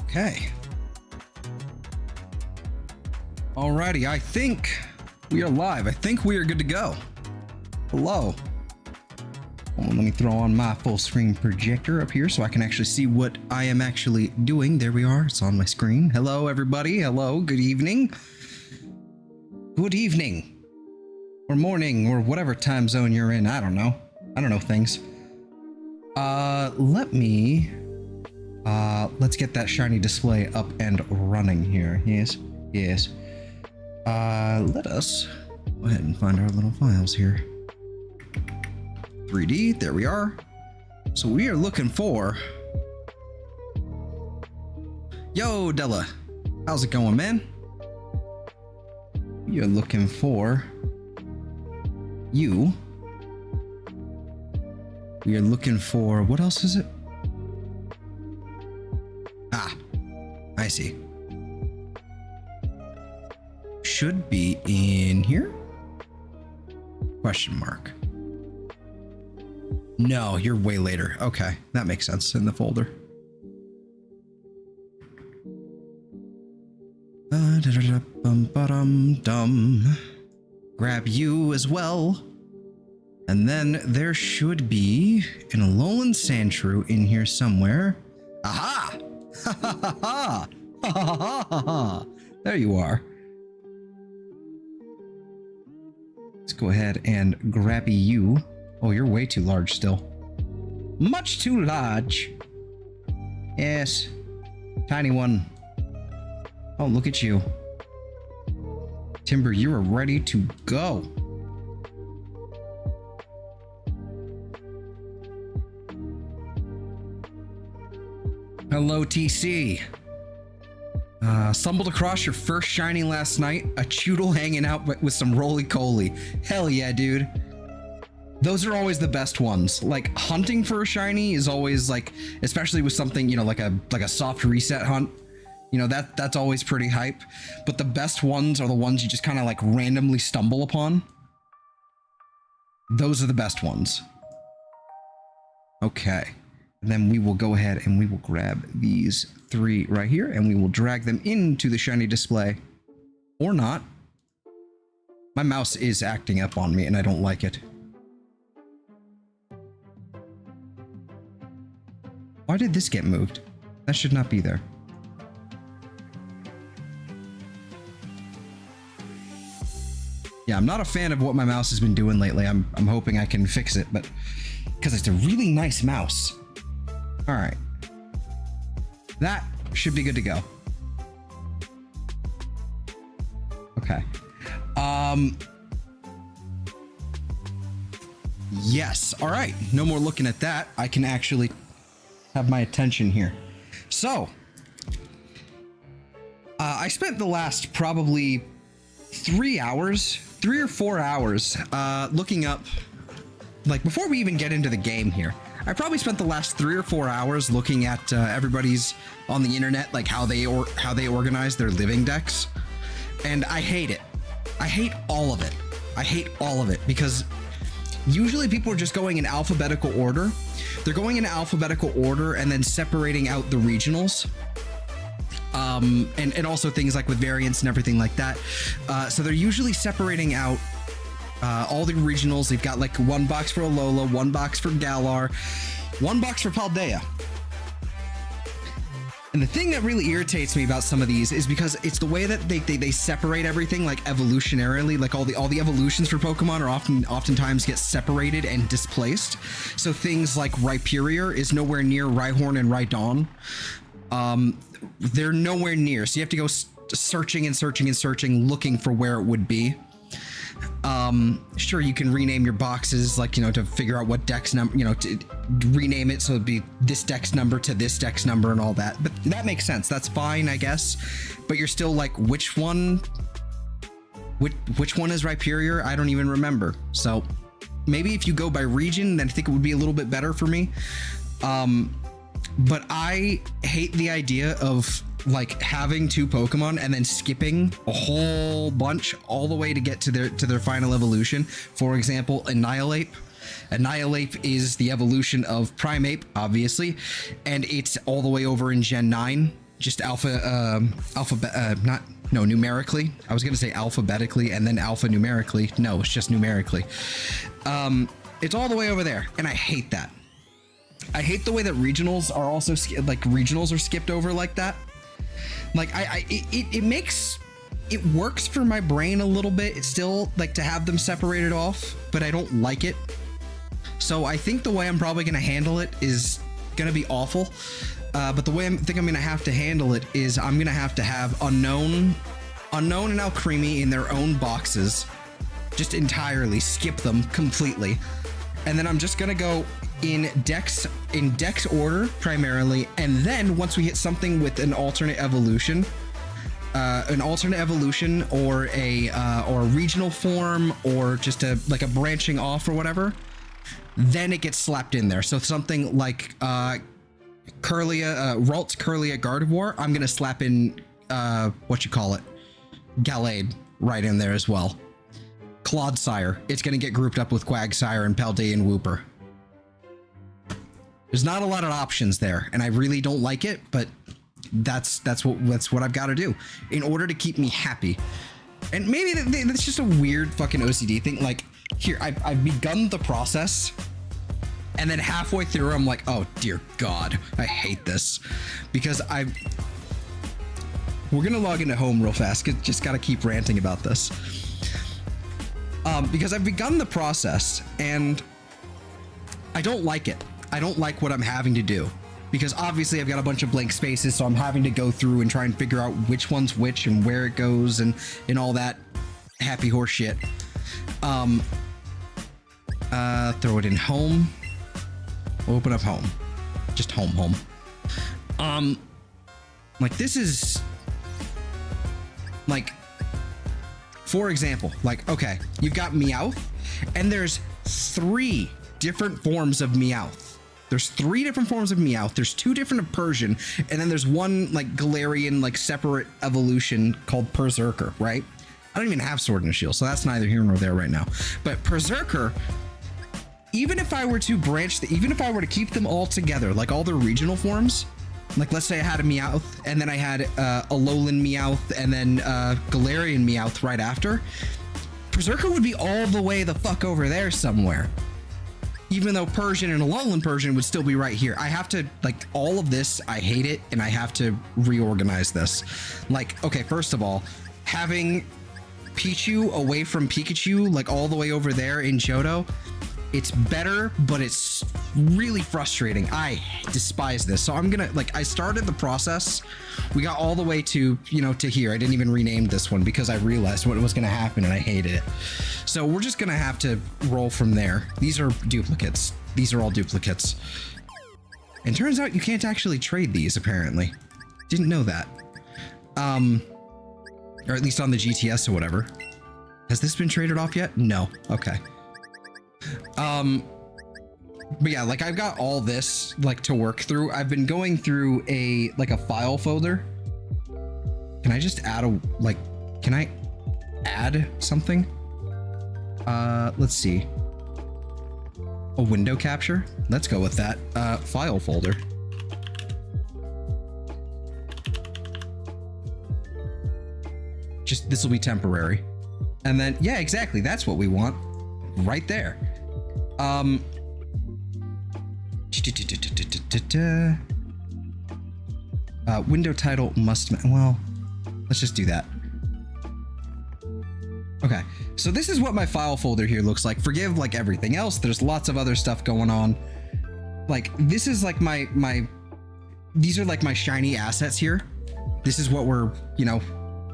Okay. Alrighty, I think we are live. I think we are good to go. Hello. Let me throw on my full screen projector up here so I can actually see what I am actually doing. There we are. It's on my screen. Hello, everybody. Hello. Good evening. Good evening. Or morning, or whatever time zone you're in. I don't know. I don't know things. Let's get that shiny display up and running here. Yes. Yes. Let us go ahead and find our little files here. 3D, there we are. So we are looking for... Yo, Della. How's it going, man? We are looking for... you. We are looking for... what else is it? Ah, I see. Should be in here? Question mark. No, you're way later. Okay, that makes sense in the folder. Grab you as well. And then there should be an Alolan Sandshrew in here somewhere. Aha! Ha ha ha ha! Ha ha ha ha ha! There you are. Let's go ahead and grab you. Oh, you're way too large still. Much too large. Yes. Tiny one. Oh, look at you. Timburr, you are ready to go. Hello, TC. Stumbled across your first shiny last night. A Choodle hanging out with some roly-coly. Hell yeah, dude. Those are always the best ones. Like, hunting for a shiny is always like, especially with something, you know, like a soft reset hunt. You know, that's always pretty hype. But the best ones are the ones you just kind of like randomly stumble upon. Those are the best ones. Okay. And then we will go ahead and we will grab these 3 right here and we will drag them into the shiny display. Or not. My mouse is acting up on me and I don't like it. Why did this get moved? That should not be there. Yeah, I'm not a fan of what my mouse has been doing lately. I'm hoping I can fix it, but because it's a really nice mouse. All right. That should be good to go. Okay. Yes. All right. No more looking at that. I can actually have my attention here. So, I spent the last probably 3 or 4 hours, looking up, like before we even get into the game here, I probably spent the last 3 or 4 hours looking at everybody's on the internet, like how they organize their living decks. And I hate it. I hate all of it. I hate all of it because usually people are just going in alphabetical order. They're going in alphabetical order and then separating out the regionals. And also things like with variants and everything like that. So they're usually separating out all the regionals. They've got like 1 box for Alola, 1 box for Galar, 1 box for Paldea. And the thing that really irritates me about some of these is because it's the way that they separate everything like evolutionarily, like all the evolutions for Pokemon are oftentimes get separated and displaced. So things like Rhyperior is nowhere near Rhyhorn and Rhydon. They're nowhere near, so you have to go searching and searching and searching, looking for where it would be. Sure, you can rename your boxes, like, you know, to figure out what dex number, you know, to rename it so it'd be this dex number to this dex number and all that. But that makes sense. That's fine, I guess. But you're still like, which one is Rhyperior? I don't even remember. So maybe if you go by region, then I think it would be a little bit better for me. But I hate the idea of like having 2 Pokemon and then skipping a whole bunch all the way to get to their final evolution. For example, Annihilape. Annihilape is the evolution of Primeape, obviously, and it's all the way over in Gen 9. just numerically. I was gonna say alphabetically and then alphanumerically. No, it's just numerically. It's all the way over there, and I hate that. I hate the way that regionals are also regionals are skipped over like that. Like it makes it works for my brain a little bit. It's still like to have them separated off, but I don't like it. So I think the way I'm probably gonna handle it is gonna be awful. But the way I think I'm gonna have to handle it is I'm gonna have to have Unknown and Alcremie in their own boxes, just entirely skip them completely, and then I'm just gonna go in dex order primarily, and then once we hit something with an alternate evolution or a regional form or just a branching off or whatever, then it gets slapped in there. So something like Ralt's Kirlia Gardevoir, I'm gonna slap in Gallade right in there as well. Clodsire, it's gonna get grouped up with Quagsire and Paldean Wooper. There's not a lot of options there, and I really don't like it, but that's what I've got to do in order to keep me happy. And maybe that's just a weird fucking OCD thing. Like, here, I've begun the process, and then halfway through, I'm like, oh dear God, I hate this, because we're gonna log into home real fast. Just gotta keep ranting about this, because I've begun the process, and I don't like it. I don't like what I'm having to do, because obviously I've got a bunch of blank spaces, so I'm having to go through and try and figure out which one's which and where it goes and all that happy horse shit. Throw it in home. Open up home. Just home. Like, this is like, for example, like, okay, you've got Meowth, and there's 3 different forms of Meowth. There's 3 different forms of Meowth. There's 2 different of Persian, and then there's one like Galarian like separate evolution called Berserker, right? I don't even have Sword and Shield, so that's neither here nor there right now. But Berserker, even if I were to even if I were to keep them all together, like all their regional forms, like let's say I had a Meowth, and then I had Alolan Meowth, and then Galarian Meowth right after, Berserker would be all the way the fuck over there somewhere. Even though Persian and Alolan Persian would still be right here. I have to, like, all of this, I hate it, and I have to reorganize this. Like, okay, first of all, having Pichu away from Pikachu, like all the way over there in Johto, it's better, but it's really frustrating. I despise this. So I'm gonna, like, I started the process. We got all the way to, to here. I didn't even rename this one because I realized what was gonna happen and I hated it. So we're just gonna have to roll from there. These are duplicates. These are all duplicates. And turns out you can't actually trade these, apparently. Didn't know that. Or at least on the GTS or whatever. Has this been traded off yet? No. Okay. But yeah, like I've got all this like to work through. I've been going through a file folder. Can I just add can I add something? Let's see. A window capture. Let's go with that. File folder. Just, this will be temporary. And then, yeah, exactly. That's what we want right there. Window title must, well, let's just do that. Okay, so this is what my file folder here looks like. Forgive like everything else. There's lots of other stuff going on. Like, this is like these are like my shiny assets here. This is what we're,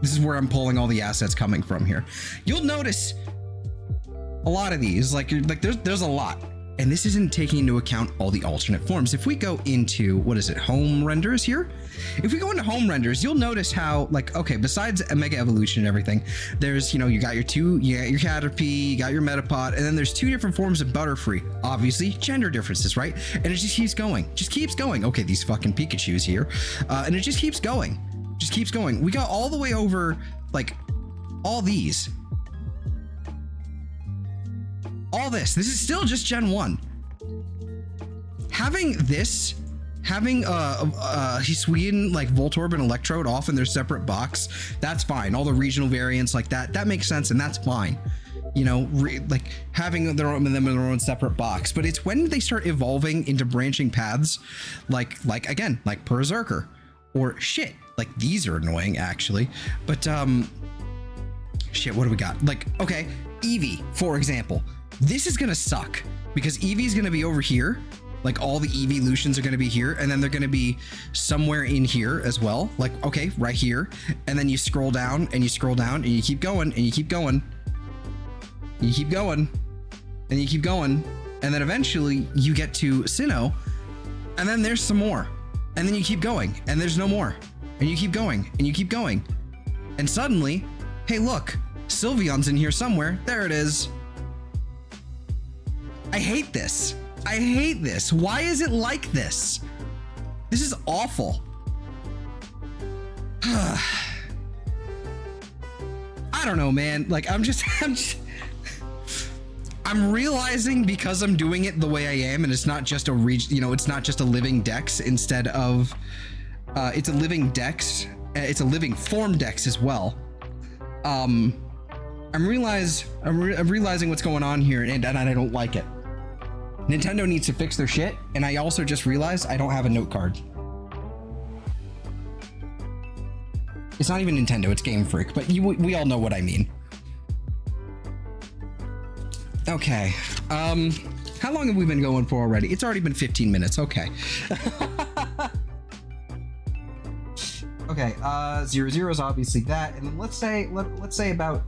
this is where I'm pulling all the assets coming from here. You'll notice a lot of these, like there's a lot, and this isn't taking into account all the alternate forms. If we go into, what is it, home renders here? If we go into home renders, you'll notice how, like, okay, besides a Mega Evolution and everything, there's, you got your your Caterpie, you got your Metapod, and then there's 2 different forms of Butterfree. Obviously, gender differences, right? And it just keeps going. Okay, these fucking Pikachus here, and it just keeps going. We got all the way over, like, all these. All this is still just Gen 1. Having this having Hisuian, like Voltorb and Electrode off in their separate box, that's fine. All the regional variants like that makes sense, and that's fine. You know, like having them in their own separate box. But it's when they start evolving into branching paths, like again, like Berserker, or shit, like these are annoying actually. But shit, what do we got? Like, okay, Eevee, for example. This is gonna suck because Eevee's gonna be over here. Like all the evolutions are going to be here, and then they're going to be somewhere in here as well. Like, okay, right here. And then you scroll down and you scroll down and you keep going and you keep going. You keep going and you keep going. And then eventually you get to Sinnoh, and then there's some more. And then you keep going and there's no more. And you keep going and you keep going. And suddenly, hey, look, Sylveon's in here somewhere. There it is. I hate this. I hate this. Why is it like this? This is awful. I don't know, man. Like, I'm realizing because I'm doing it the way I am, and it's not just it's not just a living dex instead of, it's a living dex. It's a living form dex as well. I'm realizing what's going on here, and I don't like it. Nintendo needs to fix their shit, and I also just realized I don't have a note card. It's not even Nintendo, it's Game Freak, but we all know what I mean. Okay, how long have we been going for already? It's already been 15 minutes, okay. Okay, 0-0 is obviously that, and then let's say about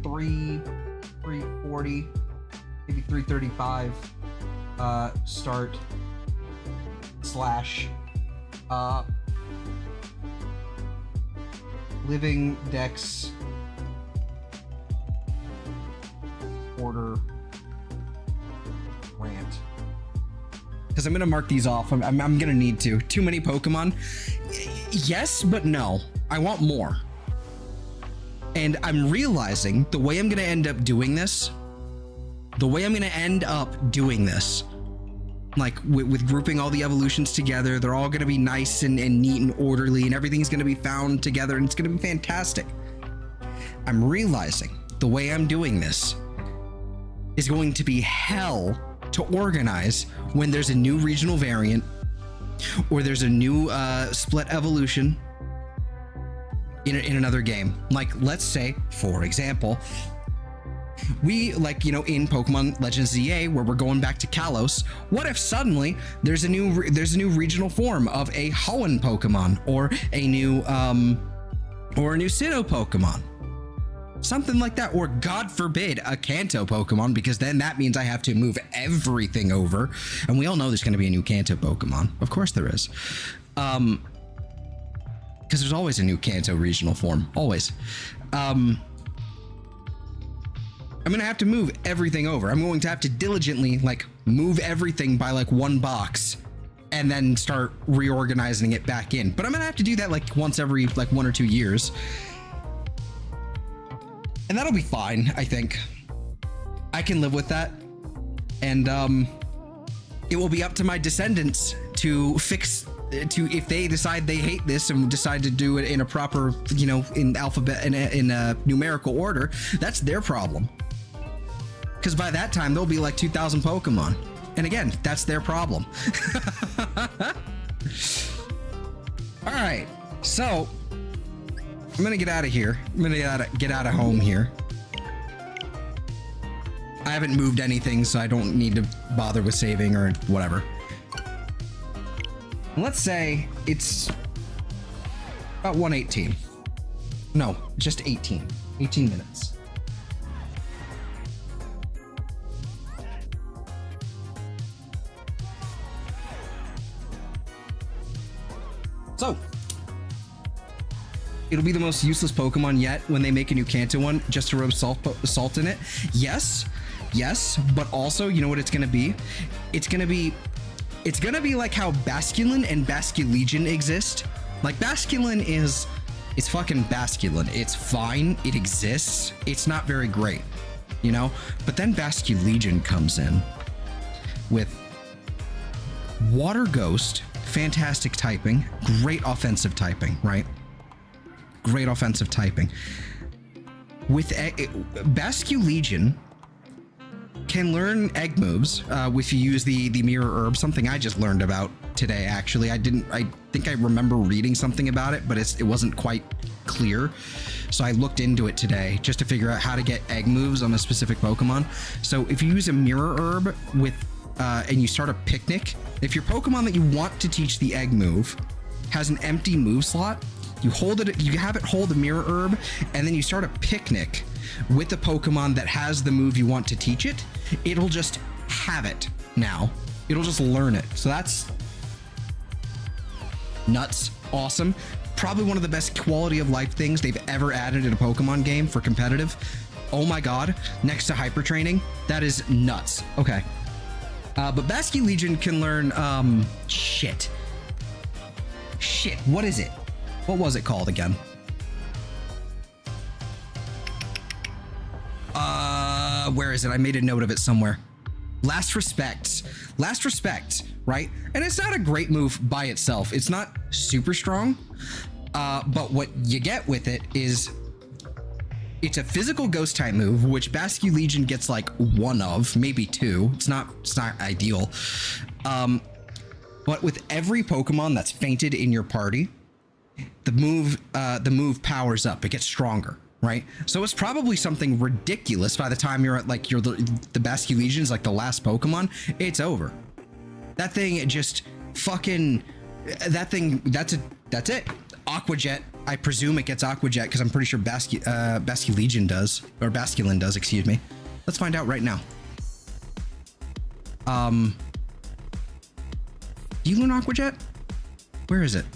340, maybe 335. Start / living dex order rant, because I'm gonna mark these off. I'm gonna need to. Too many Pokemon. Yes, but no. I want more. And I'm realizing the way I'm gonna end up doing this. Like with grouping all the evolutions together, they're all going to be nice and neat and orderly, and everything's going to be found together, and it's going to be fantastic. I'm realizing the way I'm doing this is going to be hell to organize when there's a new regional variant or there's a new split evolution in another game. Like, let's say, for example, we, like, you know, in Pokemon Legends ZA, where we're going back to Kalos, what if suddenly there's a new regional form of a Hoenn Pokemon, or a new Sinnoh Pokemon, something like that, or God forbid a Kanto Pokemon, because then that means I have to move everything over, and we all know there's going to be a new Kanto Pokemon. Of course there is, because there's always a new Kanto regional form, always. I'm going to have to move everything over. I'm going to have to diligently, like, move everything by, like, one box and then start reorganizing it back in. But I'm going to have to do that, like, once every, like, 1 or 2 years. And that'll be fine, I think. I can live with that. And it will be up to my descendants to fix, if they decide they hate this and decide to do it in a proper, you know, in alphabet, in a numerical order, that's their problem. Because by that time, there'll be like 2,000 Pokemon. And again, that's their problem. All right, so I'm gonna get out of here. I'm gonna get out of home here. I haven't moved anything, so I don't need to bother with saving or whatever. Let's say it's about 1:18. No, just 18 minutes. So, it'll be the most useless Pokemon yet when they make a new Kanto one just to rub salt in it. Yes, but also, you know what it's gonna be? It's gonna be like how Basculin and Basculegion exist. Like, Basculin it's fucking Basculin. It's fine, it exists. It's not very great, you know? But then Basculegion comes in with Water Ghost, fantastic typing, great offensive typing, right? Great offensive typing. With Basculegion can learn egg moves if you use the mirror herb, something I just learned about today, actually. I think I remember reading something about it, but it wasn't quite clear. So I looked into it today just to figure out how to get egg moves on a specific Pokemon. So if you use a mirror herb with and you start a picnic, if your Pokemon that you want to teach the egg move has an empty move slot, you have it hold a mirror herb, and then you start a picnic with the Pokemon that has the move you want to teach it. It'll just have it now. It'll just learn it. So that's nuts. Awesome. Probably one of the best quality of life things they've ever added in a Pokemon game for competitive. Oh my god. Next to hyper training. That is nuts. Okay. But Basculegion can learn, shit. What is it? What was it called again? Where is it? I made a note of it somewhere. Last Respect, right? And it's not a great move by itself. It's not super strong, but what you get with it is it's a physical ghost type move, which Basculegion gets like one of, maybe two. It's not ideal. But with every Pokemon that's fainted in your party, the move powers up. It gets stronger, right? So it's probably something ridiculous by the time you're at like the Basculegion is like the last Pokemon. It's over. That thing just fucking that's it. Aqua Jet. I presume it gets Aqua Jet because I'm pretty sure Basculegion does, or Basculin does, excuse me. Let's find out right now. Do you learn Aqua Jet? Where is it?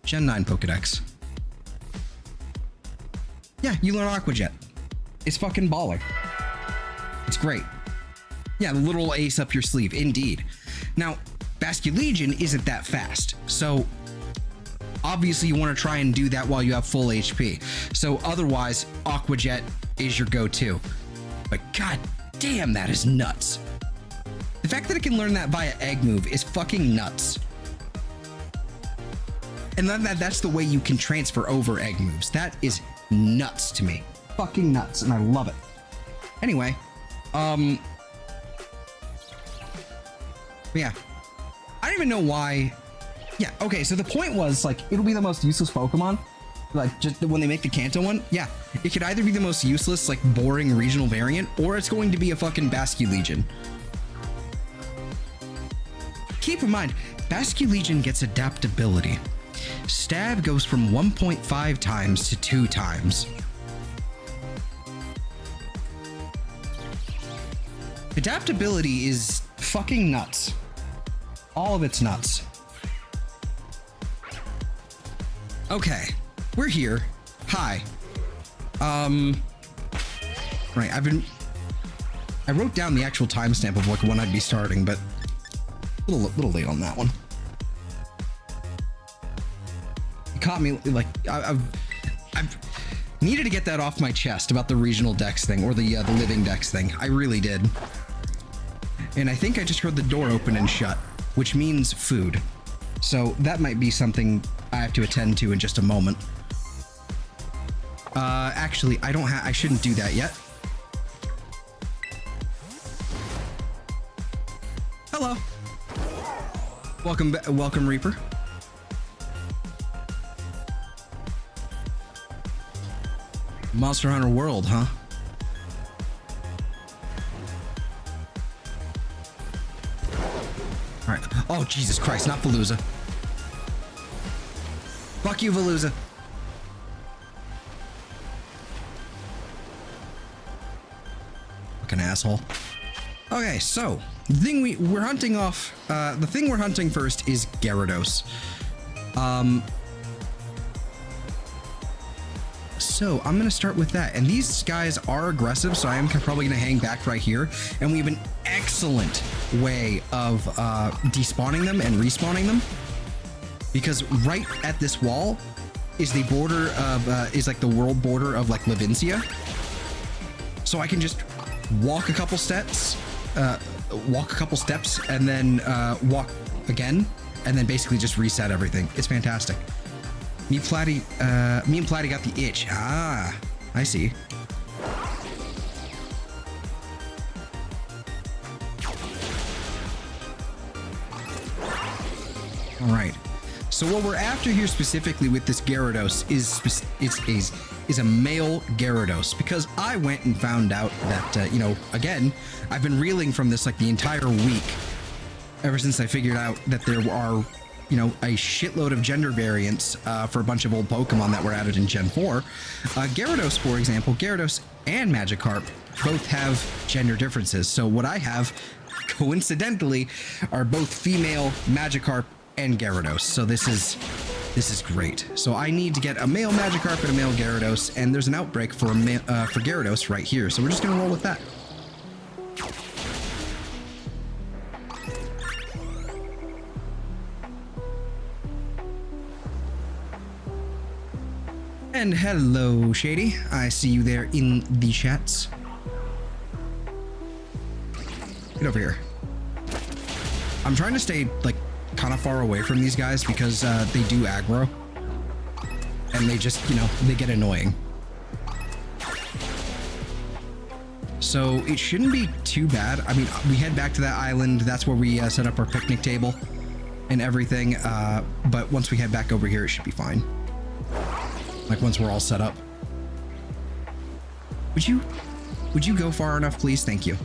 Gen 9 Pokedex. Yeah, you learn Aqua Jet. It's fucking baller. It's great. Yeah, the little ace up your sleeve, indeed. Now, Basculegion isn't that fast, so obviously you want to try and do that while you have full HP. So otherwise, Aqua Jet is your go-to. But god damn, that is nuts. The fact that it can learn that via egg move is fucking nuts. And then that's the way you can transfer over egg moves. That is nuts to me. Fucking nuts, and I love it. Anyway, yeah. I don't even know why. Yeah, okay, so the point was, like, it'll be the most useless Pokemon. Like, just when they make the Kanto one, yeah. It could either be the most useless, like, boring regional variant, or it's going to be a fucking Basculegion. Keep in mind, Basculegion gets adaptability. Stab goes from 1.5 times to 2 times. Adaptability is fucking nuts. All of it's nuts. Okay, we're here. Hi. Right, I wrote down the actual timestamp of like when I'd be starting, but a little late on that one. You caught me, like, I've needed to get that off my chest about the regional dex thing, or the living dex thing. I really did. And I think I just heard the door open and shut, which means food. So that might be something I have to attend to in just a moment. Actually, I shouldn't do that yet. Hello. Welcome, Reaper. Monster Hunter World, huh? All right. Oh, Jesus Christ, not Veluza. Fuck you, Veluza. Fucking asshole. Okay, so the thing we're hunting off, the thing we're hunting first is Gyarados. So I'm gonna start with that, and these guys are aggressive, so I am probably gonna hang back right here, and we have an excellent way of despawning them and respawning them, because right at this wall is the border of is like the world border of like Levincia, so I can just walk a couple steps and then walk again, and then basically just reset everything. It's fantastic. Me and Platty got the itch. Ah, I see. All right. So what we're after here specifically with this Gyarados is a male Gyarados, because I went and found out that, you know, again, I've been reeling from this like the entire week ever since I figured out that there are, you know, a shitload of gender variants for a bunch of old Pokemon that were added in Gen 4. Gyarados, for example, Gyarados and Magikarp both have gender differences. So what I have, coincidentally, are both female Magikarp and Gyarados. So this is great. So I need to get a male Magikarp and a male Gyarados, and there's an outbreak for Gyarados right here. So we're just gonna roll with that. And hello, Shady. I see you there in the chats. Get over here. I'm trying to stay like kind of far away from these guys because they do aggro, and they just, you know, they get annoying. So it shouldn't be too bad. I mean, we head back to that island. That's where we set up our picnic table and everything. But once we head back over here, it should be fine. Like once we're all set up. Would you go far enough, please? Thank you.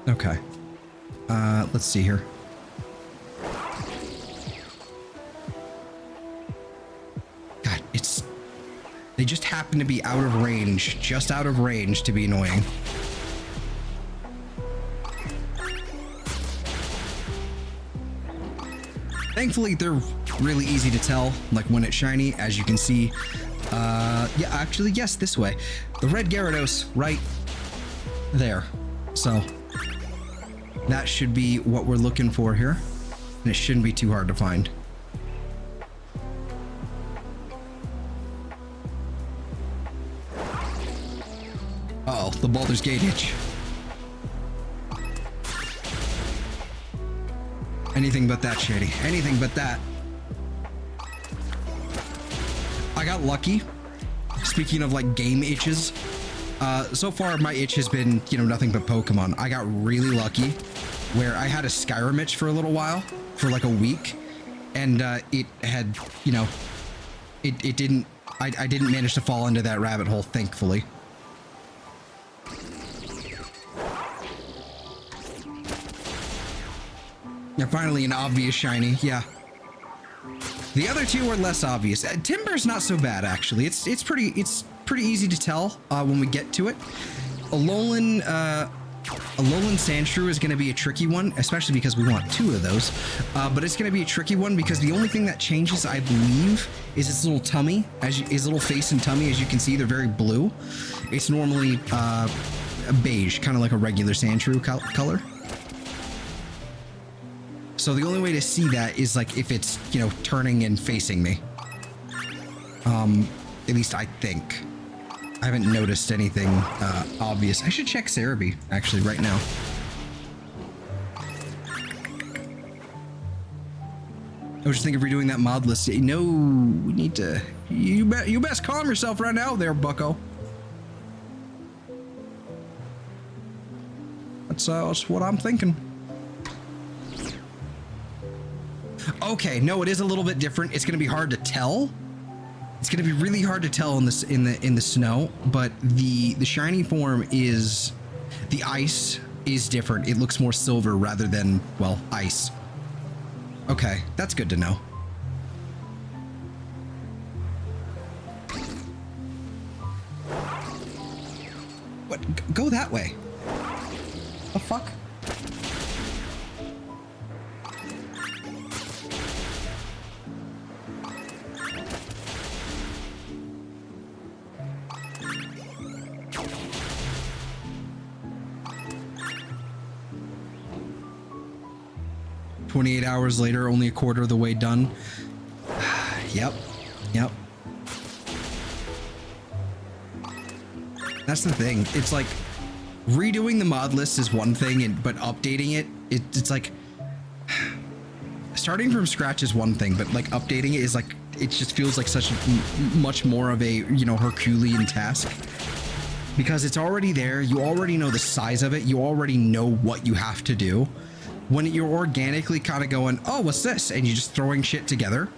Okay. Let's see here. God, they just happen to be out of range, just out of range to be annoying. Thankfully, they're really easy to tell, like when it's shiny, as you can see. Yeah, actually, yes, this way. The red Gyarados right there. So that should be what we're looking for here, and it shouldn't be too hard to find. Uh-oh, the Baldur's Gate itch. Anything but that, Shady. Anything but that. I got lucky. Speaking of like game itches, so far my itch has been, you know, nothing but Pokemon. I got really lucky where I had a Skyrim itch for a little while, for like a week, and it had, you know, it didn't, I didn't manage to fall into that rabbit hole, thankfully. Yeah, finally an obvious shiny, yeah. The other two are less obvious. Timburr's not so bad, actually. It's pretty easy to tell when we get to it. Alolan Sandshrew is going to be a tricky one, especially because we want two of those. But it's going to be a tricky one because the only thing that changes, I believe, is its little tummy, his little face and tummy. As you can see, they're very blue. It's normally beige, kind of like a regular Sandshrew color. So the only way to see that is like if it's, you know, turning and facing me. At least I think. I haven't noticed anything obvious. I should check Cerebi actually right now. I was just thinking of redoing that mod list. No, we need to. You best calm yourself right now, there, Bucko. That's what I'm thinking. Okay, no, it is a little bit different. It's going to be hard to tell. It's going to be really hard to tell in this in the snow, but the shiny form is, the ice is different. It looks more silver rather than, well, ice. Okay, that's good to know. What? Go that way. The fuck? "28 hours later, only a quarter of the way done." Yep. That's the thing. It's like redoing the mod list is one thing, but updating it's like starting from scratch is one thing, but like updating it is like, it just feels like such much more of a, you know, Herculean task, because it's already there. You already know the size of it. You already know what you have to do. When you're organically kind of going, oh, what's this? And you're just throwing shit together.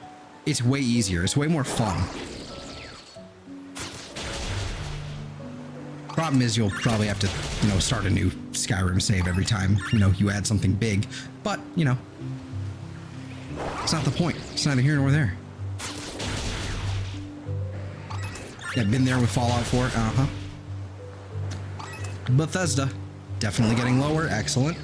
It's way easier. It's way more fun. Problem is, you'll probably have to, you know, start a new Skyrim save every time, you know, you add something big. But, you know, it's not the point. It's neither here nor there. Yeah, been there with Fallout 4. Uh-huh. Bethesda. Definitely getting lower. Excellent.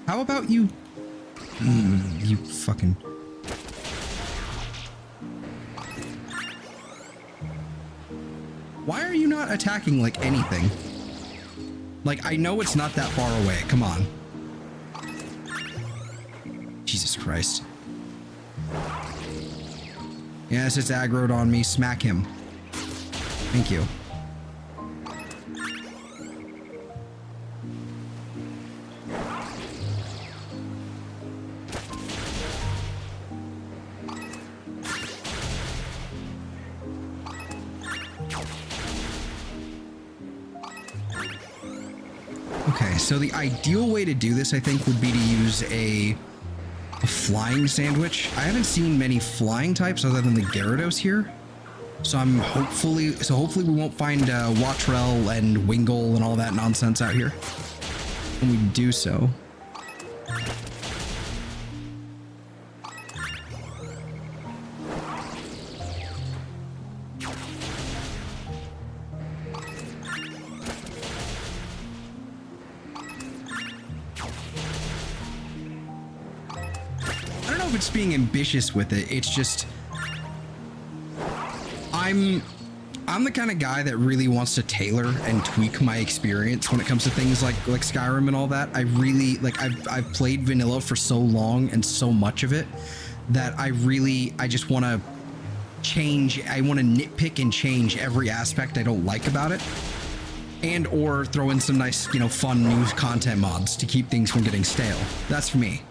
How about you? You fucking... Why are you not attacking like anything? Like, I know it's not that far away. Come on. Jesus Christ. Yes, it's aggroed on me. Smack him. Thank you. Okay, so the ideal way to do this, I think, would be to use a flying sandwich. I haven't seen many flying types other than the Gyarados here. So hopefully we won't find Watrel and Wingull and all that nonsense out here when we do so. It's being ambitious with it. It's just I'm the kind of guy that really wants to tailor and tweak my experience when it comes to things like Skyrim and all that. I really like I've played vanilla for so long and so much of it that I just want to change. I want to nitpick and change every aspect I don't like about it, and or throw in some nice, you know, fun new content mods to keep things from getting stale. That's for me.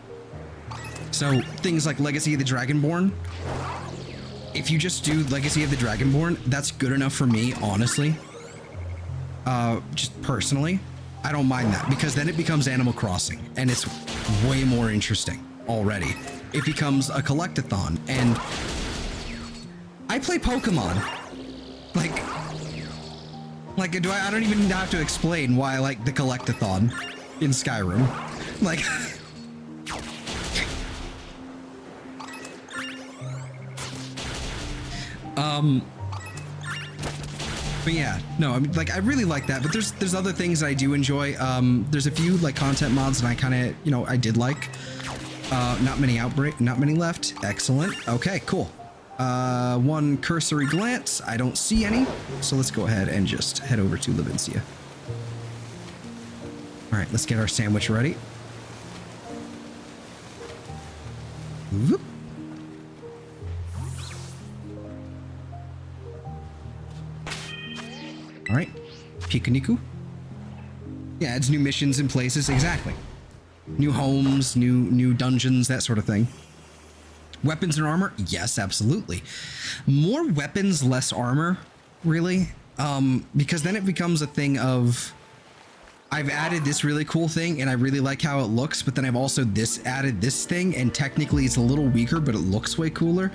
So things like Legacy of the Dragonborn, if you just do Legacy of the Dragonborn, that's good enough for me, honestly. Just personally, I don't mind that, because then it becomes Animal Crossing and it's way more interesting already. It becomes a collectathon, and I play Pokemon. Like I don't even have to explain why I like the collectathon in Skyrim. Like but yeah, no, I mean, like, I really like that, but there's other things I do enjoy. There's a few like content mods that I kind of, you know, I did like. Not many left. Excellent. Okay, cool. One cursory glance. I don't see any, so let's go ahead and just head over to Levincia. All right, let's get our sandwich ready. Whoop. All right, Pikachu. Yeah, adds new missions and places. Exactly. New homes, new dungeons, that sort of thing. Weapons and armor? Yes, absolutely. More weapons, less armor, really. Because then it becomes a thing of, I've added this really cool thing and I really like how it looks, but then I've also added this thing, and technically it's a little weaker, but it looks way cooler.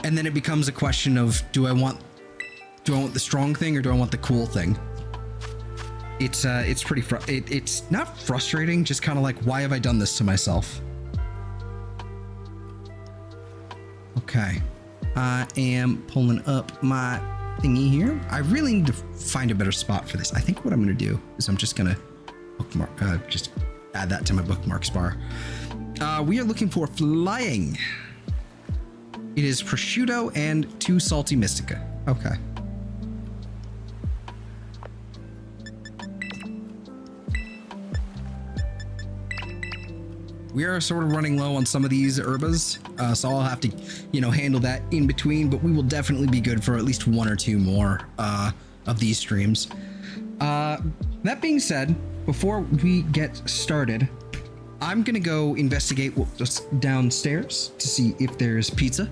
And then it becomes a question of, do I want the strong thing or do I want the cool thing? It's pretty it's not frustrating, just kind of like, why have I done this to myself? Okay, I am pulling up my thingy here. I really need to find a better spot for this. I think what I'm gonna do is I'm just gonna bookmark, just add that to my bookmarks bar. We are looking for flying. It is prosciutto and 2 salty Mystica. Okay. We are sort of running low on some of these herbas, so I'll have to, you know, handle that in between, but we will definitely be good for at least 1 or 2 more of these streams. That being said, before we get started, I'm gonna go investigate what's downstairs to see if there's pizza,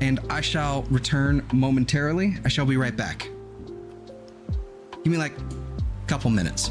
and I shall return momentarily. I shall be right back. Give me like a couple minutes.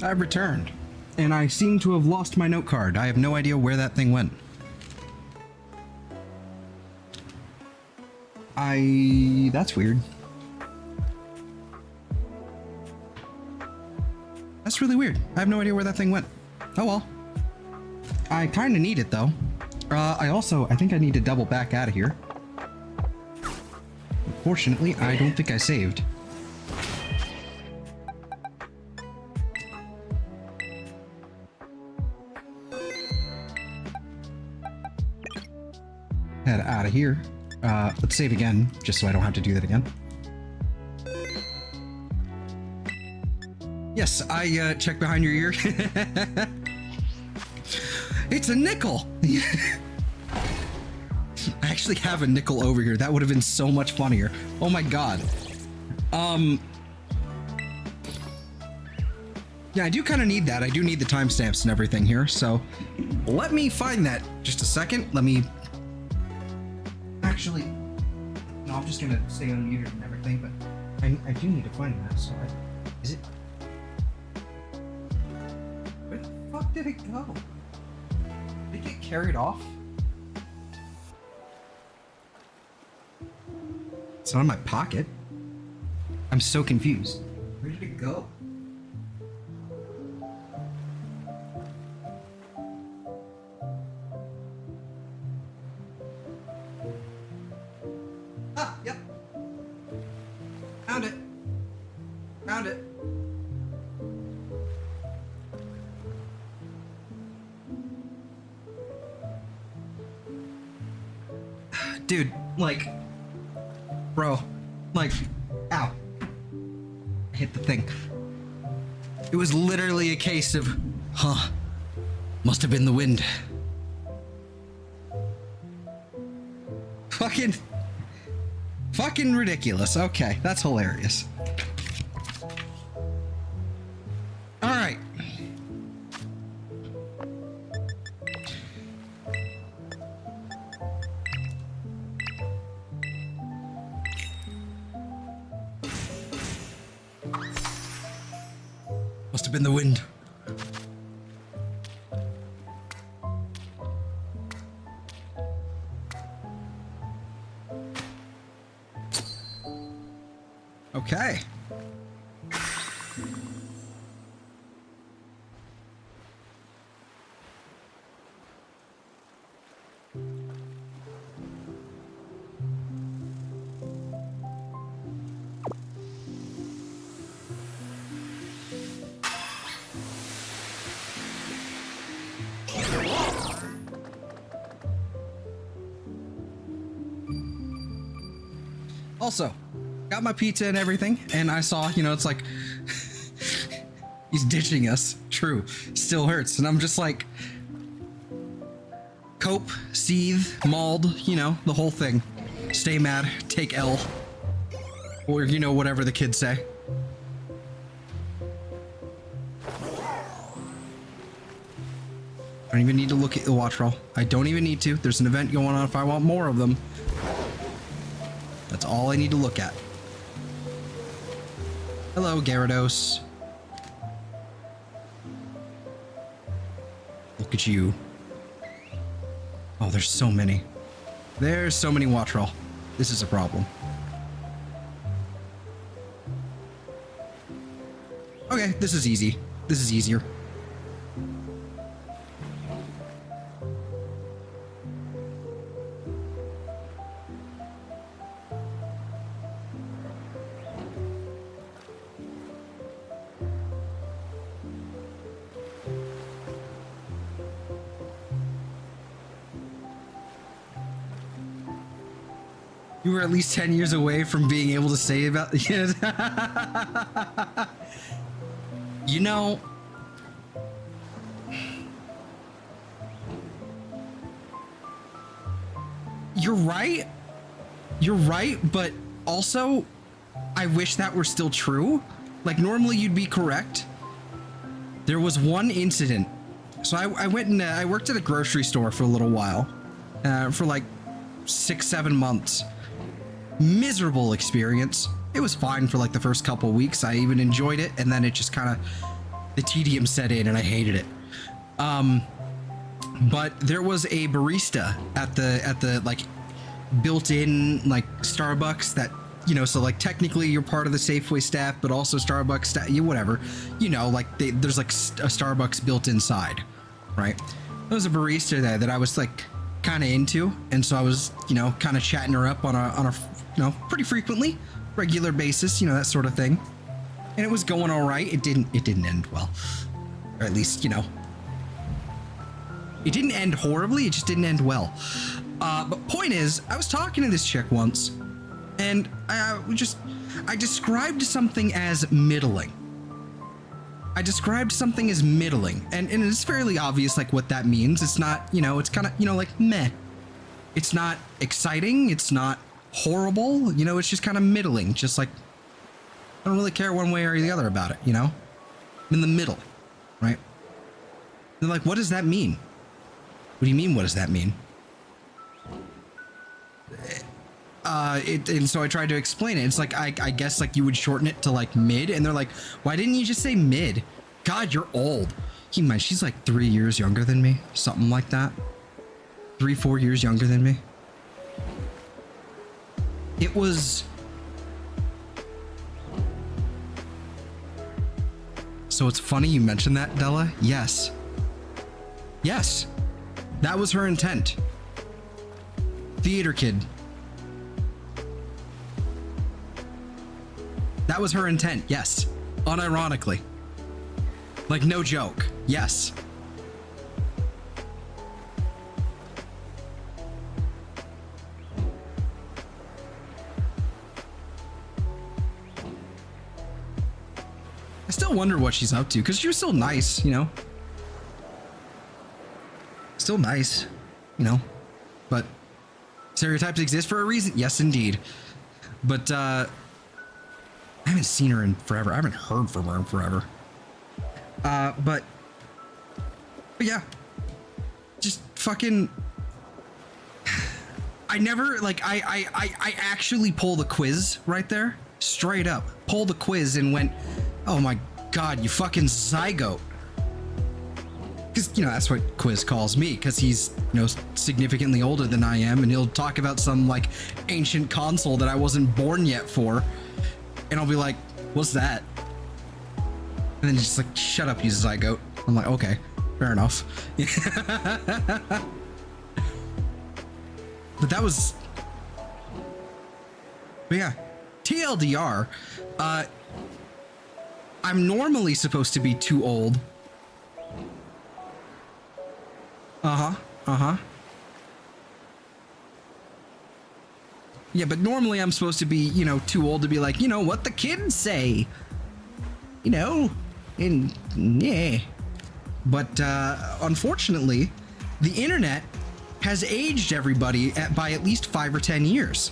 I've returned. And I seem to have lost my note card. I have no idea where that thing went. That's weird. That's really weird. I have no idea where that thing went. Oh well. I kind of need it though. I think I need to double back out of here. Fortunately, I don't think I saved. Head out of here. Let's save again, just so I don't have to do that again. Yes, I checked behind your ear. It's a nickel! I actually have a nickel over here. That would have been so much funnier. Oh my god. Yeah, I do kind of need that. I do need the timestamps and everything here, so let me find that. Just a second. Let me... Actually... No, I'm just gonna stay unmuted and everything, but I do need to find that, so is it... Where the fuck did it go? Did it get carried off? It's not in my pocket. I'm so confused. Where did it go? Ah, yep. Found it. Found it. Dude, like... Bro, like, ow. I hit the thing. It was literally a case of, huh, must have been the wind. Fucking ridiculous. Okay, that's hilarious. All right. Must have been the wind. Okay. Also, got my pizza and everything, and I saw, you know, it's like, he's ditching us. True. Still hurts. And I'm just like, cope, seethe, mauled, you know, the whole thing. Stay mad, take L. Or, you know, whatever the kids say. I don't even need to look at the watch roll. I don't even need to. There's an event going on if I want more of them. That's all I need to look at. Hello, Gyarados. Look at you. Oh, there's so many. There's so many watch roll. This is a problem. Okay, this is easy. This is easier. You were at least 10 years away from being able to say about the kid. You know, you're right. You're right, but also, I wish that were still true. Like, normally you'd be correct. There was one incident. So I went and I worked at a grocery store for a little while, for like 6-7 months. Miserable experience. It was fine for like the first couple weeks. I even enjoyed it, and then it just kind of the tedium set in and I hated it. But there was a barista at the like built-in like Starbucks that, you know, so like technically you're part of the Safeway staff, but also Starbucks staff, whatever, you know, like there's like a Starbucks built inside, right? There was a barista there that I was like kind of into, and so I was, you know, kind of chatting her up on a you know, pretty frequently, regular basis, you know, that sort of thing. And it was going all right. It didn't end well, or at least, you know, it didn't end horribly. It just didn't end well. But point is, I was talking to this chick once, and I described something as middling. I described something as middling, and it's fairly obvious like what that means. It's not, you know, it's kind of, you know, like meh. It's not exciting. It's not horrible. You know, it's just kind of middling. Just like, I don't really care one way or the other about it, you know? I'm in the middle, right? They're like, what does that mean? What do you mean, what does that mean? And so I tried to explain it. It's like, I guess like you would shorten it to like mid, and they're like, why didn't you just say mid? God, you're old. Keep in mind, she's like 3 years younger than me. Something like that. 3-4 years younger than me. It was... So it's funny you mentioned that, Della. Yes. Yes. That was her intent. Theater kid. That was her intent, yes. Unironically. Like, no joke. Yes. I still wonder what she's up to, because she was still nice, you know? Still nice, you know? But stereotypes exist for a reason. Yes, indeed. But, I haven't seen her in forever. I haven't heard from her in forever. But yeah, just fucking, I never, like, I actually pulled the quiz right there, straight up, pulled the quiz and went, oh my God, you fucking zygote. Because, you know, that's what Quiz calls me, because he's, you know, significantly older than I am, and he'll talk about some, like, ancient console that I wasn't born yet for. And I'll be like, what's that? And then just like, shut up, you zygote. I'm like, okay, fair enough. But that was... But yeah, TLDR, I'm normally supposed to be too old. Yeah, but normally I'm supposed to be, you know, too old to be like, you know, what the kids say. You know, and yeah. But unfortunately, the internet has aged everybody by at least 5 or 10 years.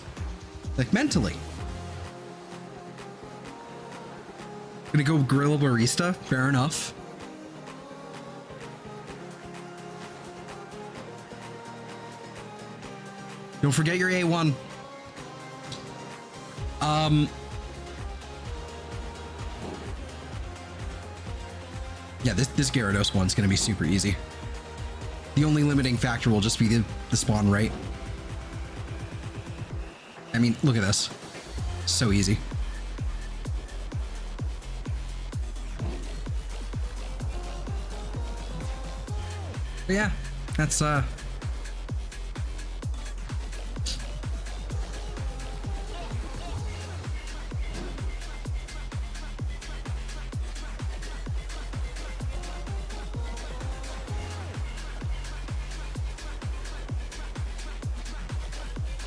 Like, mentally. Gonna go grill a barista? Fair enough. Don't forget your A1. Yeah, this Gyarados one's gonna be super easy. The only limiting factor will just be the spawn rate. I mean, look at this. So easy. But yeah, that's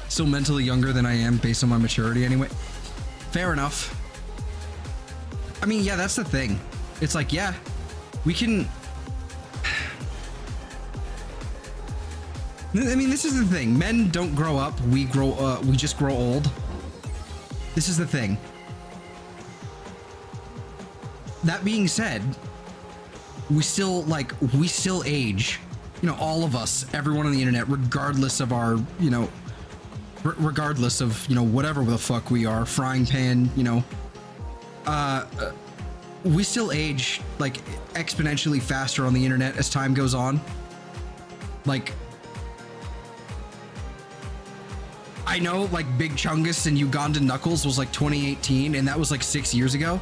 still mentally younger than I am based on my maturity anyway. Fair enough. I mean, yeah, that's the thing. It's like, yeah, we can... I mean, this is the thing. Men don't grow up. We just grow old. This is the thing. That being said, we still age. You know, all of us, everyone on the internet, regardless of our, you know, regardless of, you know, whatever the fuck we are, frying pan, you know, we still age like exponentially faster on the internet as time goes on. Like, I know like Big Chungus and Ugandan Knuckles was like 2018 and that was like 6 years ago,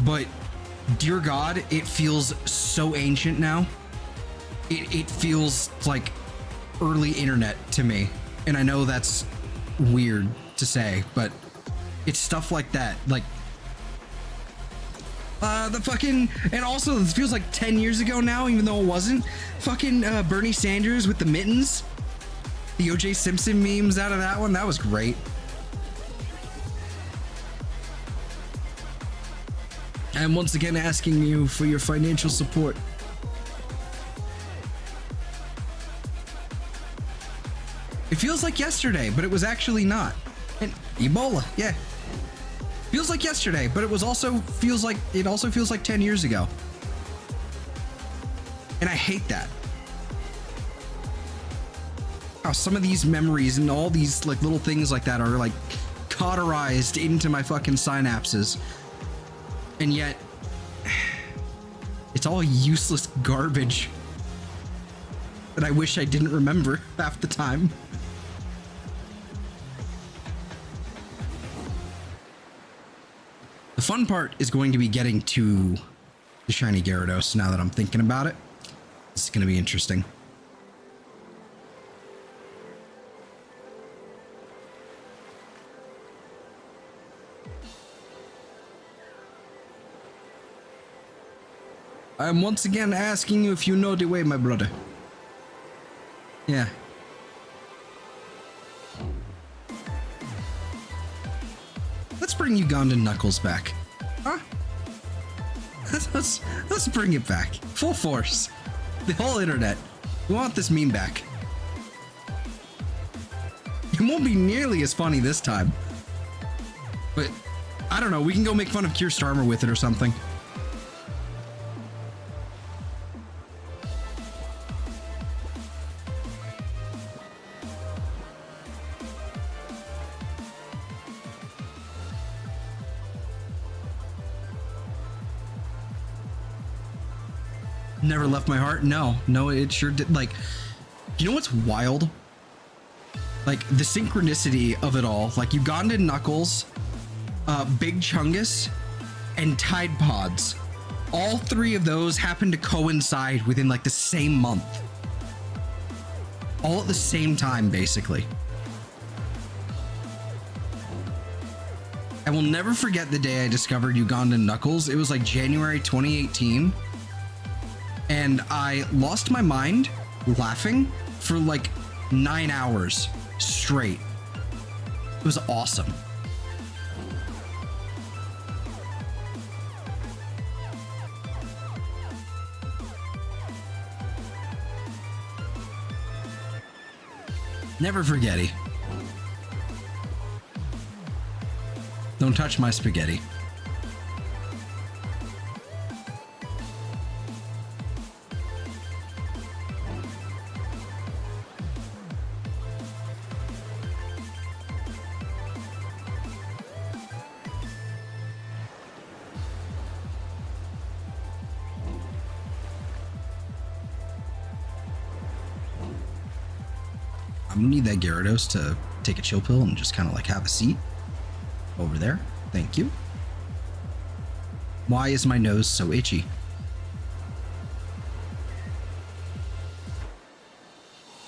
but dear God, it feels so ancient now. It feels like early internet to me. And I know that's weird to say, but it's stuff like that. Like, the fucking, and also it feels like 10 years ago now, even though it wasn't. Fucking Bernie Sanders with the mittens. The OJ Simpson memes out of that one, that was great. I'm once again asking you for your financial support. It feels like yesterday, but it was actually not. And Ebola, yeah. Feels like yesterday, but it also feels like 10 years ago. And I hate that. How some of these memories and all these like little things like that are like cauterized into my fucking synapses. And yet it's all useless garbage that I wish I didn't remember half the time. The fun part is going to be getting to the shiny Gyarados now that I'm thinking about it. This is going to be interesting. I'm once again asking you if you know the way, my brother. Yeah. Let's bring Ugandan Knuckles back. Huh? Let's bring it back. Full force. The whole internet. We want this meme back. It won't be nearly as funny this time. But, I don't know, we can go make fun of Keir Starmer with it or something. Never left my heart. No, it sure did. Like, you know what's wild? Like the synchronicity of it all. Like Ugandan Knuckles, Big Chungus, and Tide Pods. All three of those happen to coincide within like the same month. All at the same time, basically. I will never forget the day I discovered Ugandan Knuckles. It was like January 2018. And I lost my mind laughing for like 9 hours straight. It was awesome. Never forgetty. Don't touch my spaghetti. I'm gonna need that Gyarados to take a chill pill and just kind of like have a seat over there. Thank you. Why is my nose so itchy?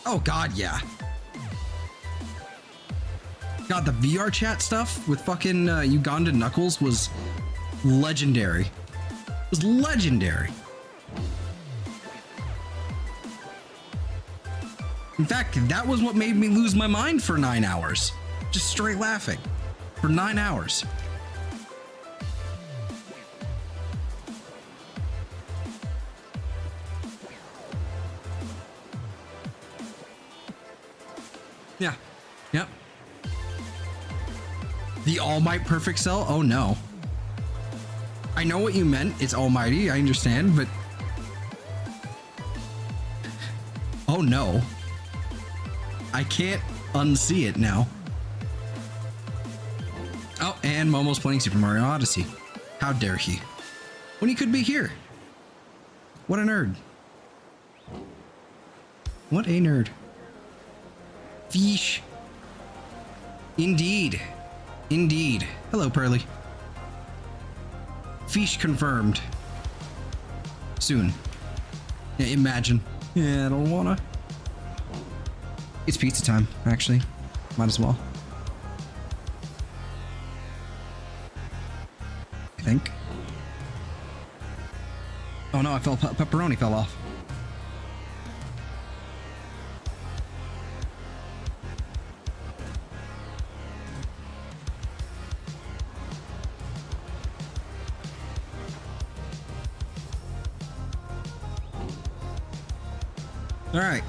Oh God, yeah. God, the VR chat stuff with fucking Ugandan Knuckles was legendary. It was legendary. In fact, that was what made me lose my mind for 9 hours. Just straight laughing for 9 hours. Yeah. Yep. The All Might Perfect Cell? Oh no. I know what you meant. It's almighty. I understand, but... Oh no. I can't unsee it now. Oh, and Momo's playing Super Mario Odyssey. How dare he? when he could be here. What a nerd. What a nerd. Fish. Indeed. Indeed. Hello, Pearly. Fish confirmed. Soon. Yeah, imagine. Yeah, I don't wanna. It's pizza time, actually. Might as well. I think. Oh no, I fell. Pepperoni fell off. All right.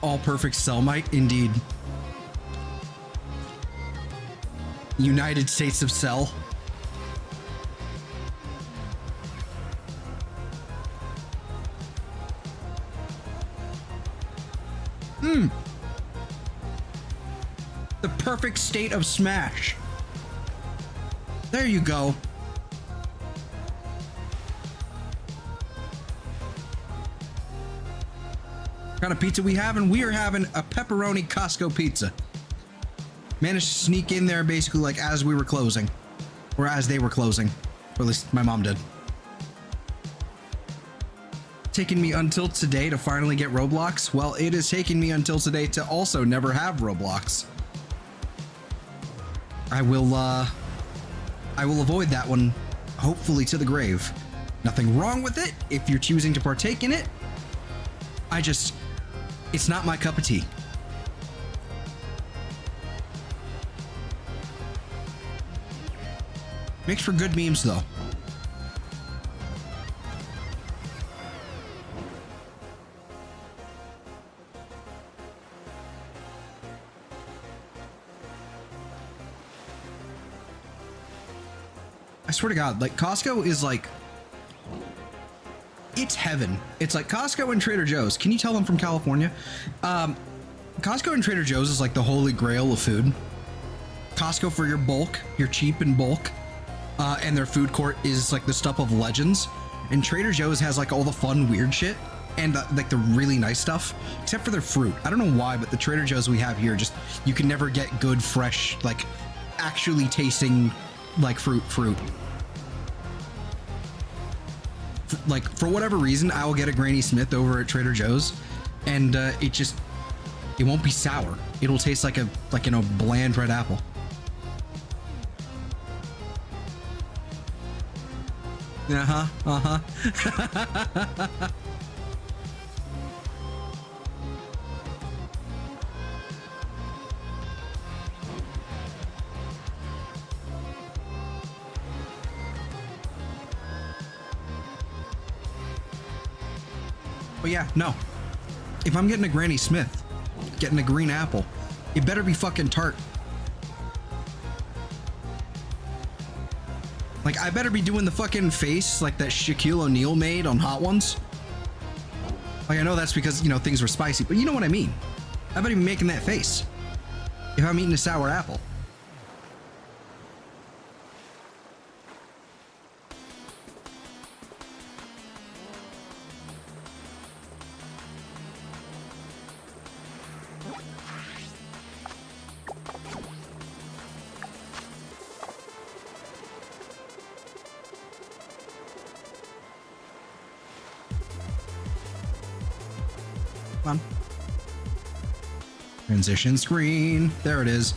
All perfect cell might, indeed. United States of Cell. The perfect state of Smash. There you go. What kind of pizza we having? We are having a pepperoni Costco pizza. Managed to sneak in there basically like as we were closing. Or as they were closing. Or at least my mom did. Taken me until today to finally get Roblox. Well, it has taken me until today to also never have Roblox. I will avoid that one, hopefully to the grave. Nothing wrong with it if you're choosing to partake in it. It's not my cup of tea. Makes for good memes though. I swear to God, like Costco is like, it's heaven. It's like Costco and Trader Joe's. Can you tell them from California? Costco and Trader Joe's is like the holy grail of food. Costco for your bulk, your cheap in bulk, and their food court is like the stuff of legends. And Trader Joe's has like all the fun, weird shit and like the really nice stuff, except for their fruit. I don't know why, but the Trader Joe's we have here, just you can never get good, fresh, like actually tasting like fruit. Like for whatever reason, I will get a Granny Smith over at Trader Joe's, and it won't be sour. It'll taste like a bland red apple. Uh-huh. But yeah, no. If I'm getting a Granny Smith, getting a green apple, it better be fucking tart. Like, I better be doing the fucking face like that Shaquille O'Neal made on Hot Ones. Like, I know that's because, you know, things were spicy, but you know what I mean. I better be making that face if I'm eating a sour apple. On. Transition screen. There it is.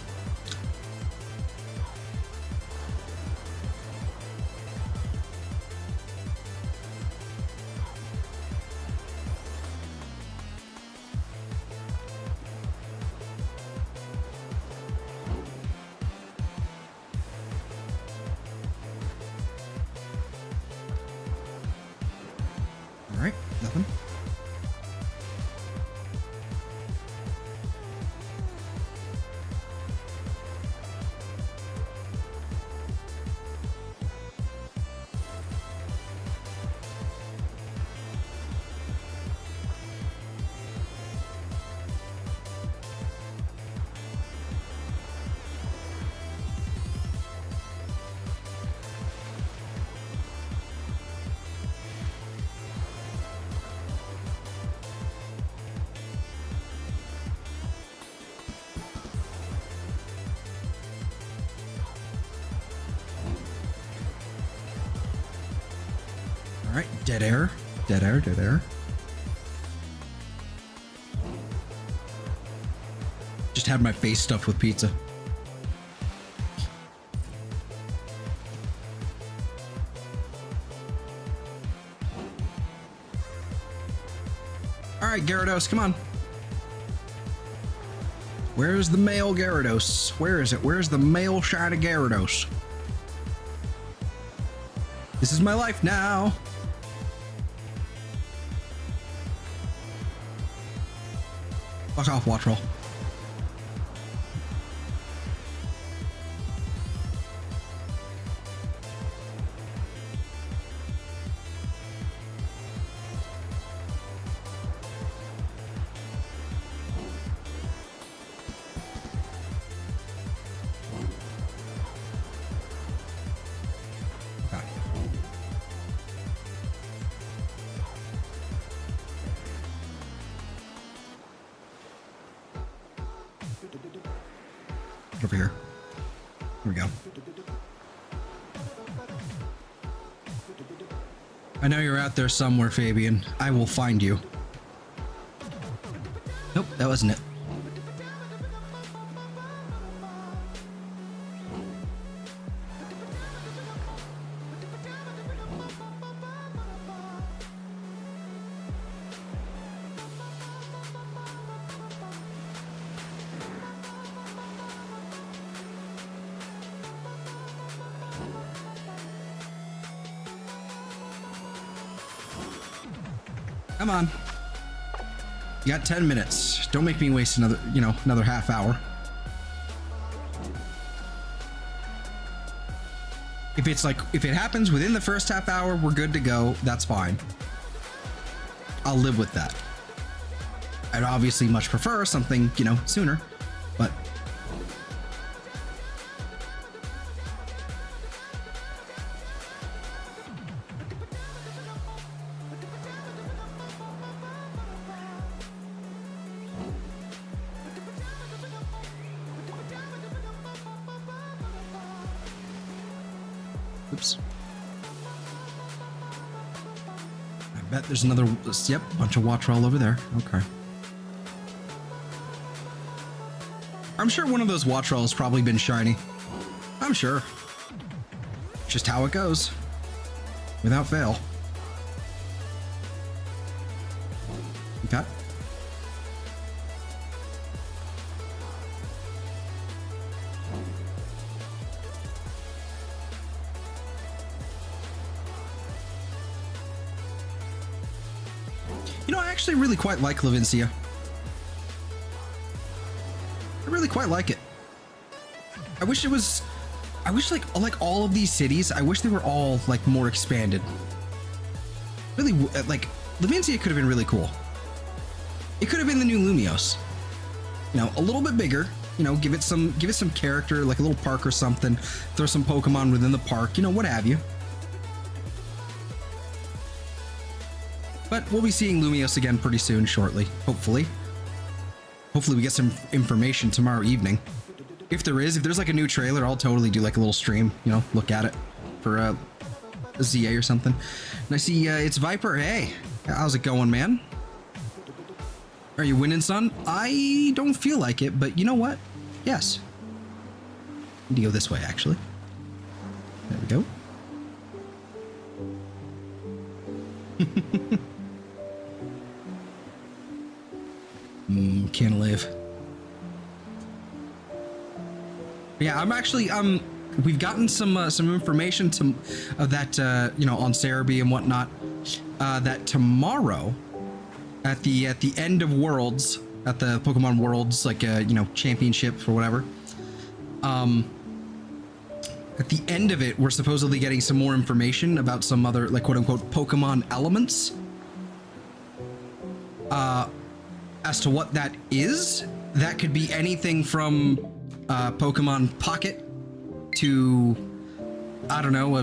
All right, nothing. All right, dead air, dead air, dead air. Just had my face stuffed with pizza. All right, Gyarados, come on. Where's the male Gyarados? Where is it? Where's the male shiny Gyarados? This is my life now. Fuck off, watch roll. Over here. Here we go. I know you're out there somewhere, Fabian. I will find you. Nope, that wasn't it. Come on. You got 10 minutes. Don't make me waste another, another half hour. If it happens within the first half hour, we're good to go. That's fine. I'll live with that. I'd obviously much prefer something, sooner, but oops. I bet there's another, yep, bunch of Wattrel all over there. Okay. I'm sure one of those Wattrel has probably been shiny. I'm sure. Just how it goes. Without fail. Okay. I actually really quite like Levincia. I really quite like it. I wish like all of these cities, I wish they were all like more expanded. Really, like Levincia could have been really cool. It could have been the new Lumios. A little bit bigger, give it some character, like a little park or something. Throw some Pokemon within the park, what have you. But we'll be seeing Lumios again pretty soon, shortly, hopefully. Hopefully we get some information tomorrow evening. If there's like a new trailer, I'll totally do like a little stream, look at it for a ZA or something. And I see it's Viper. Hey, how's it going, man? Are you winning, son? I don't feel like it, but you know what? Yes. I need to go this way, actually. There we go. Can't live. Yeah, I'm actually we've gotten some information that on Cerebi and whatnot, that tomorrow at the end of Worlds, at the Pokemon Worlds, like championship or whatever, at the end of it, we're supposedly getting some more information about some other, like, quote unquote Pokemon elements. As to what that is, that could be anything from Pokemon Pocket to, I don't know,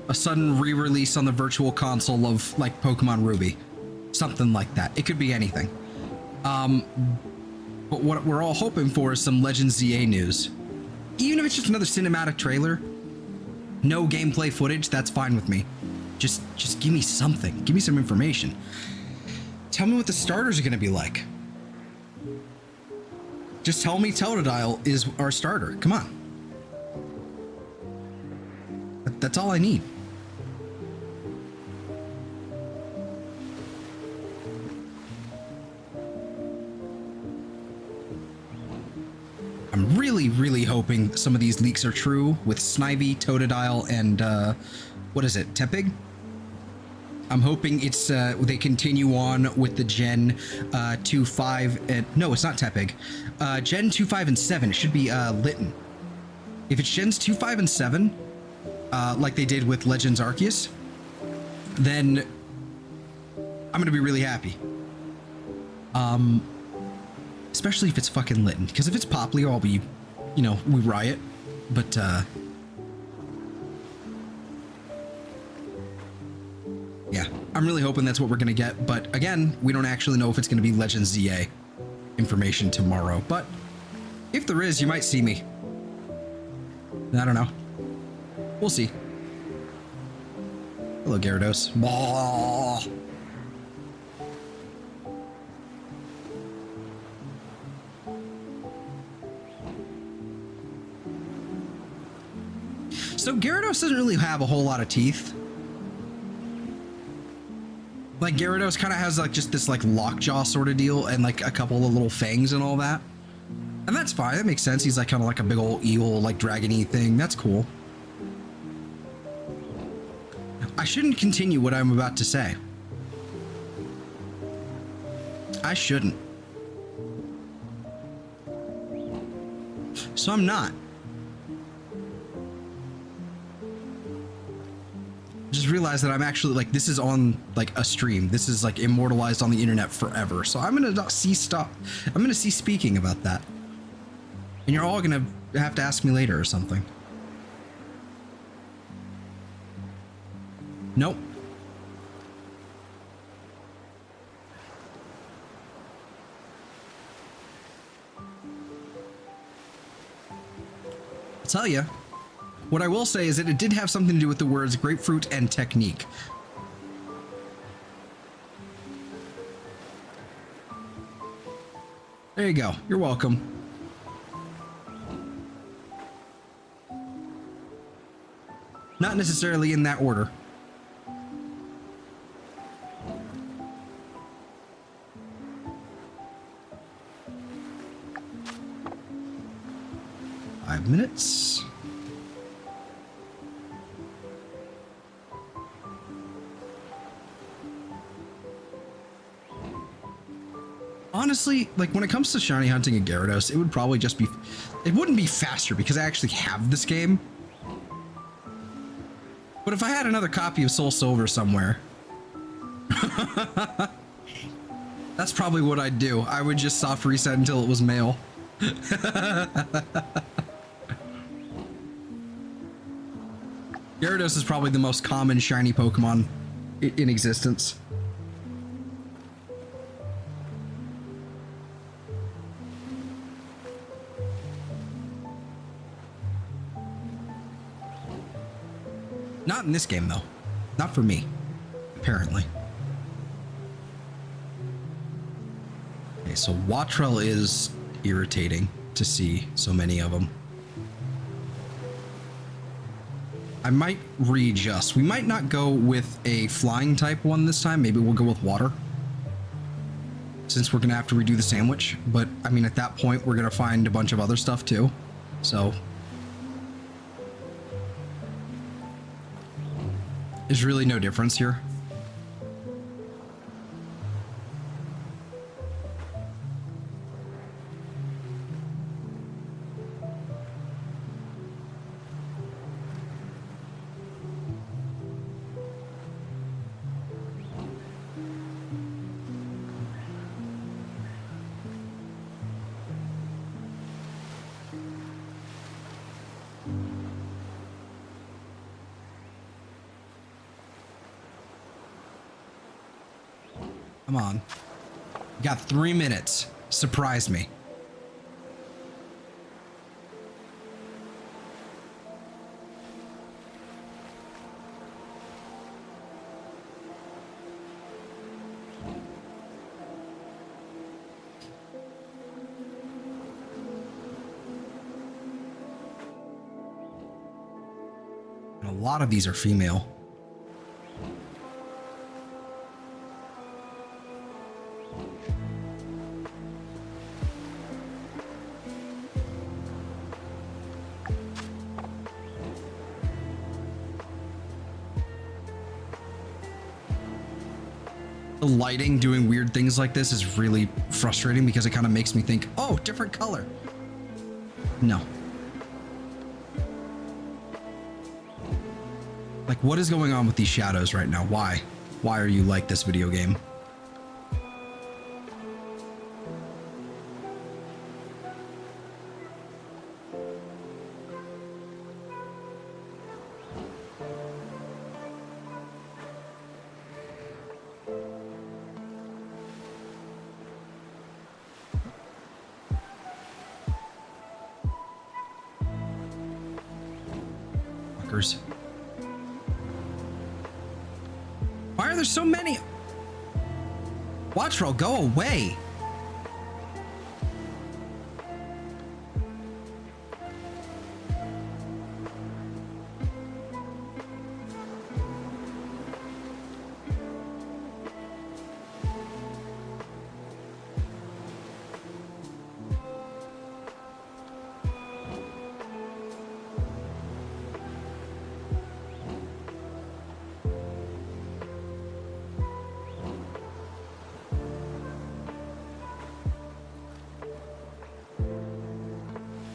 a sudden re-release on the Virtual Console of like Pokemon Ruby, something like that. It could be anything. But what we're all hoping for is some Legends ZA news. Even if it's just another cinematic trailer, no gameplay footage, that's fine with me. Just give me something. Give me some information. Tell me what the starters are going to be like. Just tell me Totodile is our starter. Come on. That's all I need. I'm really hoping some of these leaks are true with Snivy, Totodile, and what is it, Tepig? I'm hoping it's they continue on with the Gen 2, 5, and no, it's not Tepig. Gen 2, 5, and 7. It should be Litten. If it's Gens 2, 5, and 7, like they did with Legends Arceus, then I'm gonna be really happy. Especially if it's fucking Litten, because if it's Popplio, I'll be, you know, we riot. But yeah, I'm really hoping that's what we're gonna get. But again, we don't actually know if it's gonna be Legends ZA information tomorrow. But if there is, you might see me. I don't know. We'll see. Hello, Gyarados. Blah. So Gyarados doesn't really have a whole lot of teeth. Like Gyarados kind of has like just this like lockjaw sort of deal and like a couple of little fangs and all that. And that's fine. That makes sense. He's like kind of like a big old eel, like dragon-y thing. That's cool. I shouldn't continue what I'm about to say. I shouldn't. So I'm not. Just realized that I'm actually like, this is on like a stream. This is like immortalized on the internet forever. So I'm gonna see stuff. I'm gonna see speaking about that. And you're all gonna have to ask me later or something. Nope. I'll tell you. What I will say is that it did have something to do with the words grapefruit and technique. There you go. You're welcome. Not necessarily in that order. Minutes. Honestly, like when it comes to shiny hunting a Gyarados, it would probably just be, it wouldn't be faster because I actually have this game. But if I had another copy of Soul Silver somewhere, that's probably what I'd do. I would just soft reset until it was male. Gyarados is probably the most common shiny Pokemon in existence. Not in this game, though. Not for me, apparently. Okay, so Wattrel is irritating to see so many of them. I might readjust. We might not go with a flying type one this time. Maybe we'll go with water, since we're gonna have to redo the sandwich. But I mean, at that point, we're gonna find a bunch of other stuff too. So there's really no difference here. Come on. You got 3 minutes. Surprise me. A lot of these are female. The lighting doing weird things like this is really frustrating because it kind of makes me think, oh, different color. No. Like, what is going on with these shadows right now? Why? Why are you like this video game? Why are there so many? Watchroll, go away.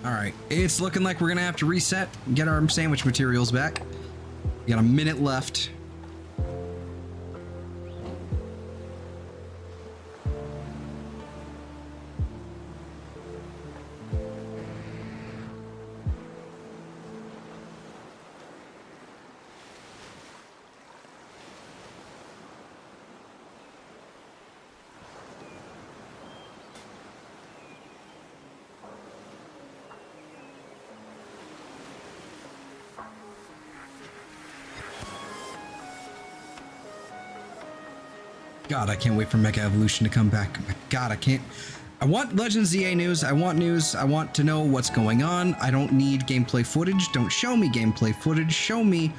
Alright, it's looking like we're gonna have to reset and get our sandwich materials back. We got a minute left. God, I can't wait for Mega Evolution to come back. God, I can't. I want Legends ZA news. I want news. I want to know what's going on. I don't need gameplay footage. Don't show me gameplay footage. Show me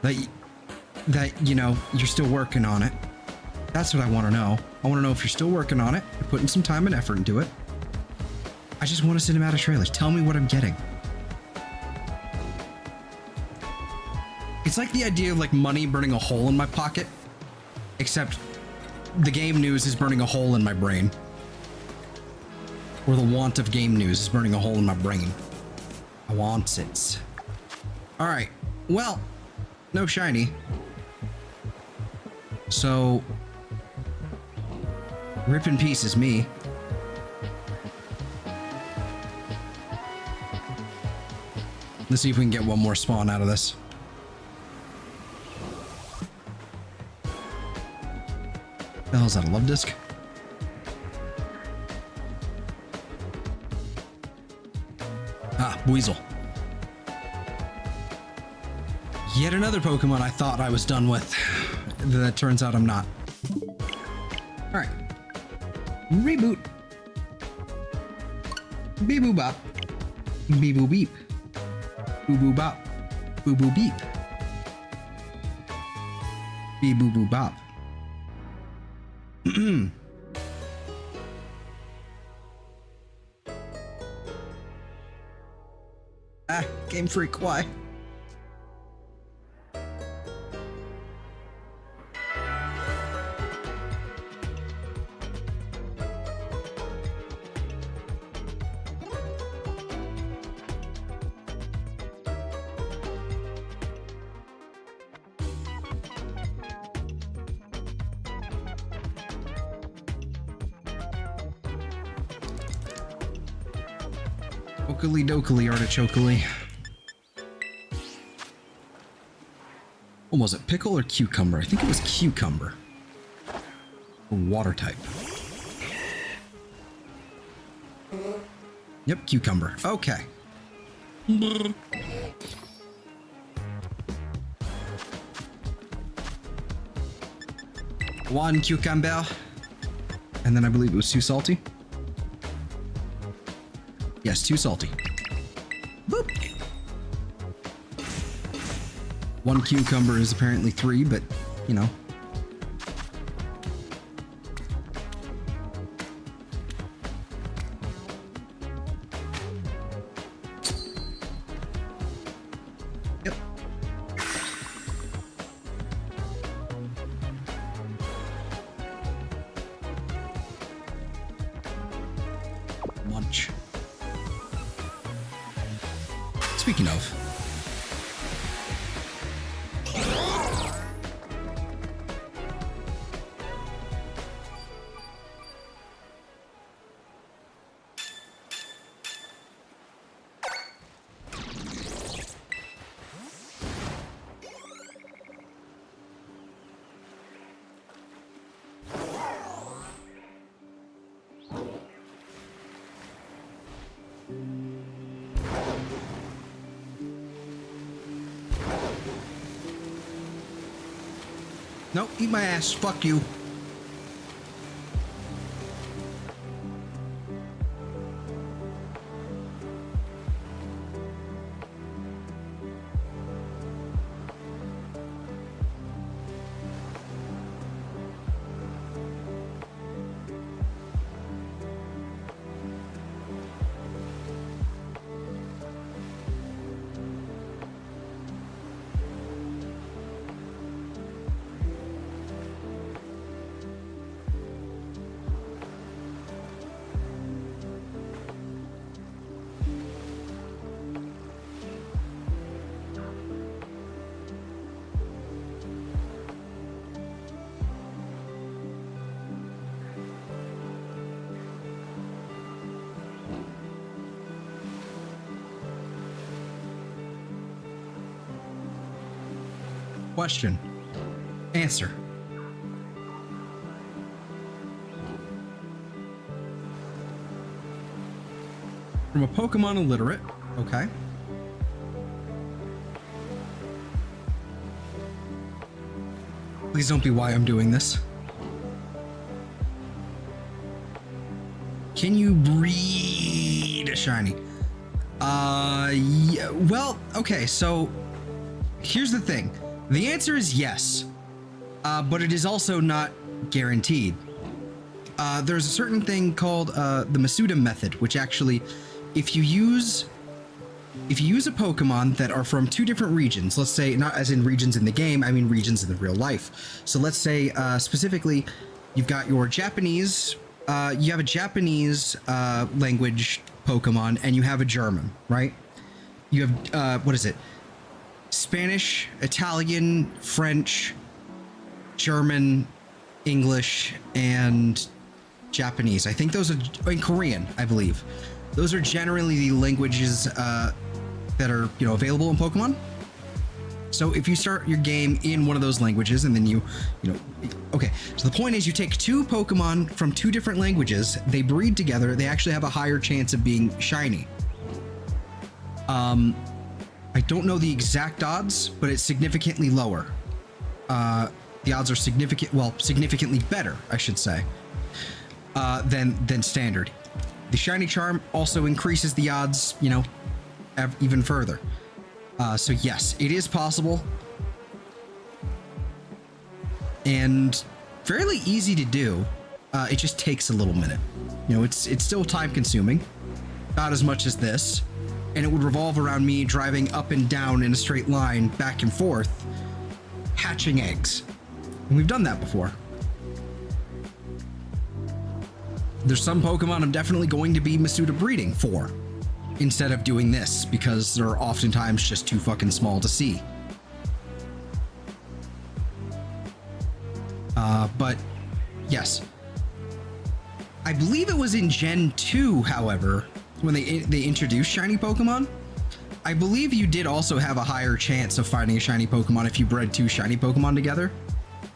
that you know, you're still working on it. That's what I want to know. I want to know if you're still working on it. You're putting some time and effort into it. I just want a cinematic trailer. Tell me what I'm getting. It's like the idea of like money burning a hole in my pocket, except the game news is burning a hole in my brain. Or the want of game news is burning a hole in my brain. I want it. Alright, well, no shiny. So, rip in peace is me. Let's see if we can get one more spawn out of this. The hell's that, a love disc? Ah, Buizel. Yet another Pokemon I thought I was done with. That turns out I'm not. Alright. Reboot. Beep boop bop. Beep boop beep. Boo boo bop. Boo boo beep. Beep boo boo bop. Ah, Game Freak, why? Okily dokily artichokely. What was it, pickle or cucumber? I think it was cucumber. Water type. Yep, cucumber. Okay. One cucumber. And then I believe it was too salty. Yes, too salty. Boop. One cucumber is apparently 3, but, you know. Yep. Munch. Speaking of. Nope, eat my ass. Fuck you. Question. Answer. From a Pokemon illiterate. Okay. Please don't be why I'm doing this. Can you breed a shiny? Yeah, well, okay, so here's the thing. The answer is yes, but it is also not guaranteed. There's a certain thing called the Masuda method, which actually, if you use a Pokemon that are from 2 different regions, let's say not as in regions in the game, I mean regions in the real life. So let's say specifically, you've got your Japanese, you have a Japanese language Pokemon, and you have a German, right? You have what is it? Spanish, Italian, French, German, English, and Japanese. I think those are in Korean, I believe. Those are generally the languages that are, you know, available in Pokemon. So if you start your game in one of those languages and then you know, okay. So the point is you take 2 Pokemon from 2 different languages, they breed together, they actually have a higher chance of being shiny. I don't know the exact odds, but it's significantly lower. The odds are significantly better, I should say, than standard. The shiny charm also increases the odds, you know, even further. So yes, it is possible, and fairly easy to do. It just takes a little minute. You know, it's still time consuming, not as much as this. And it would revolve around me driving up and down in a straight line, back and forth, hatching eggs. And we've done that before. There's some Pokemon I'm definitely going to be Masuda breeding for, instead of doing this, because they're oftentimes just too fucking small to see. But yes. I believe it was in Gen 2, however, when they introduced shiny Pokemon. I believe you did also have a higher chance of finding a shiny Pokemon if you bred 2 shiny Pokemon together.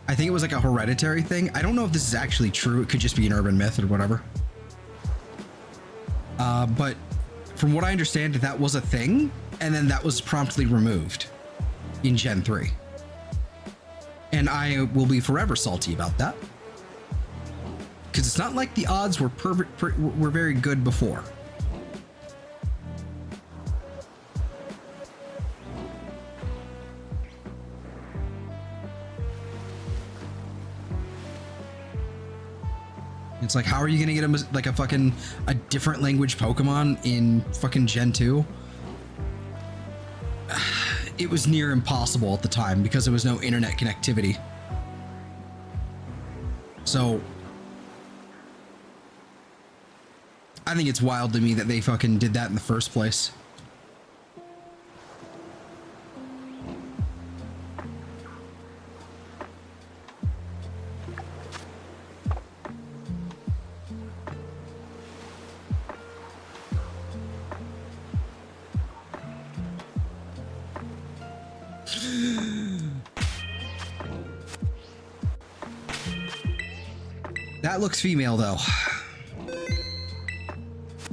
I think it was like a hereditary thing. I don't know if this is actually true. It could just be an urban myth or whatever. But from what I understand, that was a thing, and then that was promptly removed in Gen 3. And I will be forever salty about that, because it's not like the odds were were very good before. It's like, how are you gonna get like a different language Pokemon in fucking Gen 2? It was near impossible at the time because there was no internet connectivity. So I think it's wild to me that they fucking did that in the first place. That looks female, though.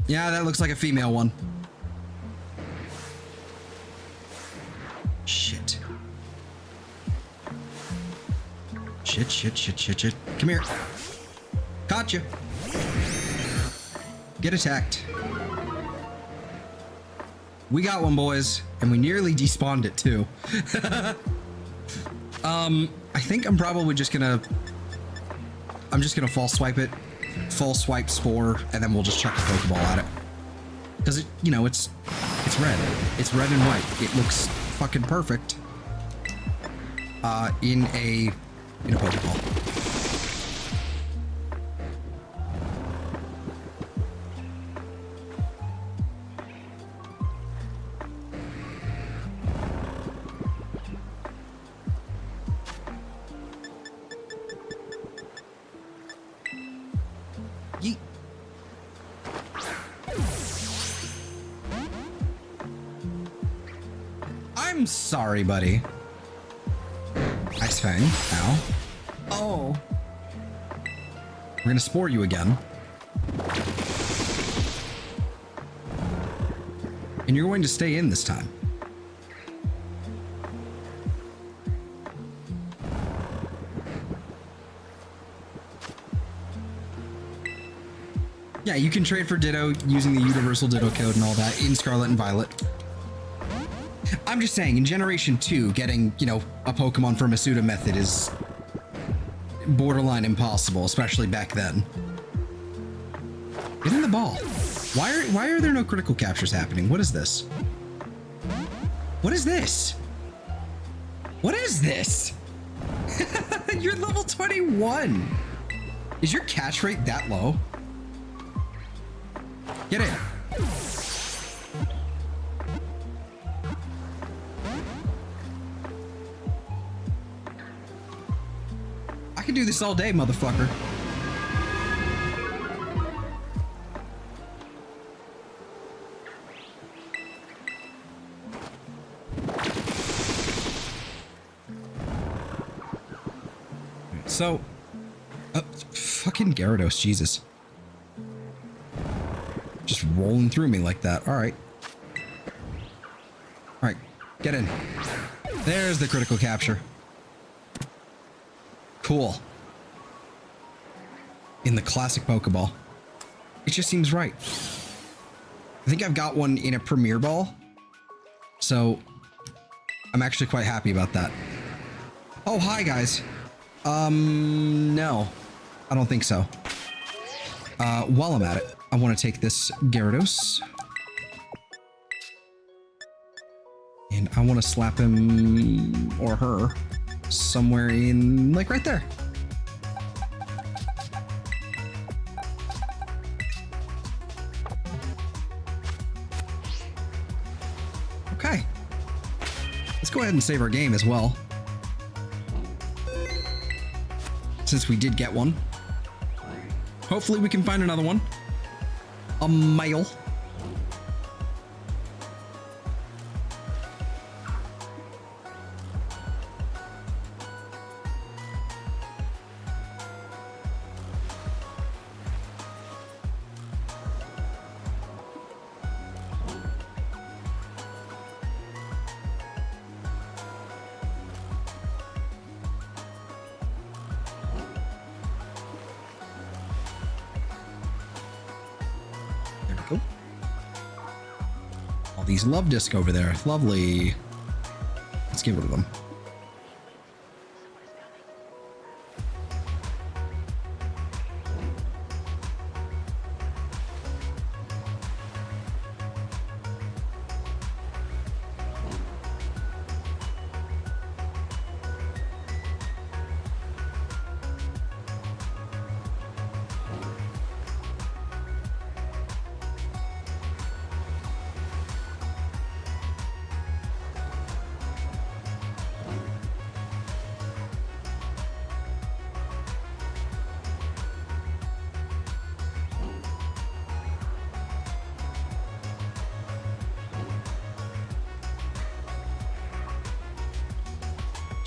Yeah, that looks like a female one. Shit. Shit. Come here. Caught you. Get attacked. We got one, boys, and we nearly despawned it, too. I think I'm probably just gonna... I'm just gonna false swipe it, full swipe Spore, and then we'll just chuck a Pokeball at it. Because it, you know, it's red. It's red and white. It looks fucking perfect. In a Pokeball. Yeet. I'm sorry, buddy. Ice Fang. Ow. Oh. We're gonna Spore you again. And you're going to stay in this time. Yeah, you can trade for Ditto using the Universal Ditto code and all that in Scarlet and Violet. I'm just saying, in Generation 2, getting, you know, a Pokemon from a pseudo method is borderline impossible, especially back then. Get in the ball. Why are there no critical captures happening? What is this? What is this? What is this? You're level 21. Is your catch rate that low? Get in. I can do this all day, motherfucker. So, fucking Gyarados, Jesus. Just rolling through me like that. All right. All right, get in. There's the critical capture. Cool. In the classic Pokeball. It just seems right. I think I've got one in a Premier Ball. So, I'm actually quite happy about that. Oh, hi, guys. No. I don't think so. While I'm at it, I want to take this Gyarados. And I want to slap him or her somewhere in, like, right there. Okay. Let's go ahead and save our game as well. Since we did get one. Hopefully we can find another one. A male. These love disc over there. Lovely. Let's get rid of them.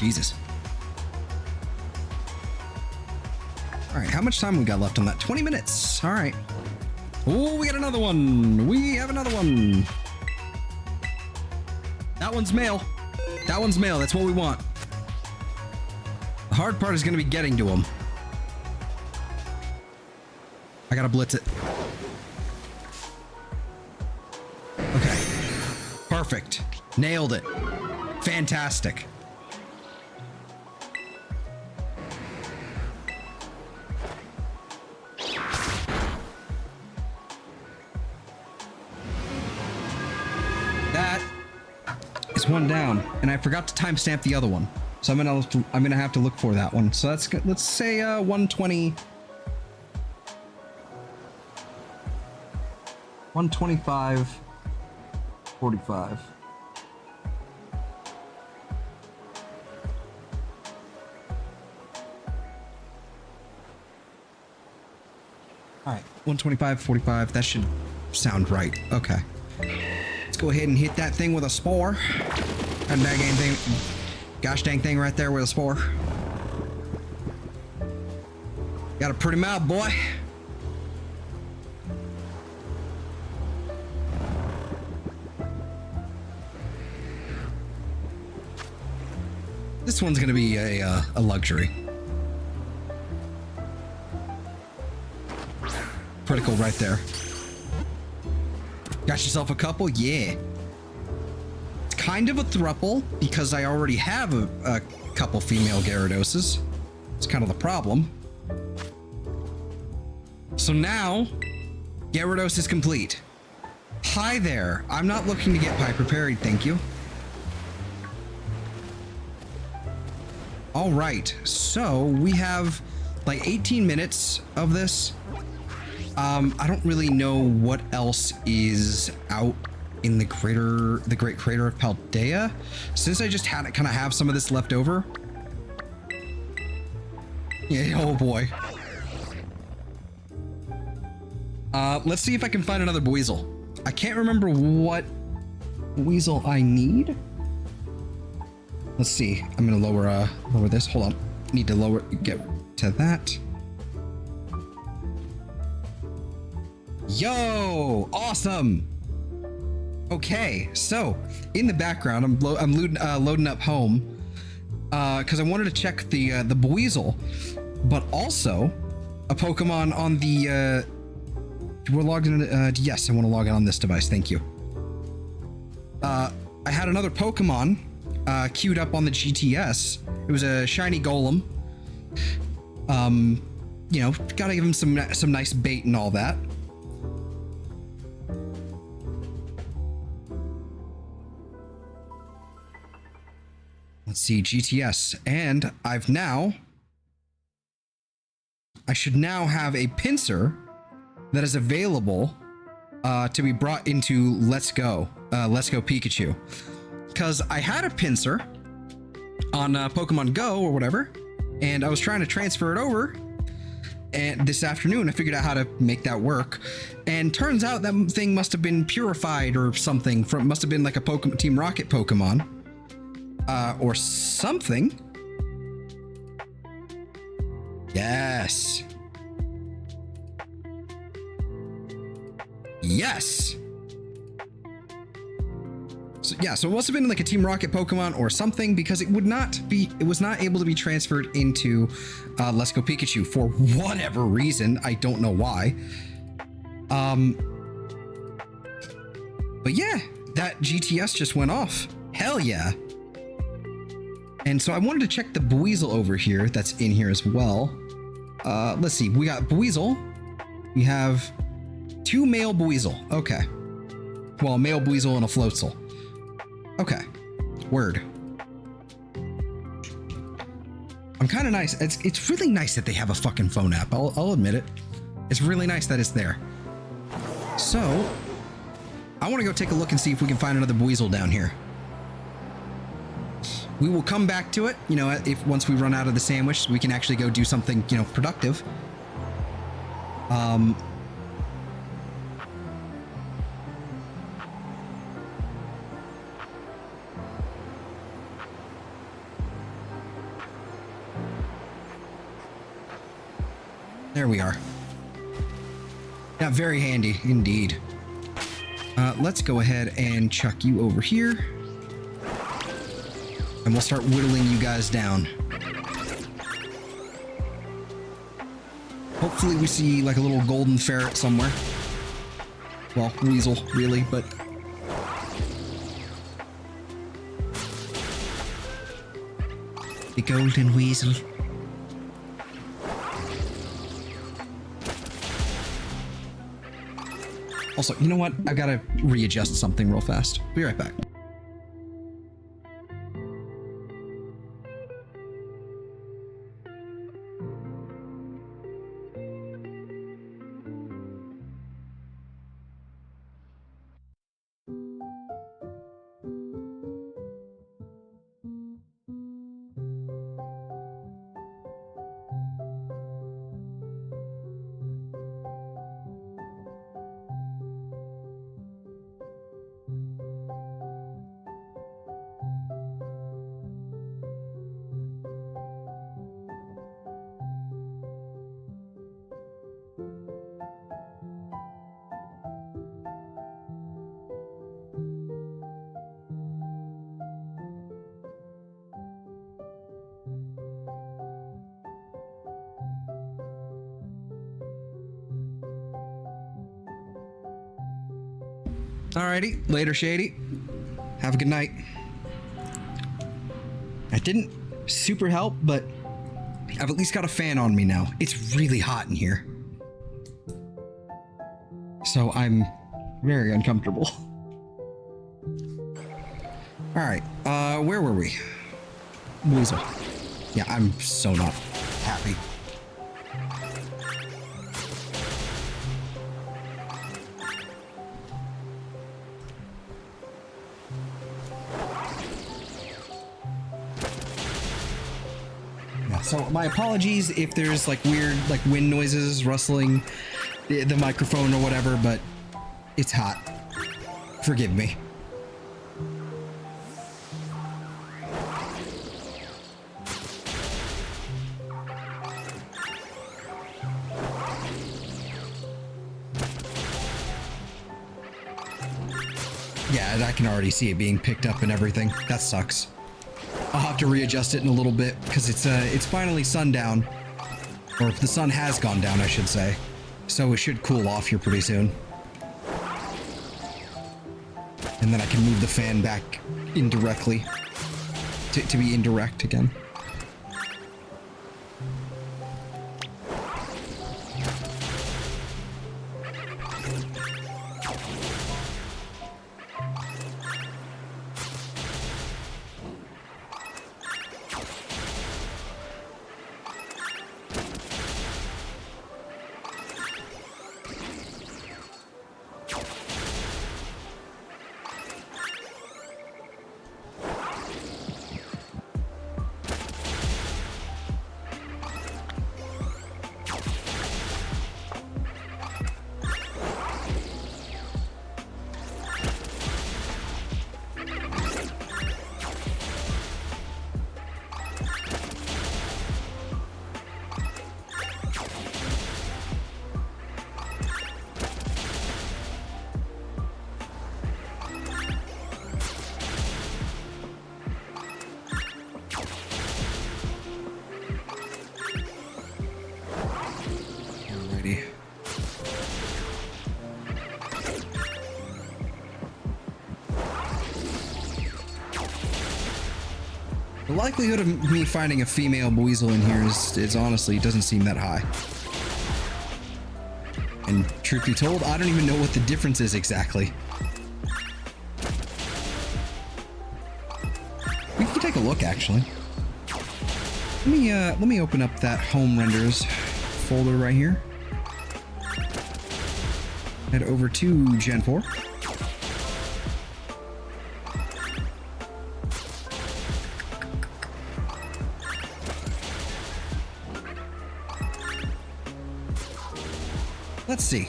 Jesus. All right, how much time we got left on that? 20 minutes. All right. Oh, we got another one. We have another one. That one's male. That one's male. That's what we want. The hard part is going to be getting to him. I got to blitz it. Okay. Perfect. Nailed it. Fantastic. That is one down, and I forgot to timestamp the other one, so I'm gonna have to look for that one. So that's good. Let's say 120, 125, 45. All right, 125, 45. That should sound right. Okay. Let's go ahead and hit that thing with a spore. That dang thing, gosh dang thing right there with a spore. Got a pretty mouth, boy. This one's gonna be a luxury. Critical right there. Got yourself a couple? Yeah. It's kind of a throuple because I already have a couple female Gyaradoses. It's kind of the problem. So now, Gyarados is complete. Hi there. I'm not looking to get Piper parried, thank you. All right, so we have like 18 minutes of this. I don't really know what else is out in the Great Crater of Paldea. Since I just had to kind of have some of this left over. Yeah, oh boy. Let's see if I can find another Buizel. I can't remember what Buizel I need. Let's see. I'm gonna lower this. Hold on. Need to get to that. Yo, awesome. Okay, so in the background, I'm loading up home because I wanted to check the Buizel, but also a Pokemon on the. We're logged in. Yes, I want to log in on this device. Thank you. I had another Pokemon queued up on the GTS. It was a shiny Golem. You know, gotta give him some nice bait and all that. Let's see, GTS, and I should now have a Pinsir that is available to be brought into Let's Go Pikachu. Because I had a Pinsir on Pokemon Go or whatever, and I was trying to transfer it over, and this afternoon I figured out how to make that work, and turns out that thing must have been purified or something, must have been like a Pokemon Team Rocket Pokemon. Or something. Yes. Yes. So yeah, so it must have been like a Team Rocket Pokemon or something, because it was not able to be transferred into Let's Go Pikachu for whatever reason. I don't know why. But yeah, that GTS just went off. Hell yeah. And so I wanted to check the Buizel over here that's in here as well. Let's see, we got Buizel. We have 2 male Buizel. Okay. Well, a male Buizel and a Floatzel. Okay. Word. I'm kind of nice. It's really nice that they have a fucking phone app. I'll admit it. It's really nice that it's there. So, I want to go take a look and see if we can find another Buizel down here. We will come back to it, you know, once we run out of the sandwich, we can actually go do something, you know, productive. There we are. Yeah, very handy indeed. Let's go ahead and chuck you over here. And we'll start whittling you guys down. Hopefully we see like a little golden ferret somewhere. Well, weasel, really, but... the golden weasel. Also, you know what? I gotta readjust something real fast. Be right back. Alrighty, later, Shady. Have a good night. That didn't super help, but I've at least got a fan on me now. It's really hot in here. So I'm very uncomfortable. Alright, where were we? Buizel. Yeah, I'm so not happy. So my apologies if there's like weird like wind noises rustling the microphone or whatever, but it's hot. Forgive me. Yeah, and I can already see it being picked up and everything. That sucks. I'll have to readjust it in a little bit because it's finally sundown, or the sun has gone down, I should say. So it should cool off here pretty soon. And then I can move the fan back indirectly to be indirect again. The likelihood of me finding a female Buizel in here is honestly doesn't seem that high. And truth be told, I don't even know what the difference is exactly. We can take a look actually. Let me open up that home renders folder right here. Head over to Gen 4. Let's see.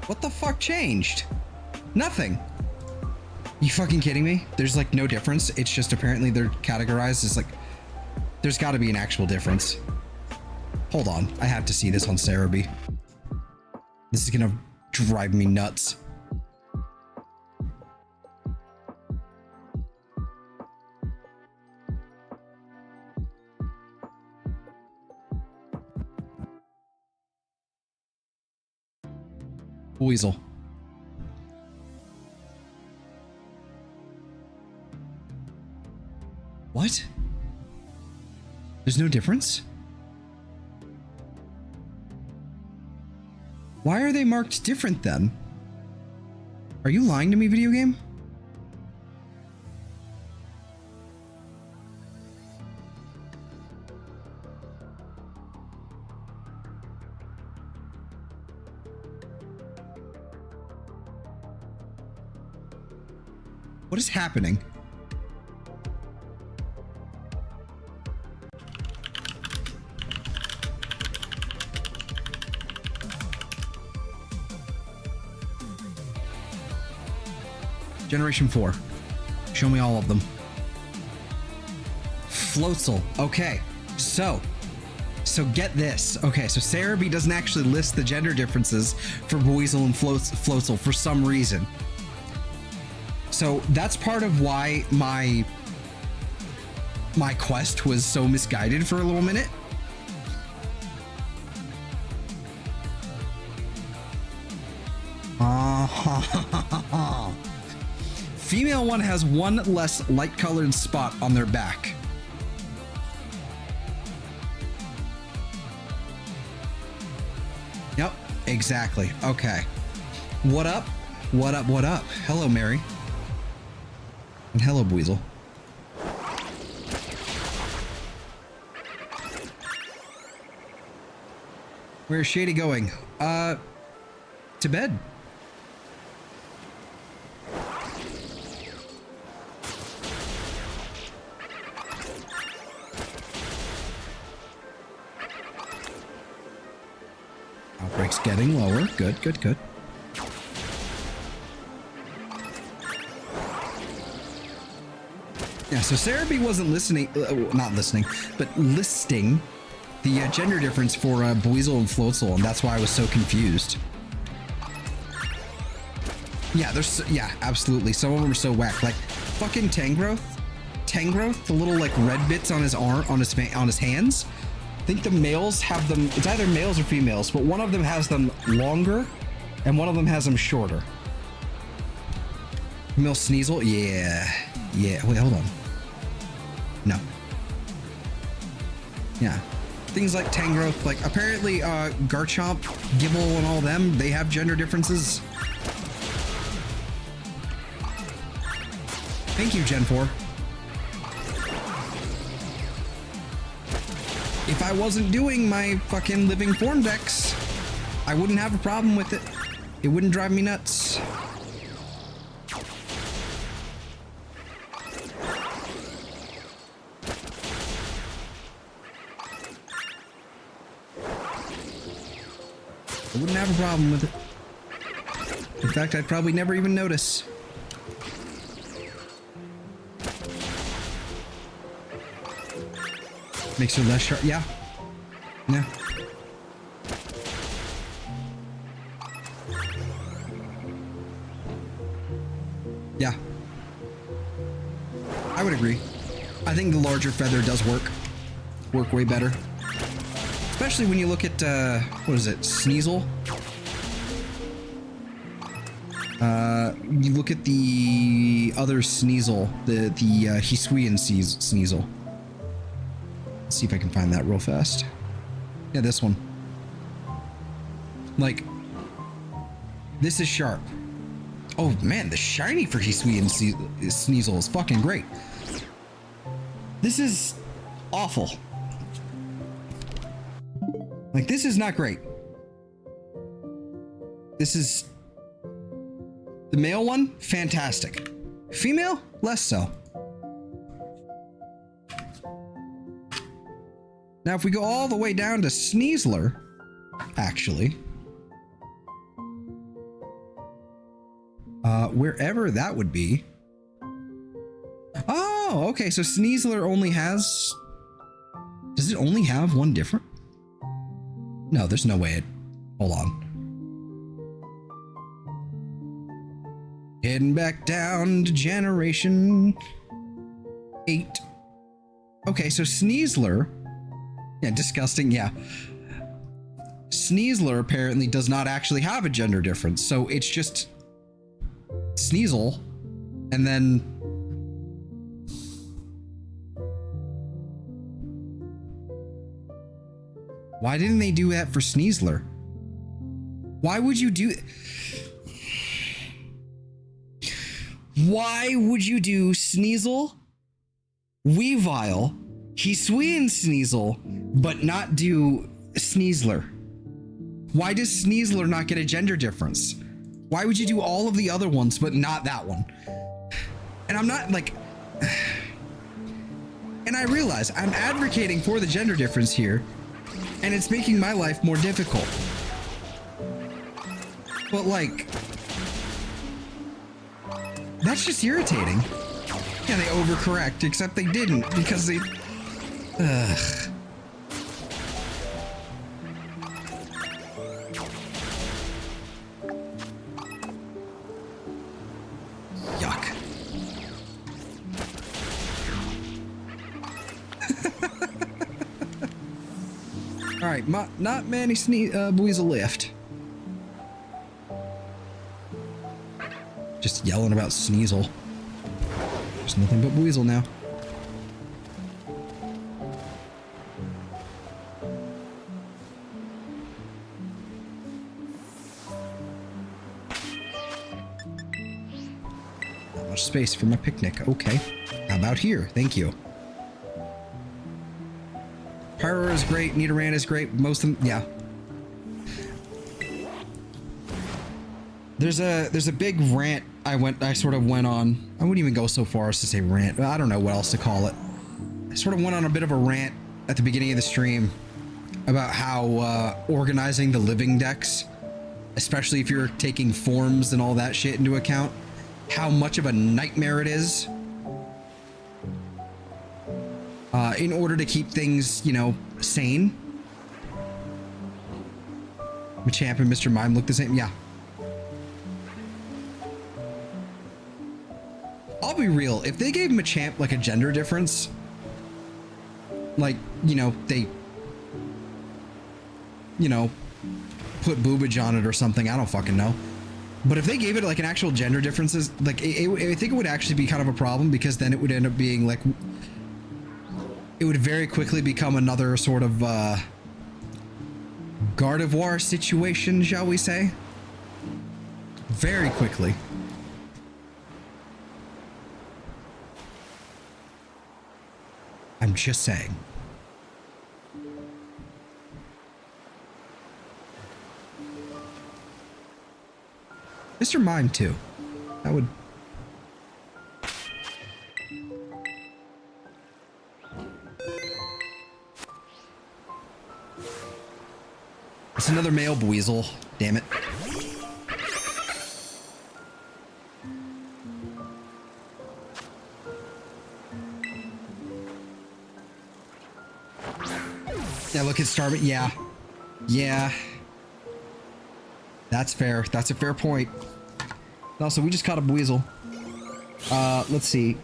What the fuck changed? Nothing. You fucking kidding me? There's like no difference. It's just apparently they're categorized as like, there's got to be an actual difference. Hold on. I have to see this on Cerebi. This is gonna drive me nuts. Buizel. What? There's no difference? Why are they marked different then? Are you lying to me, video game? What is happening? Generation 4. Show me all of them. Floatzel. Okay. So get this. Okay, so Cerebi doesn't actually list the gender differences for Buizel and Floatzel for some reason. So that's part of why my quest was so misguided for a little minute. Female one has one less light-colored spot on their back. Yep, exactly. Okay. What up? What up? What up? Hello, Mary. And hello, Buizel. Where's Shady going? To bed. Outbreak's getting lower. Good, good, good. Yeah, so Cerebi wasn't listening, not listening, but listing the gender difference for Buizel and Floatzel, and that's why I was so confused. Yeah, yeah, absolutely. Some of them are so whack. Like fucking Tangrowth, the little like red bits on his arm, on his hands. I think the males have them. It's either males or females, but one of them has them longer, and one of them has them shorter. Male Sneasel, yeah. Wait, hold on. No. Yeah. Things like Tangrowth, like apparently Garchomp, Gible, and all them, they have gender differences. Thank you, Gen 4. If I wasn't doing my fucking living form decks, I wouldn't have a problem with it. It wouldn't drive me nuts. I wouldn't have a problem with it. In fact, I'd probably never even notice. Makes her less sharp. Yeah. Yeah. Yeah. I would agree. I think the larger feather does work way better. Especially when you look at, what is it, Sneasel? You look at the other Sneasel, the Hisuian Sneasel. Let's see if I can find that real fast. Yeah, this one. Like, this is sharp. Oh man, the shiny for Hisuian Sneasel is fucking great. This is awful. Like, this is not great. This is... The male one, fantastic. Female, less so. Now, if we go all the way down to Sneasler, actually... Wherever that would be. Oh, okay, so Sneasler only has... Does it only have one different? No, there's no way it... Hold on. Heading back down to Generation 8. Okay, so Sneasler... Yeah, disgusting, yeah. Sneasler apparently does not actually have a gender difference, so it's just Sneasel, and then why didn't they do that for Sneasler? Why would you do... Why would you do Sneasel, Weavile, Hisui, and Sneasel, but not do Sneasler? Why does Sneasler not get a gender difference? Why would you do all of the other ones, but not that one? And I'm not like... And I realize I'm advocating for the gender difference here, and it's making my life more difficult. But like... That's just irritating. Yeah, they overcorrect, except they didn't, because they... Ugh. Yuck. Alright, not many Buizel left. Just yelling about Sneasel. There's nothing but Buizel now. Not much space for my picnic. Okay. How about here? Thank you. Pyro is great. Nidoran is great. Most of them, yeah. There's a big rant I sort of went on. I wouldn't even go so far as to say rant. I don't know what else to call it. I sort of went on a bit of a rant at the beginning of the stream about how organizing the living decks, especially if you're taking forms and all that shit into account, how much of a nightmare it is in order to keep things, you know, sane. Machamp and Mr. Mime look the same. Yeah. I'll be real, if they gave Machamp like a gender difference, like, you know, they, you know, put boobage on it or something, I don't fucking know. But if they gave it like an actual gender differences, like, I think it would actually be kind of a problem, because then it would end up being like, it would very quickly become another sort of Gardevoir situation, shall we say? Very quickly. I'm just saying. Mr. Mime too. That would... It's another male Buizel. Damn it. Yeah, look at Starmie. Yeah. Yeah. That's fair. That's a fair point. Also, we just caught a Buizel. Let's see.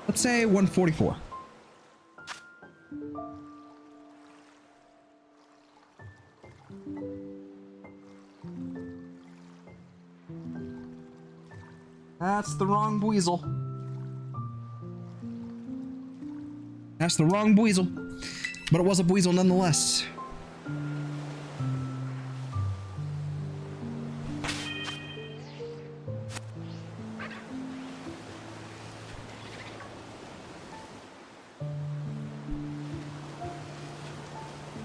Let's say 144. That's the wrong Buizel. That's the wrong Buizel. But it was a Buizel nonetheless.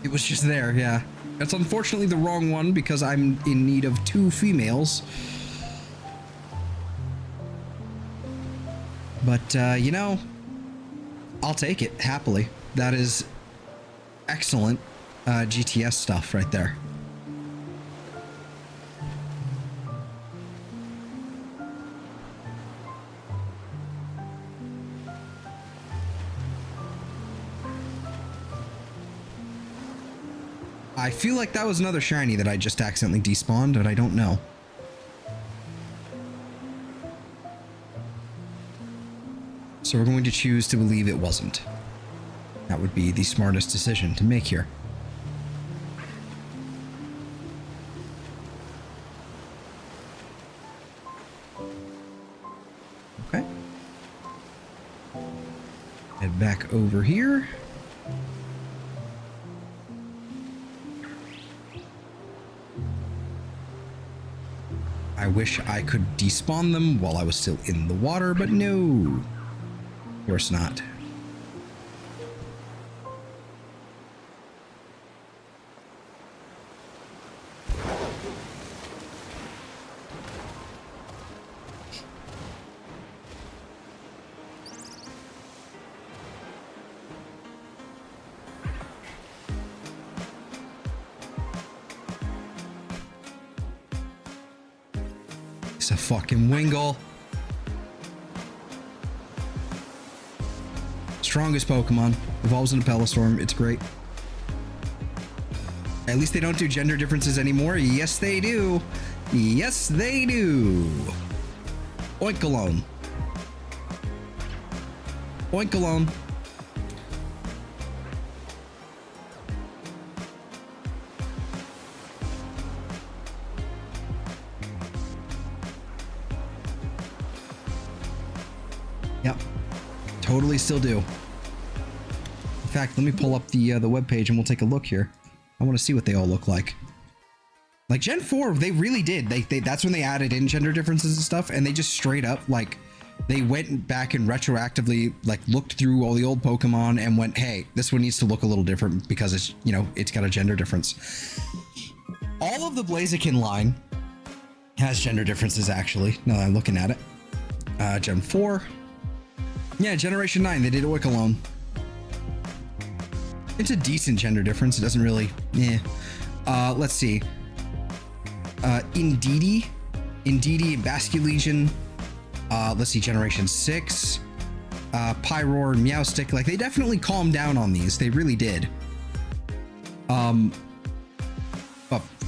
It was just there, yeah. It's unfortunately the wrong one because I'm in need of 2 females. But, you know, I'll take it happily. That is excellent GTS stuff right there. I feel like that was another shiny that I just accidentally despawned, but I don't know. So we're going to choose to believe it wasn't. That would be the smartest decision to make here. Okay. Head back over here. I wish I could despawn them while I was still in the water, but no. Of course not. It's a fucking Wingull. Strongest Pokemon. Evolves in a Pelostorm. It's great. At least they don't do gender differences anymore. Yes, they do. Yes, they do. Oinkalone. Oinkalone. Yep. Totally still do. In fact, let me pull up the webpage and we'll take a look here. I want to see what they all look like. Like Gen 4, they really did. That's when they added in gender differences and stuff, and they just straight up, like, they went back and retroactively, like, looked through all the old Pokemon and went, hey, this one needs to look a little different because it's, you know, it's got a gender difference. All of the Blaziken line has gender differences, actually, now that I'm looking at it. Gen 4. Yeah, Generation 9, they did Oikalone. It's a decent gender difference. It doesn't really, let's see. Indeedee and Basculegion. Let's see, Generation 6. Pyroar and Meowstic. Like, they definitely calmed down on these. They really did. But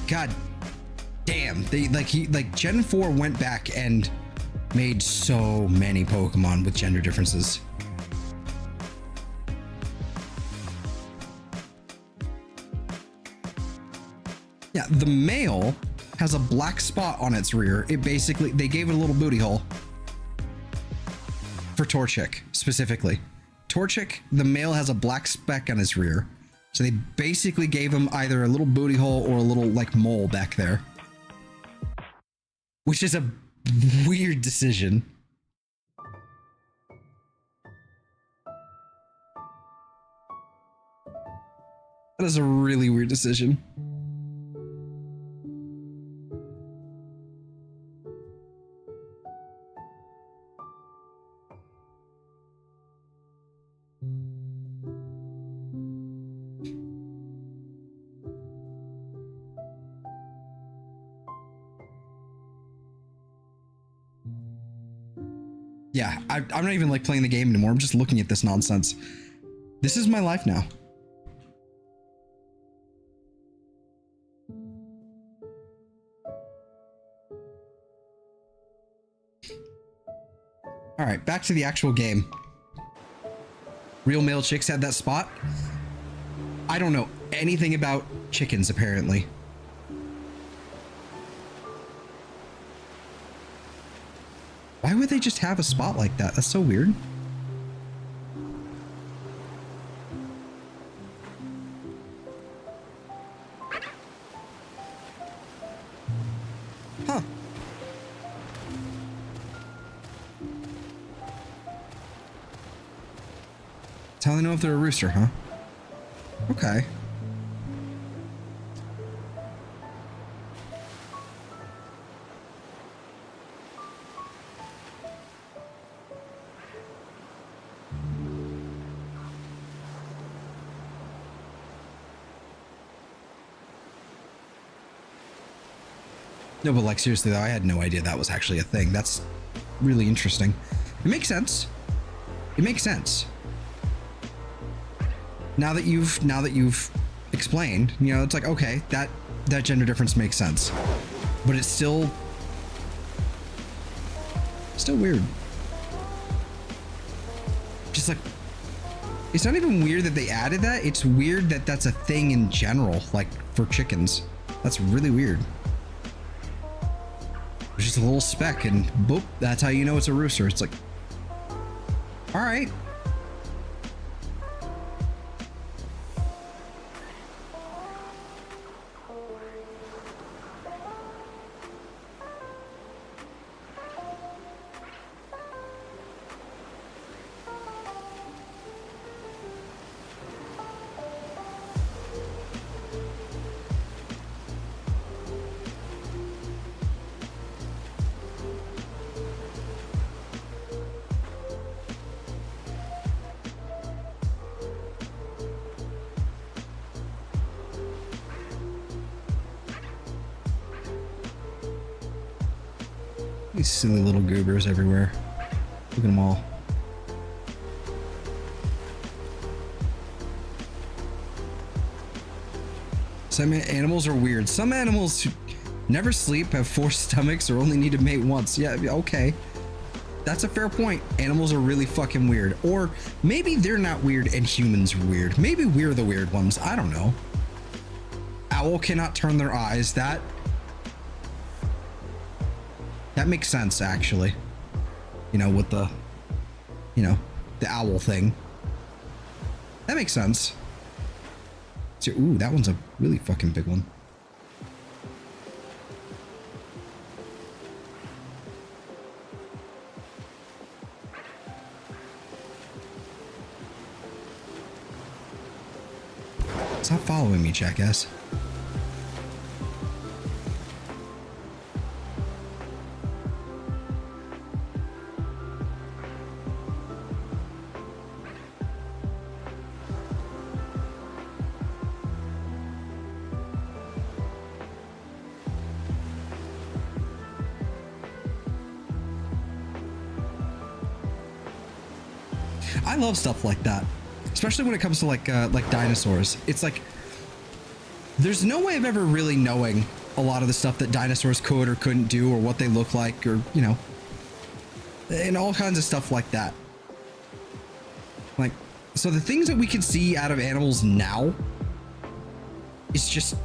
god damn, Gen 4 went back and made so many Pokemon with gender differences. Yeah, the male has a black spot on its rear. It basically, they gave it a little booty hole. For Torchic, specifically. Torchic, the male has a black speck on his rear. So they basically gave him either a little booty hole or a little, like, mole back there. Which is a weird decision. That is a really weird decision. Yeah, I'm not even like playing the game anymore. I'm just looking at this nonsense. This is my life now. All right, back to the actual game. Real male chicks had that spot. I don't know anything about chickens, apparently. Why would they just have a spot like that? That's so weird. Huh. That's how they know if they're a rooster, huh? Okay. No, but like seriously though, I had no idea that was actually a thing. That's really interesting. It makes sense. It makes sense. Now that you've explained. You know, it's like, okay, that gender difference makes sense, but it's still weird. Just like, it's not even weird that they added that. It's weird that that's a thing in general, like for chickens. That's really weird. It's just a little speck and boop, that's how you know it's a rooster. It's like, all right. These silly little goobers everywhere. Look at them all. Some animals are weird. Some animals never sleep, have 4 stomachs, or only need to mate once. Yeah, okay. That's a fair point. Animals are really fucking weird. Or maybe they're not weird and humans are weird. Maybe we're the weird ones. I don't know. Owl cannot turn their eyes. That makes sense, actually. You know, with the, you know, the owl thing. That makes sense. So, ooh, that one's a really fucking big one. Stop following me, jackass. I love stuff like that, especially when it comes to like dinosaurs. It's like there's no way of ever really knowing a lot of the stuff that dinosaurs could or couldn't do, or what they look like, or, you know, and all kinds of stuff like that. Like, so the things that we can see out of animals now, it's just,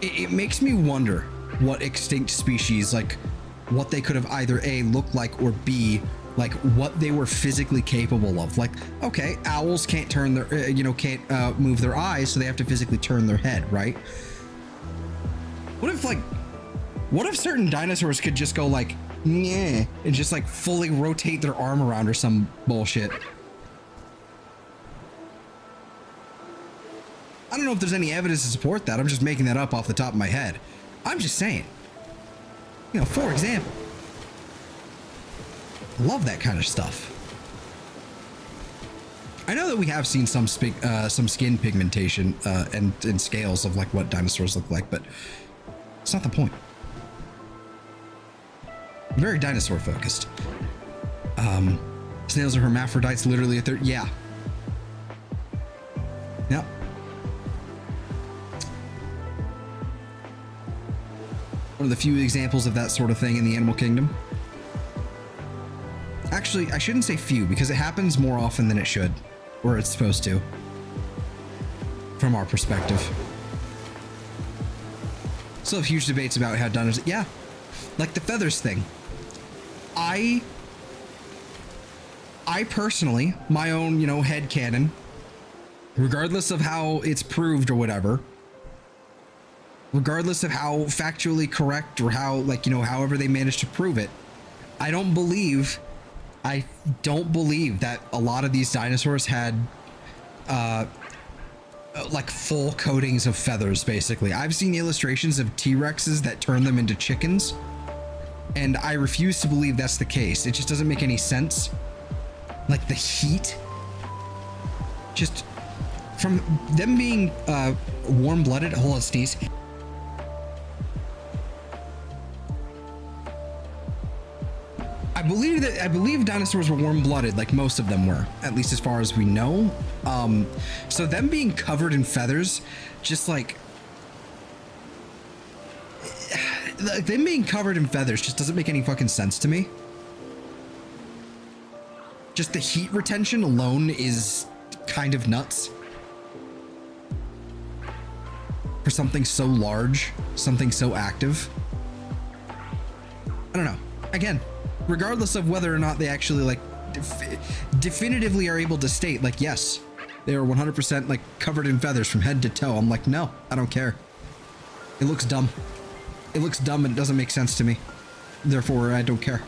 it makes me wonder what extinct species, like what they could have either A, looked like, or B, like what they were physically capable of. Like, okay, owls can't turn their, can't move their eyes, so they have to physically turn their head, right? What if certain dinosaurs could just go like, yeah, and just like fully rotate their arm around or some bullshit? I don't know if there's any evidence to support that. I'm just making that up off the top of my head. I'm just saying, you know, for example. Love that kind of stuff. I know that we have seen some skin pigmentation and scales of like what dinosaurs look like, but it's not the point. Very dinosaur focused. Snails are hermaphrodites, literally at their, yeah. Yep. One of the few examples of that sort of thing in the animal kingdom. Actually, I shouldn't say few, because it happens more often than it should, or it's supposed to, from our perspective. Still have huge debates about how dinosaurs, yeah, like the feathers thing. I personally, my own, you know, headcanon, regardless of how it's proved or whatever, regardless of how factually correct or how, like, you know, however they managed to prove it, I don't believe that a lot of these dinosaurs had like full coatings of feathers, basically. I've seen illustrations of T-Rexes that turn them into chickens, and I refuse to believe that's the case. It just doesn't make any sense. Like the heat, just from them being warm-blooded. Hold on, sneeze. I believe dinosaurs were warm-blooded, like most of them were, at least as far as we know. So them being covered in feathers, just like them being covered in feathers just doesn't make any fucking sense to me. Just the heat retention alone is kind of nuts. For something so large, something so active. I don't know. Again, regardless of whether or not they actually like definitively are able to state like, yes, they are 100% like covered in feathers from head to toe. I'm like, no, I don't care. It looks dumb. It looks dumb and it doesn't make sense to me. Therefore, I don't care.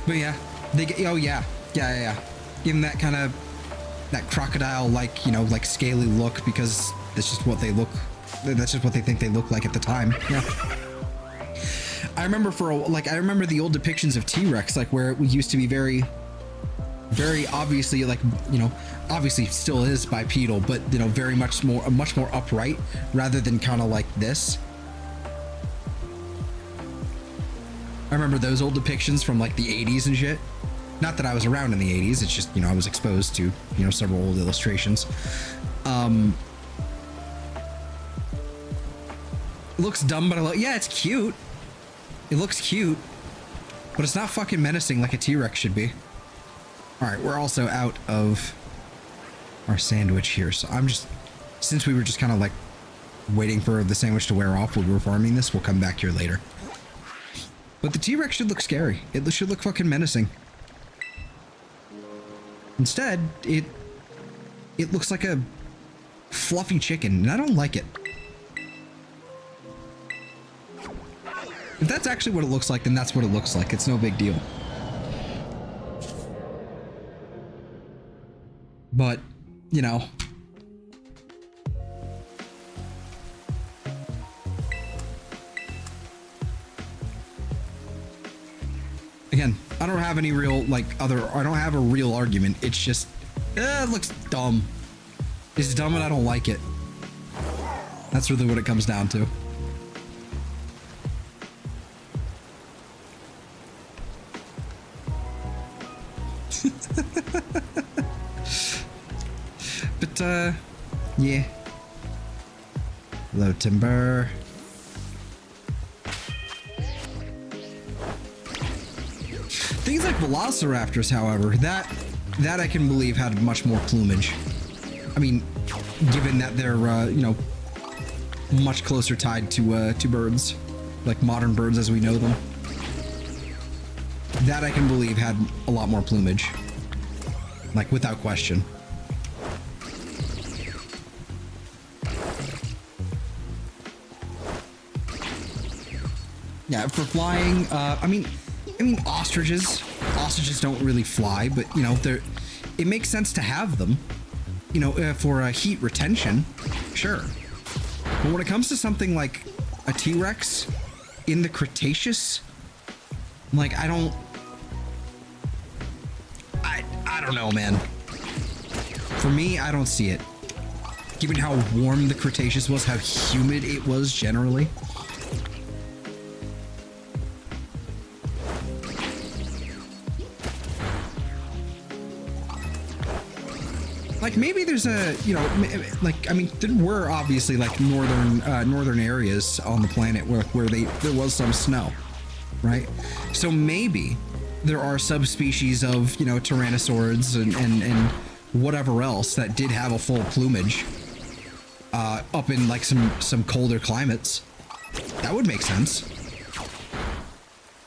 But yeah, they get, oh yeah. Give them that kind of, that crocodile like, you know, like scaly look because that's just what they look, that's just what they think they look like at the time. Yeah. I remember I remember the old depictions of T-Rex, like where it used to be very obviously, like, you know, obviously still is bipedal, but, you know, very much more upright rather than kind of like this. I remember those old depictions from like the 80s and shit. Not that I was around in the 80s, it's just, you know, I was exposed to, you know, several old illustrations. It looks dumb, but yeah, it's cute. It looks cute, but it's not fucking menacing like a T-Rex should be. All right, we're also out of our sandwich here, so I'm just, since we were just kind of like waiting for the sandwich to wear off when we were farming this, we'll come back here later. But the T-Rex should look scary. It should look fucking menacing. Instead, it looks like a fluffy chicken, and I don't like it. If that's actually what it looks like, then that's what it looks like. It's no big deal. But, you know. Again, I don't have any real, like, I don't have a real argument. It's just, it looks dumb. It's dumb and I don't like it. That's really what it comes down to. But, yeah. Hello, Timburr. Things like velociraptors, however, that I can believe had much more plumage. I mean, given that they're, you know, much closer tied to birds, like modern birds as we know them. That I can believe had a lot more plumage. Like, without question. Yeah, for flying, I mean, ostriches don't really fly, but, you know, it makes sense to have them, you know, for heat retention, sure. But when it comes to something like a T-Rex in the Cretaceous, like, I don't know, man. For me, I don't see it. Given how warm the Cretaceous was, how humid it was generally. Like, maybe there's a, you know, like, I mean, there were obviously like northern areas on the planet where there was some snow, right? So maybe there are subspecies of, you know, tyrannosaurs and whatever else that did have a full plumage up in like some colder climates. That would make sense.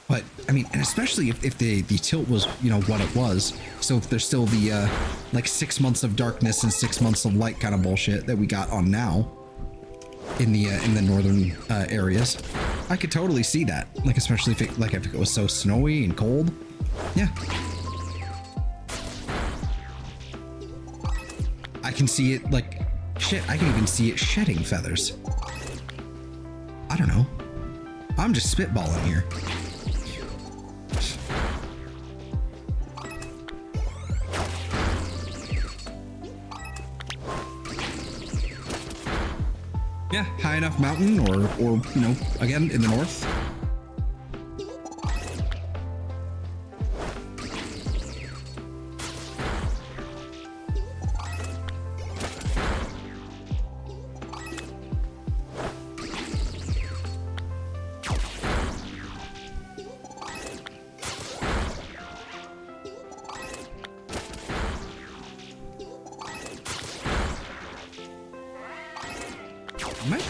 But I mean, and especially if the tilt was, you know, what it was. So if there's still the like 6 months of darkness and 6 months of light kind of bullshit that we got on now in the northern areas, I could totally see that. Like, especially if it was so snowy and cold. Yeah. I can see it, like, shit, I can even see it shedding feathers. I don't know. I'm just spitballing here. Yeah, high enough mountain or, you know, again, in the north.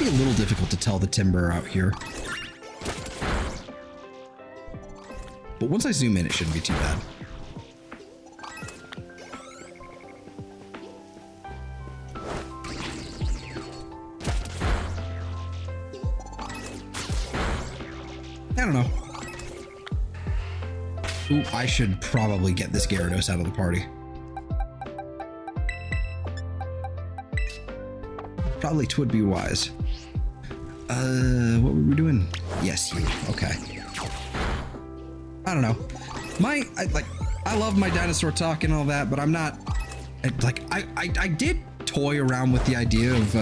be a little difficult to tell the Timburr out here. But once I zoom in, it shouldn't be too bad. I don't know. Ooh, I should probably get this Gyarados out of the party. Probably would be wise. What were we doing? Yes, you. Okay. I don't know. I love my dinosaur talk and all that, but I'm not I did toy around with the idea of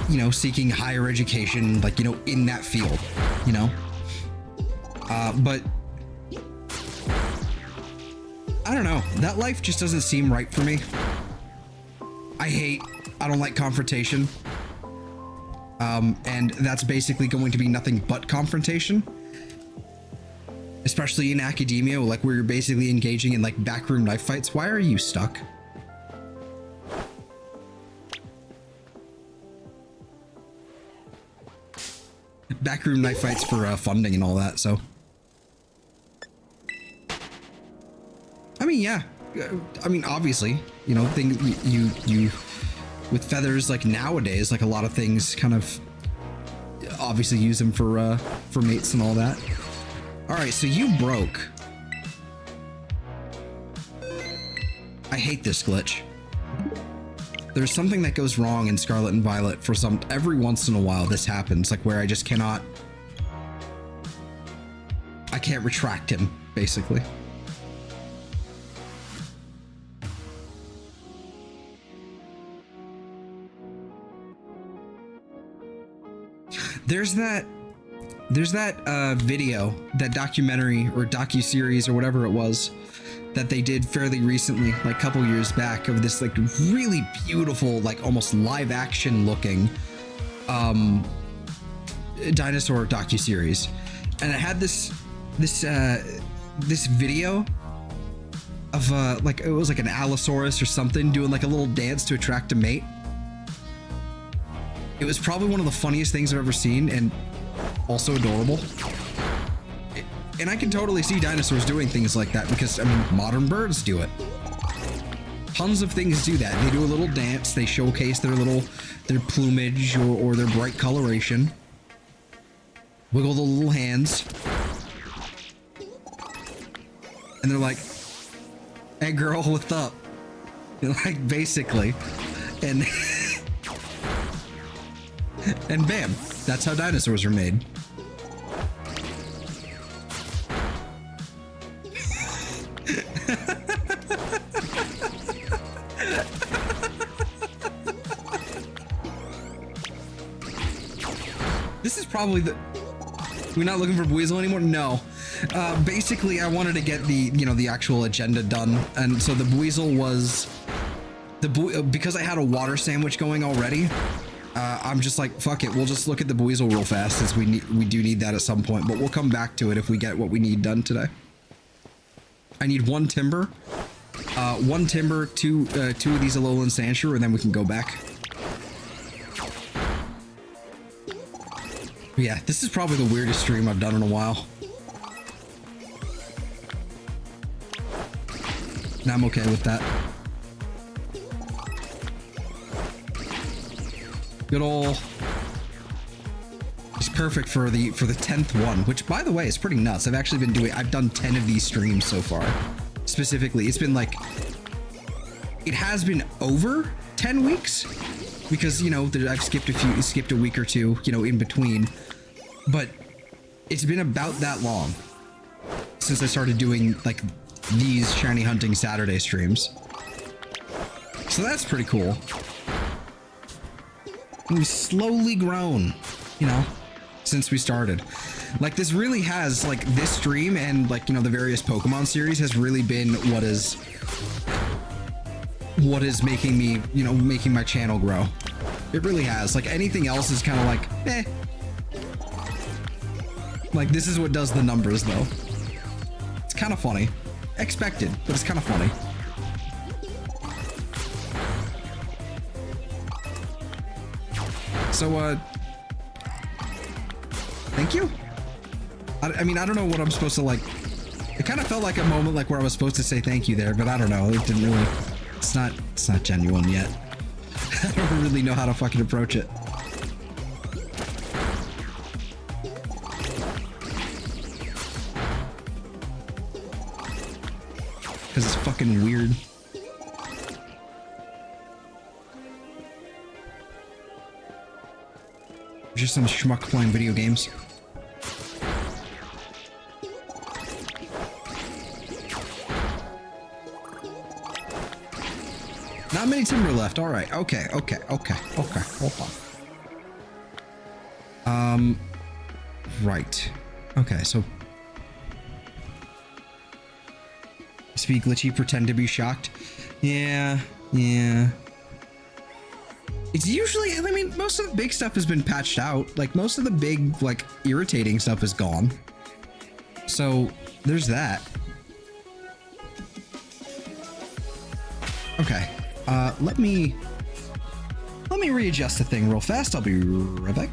you know, seeking higher education, like, you know, in that field, you know, but I don't know, that life just doesn't seem right for me. I don't like confrontation. And that's basically going to be nothing but confrontation. Especially in academia, like where you're basically engaging in like backroom knife fights. Why are you stuck? Backroom knife fights for funding and all that, so. I mean, yeah. I mean, obviously, you know, things you with feathers, like nowadays, like a lot of things kind of obviously use them for mates and all that. All right, so you broke. I hate this glitch. There's something that goes wrong in Scarlet and Violet for every once in a while this happens, like where I just cannot, I can't retract him, basically. There's that video, that documentary or docu-series or whatever it was that they did fairly recently, like a couple years back, of this like really beautiful, like almost live action looking dinosaur docu-series, and it had this video of like it was like an Allosaurus or something doing like a little dance to attract a mate. It was probably one of the funniest things I've ever seen, and also adorable. And I can totally see dinosaurs doing things like that because, I mean, modern birds do it. Tons of things do that. They do a little dance, they showcase their plumage or their bright coloration. Wiggle the little hands. And they're like, hey girl, what's up? Like, basically. And and bam, that's how dinosaurs are made. This is probably we're not looking for Buizel anymore? No. Basically, I wanted to get the actual agenda done, and so the Buizel was because I had a water sandwich going already. I'm just like, fuck it, we'll just look at the Buizel real fast, since we do need that at some point, but we'll come back to it if we get what we need done today. I need one Timburr, two of these Alolan Sandshrew, and then we can go back. But yeah, this is probably the weirdest stream I've done in a while. And I'm okay with that. Good ol'. It's perfect for the 10th one, which by the way is pretty nuts. I've done 10 of these streams so far. Specifically, it's been like, it has been over 10 weeks because, you know, I've skipped a week or two, you know, in between, but it's been about that long since I started doing like these shiny hunting Saturday streams. So that's pretty cool. We've slowly grown, you know, since we started. Like, this really has, like, this stream and, like, you know, the various Pokemon series has really been what is making me, you know, making my channel grow. It really has. Like, anything else is kind of like, eh. Like, this is what does the numbers, though. It's kind of funny. Expected, but it's kind of funny. So, thank you. I mean, I don't know what I'm supposed to like. It kind of felt like a moment like where I was supposed to say thank you there, but I don't know. It didn't really. It's not genuine yet. I don't really know how to fucking approach it. Because it's fucking weird. Just some schmuck playing video games. Not many Timburr left. All right. Okay. Hold on. Right. Okay. So, speak glitchy. Pretend to be shocked. Yeah. It's usually. I mean, most of the big stuff has been patched out. Like most of the big, like irritating stuff is gone. So there's that. Okay. Let me readjust the thing real fast. I'll be right back.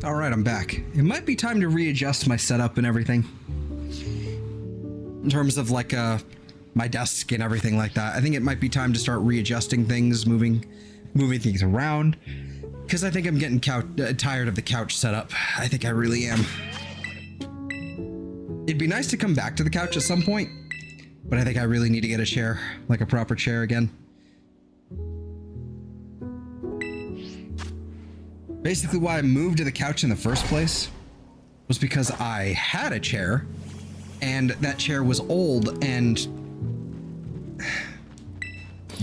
All right, I'm back. It might be time to readjust my setup and everything. In terms of like my desk and everything like that. I think it might be time to start readjusting things, moving things around. Because I think I'm getting tired of the couch setup. I think I really am. It'd be nice to come back to the couch at some point, but I think I really need to get a chair, like a proper chair again. Basically why I moved to the couch in the first place was because I had a chair and that chair was old and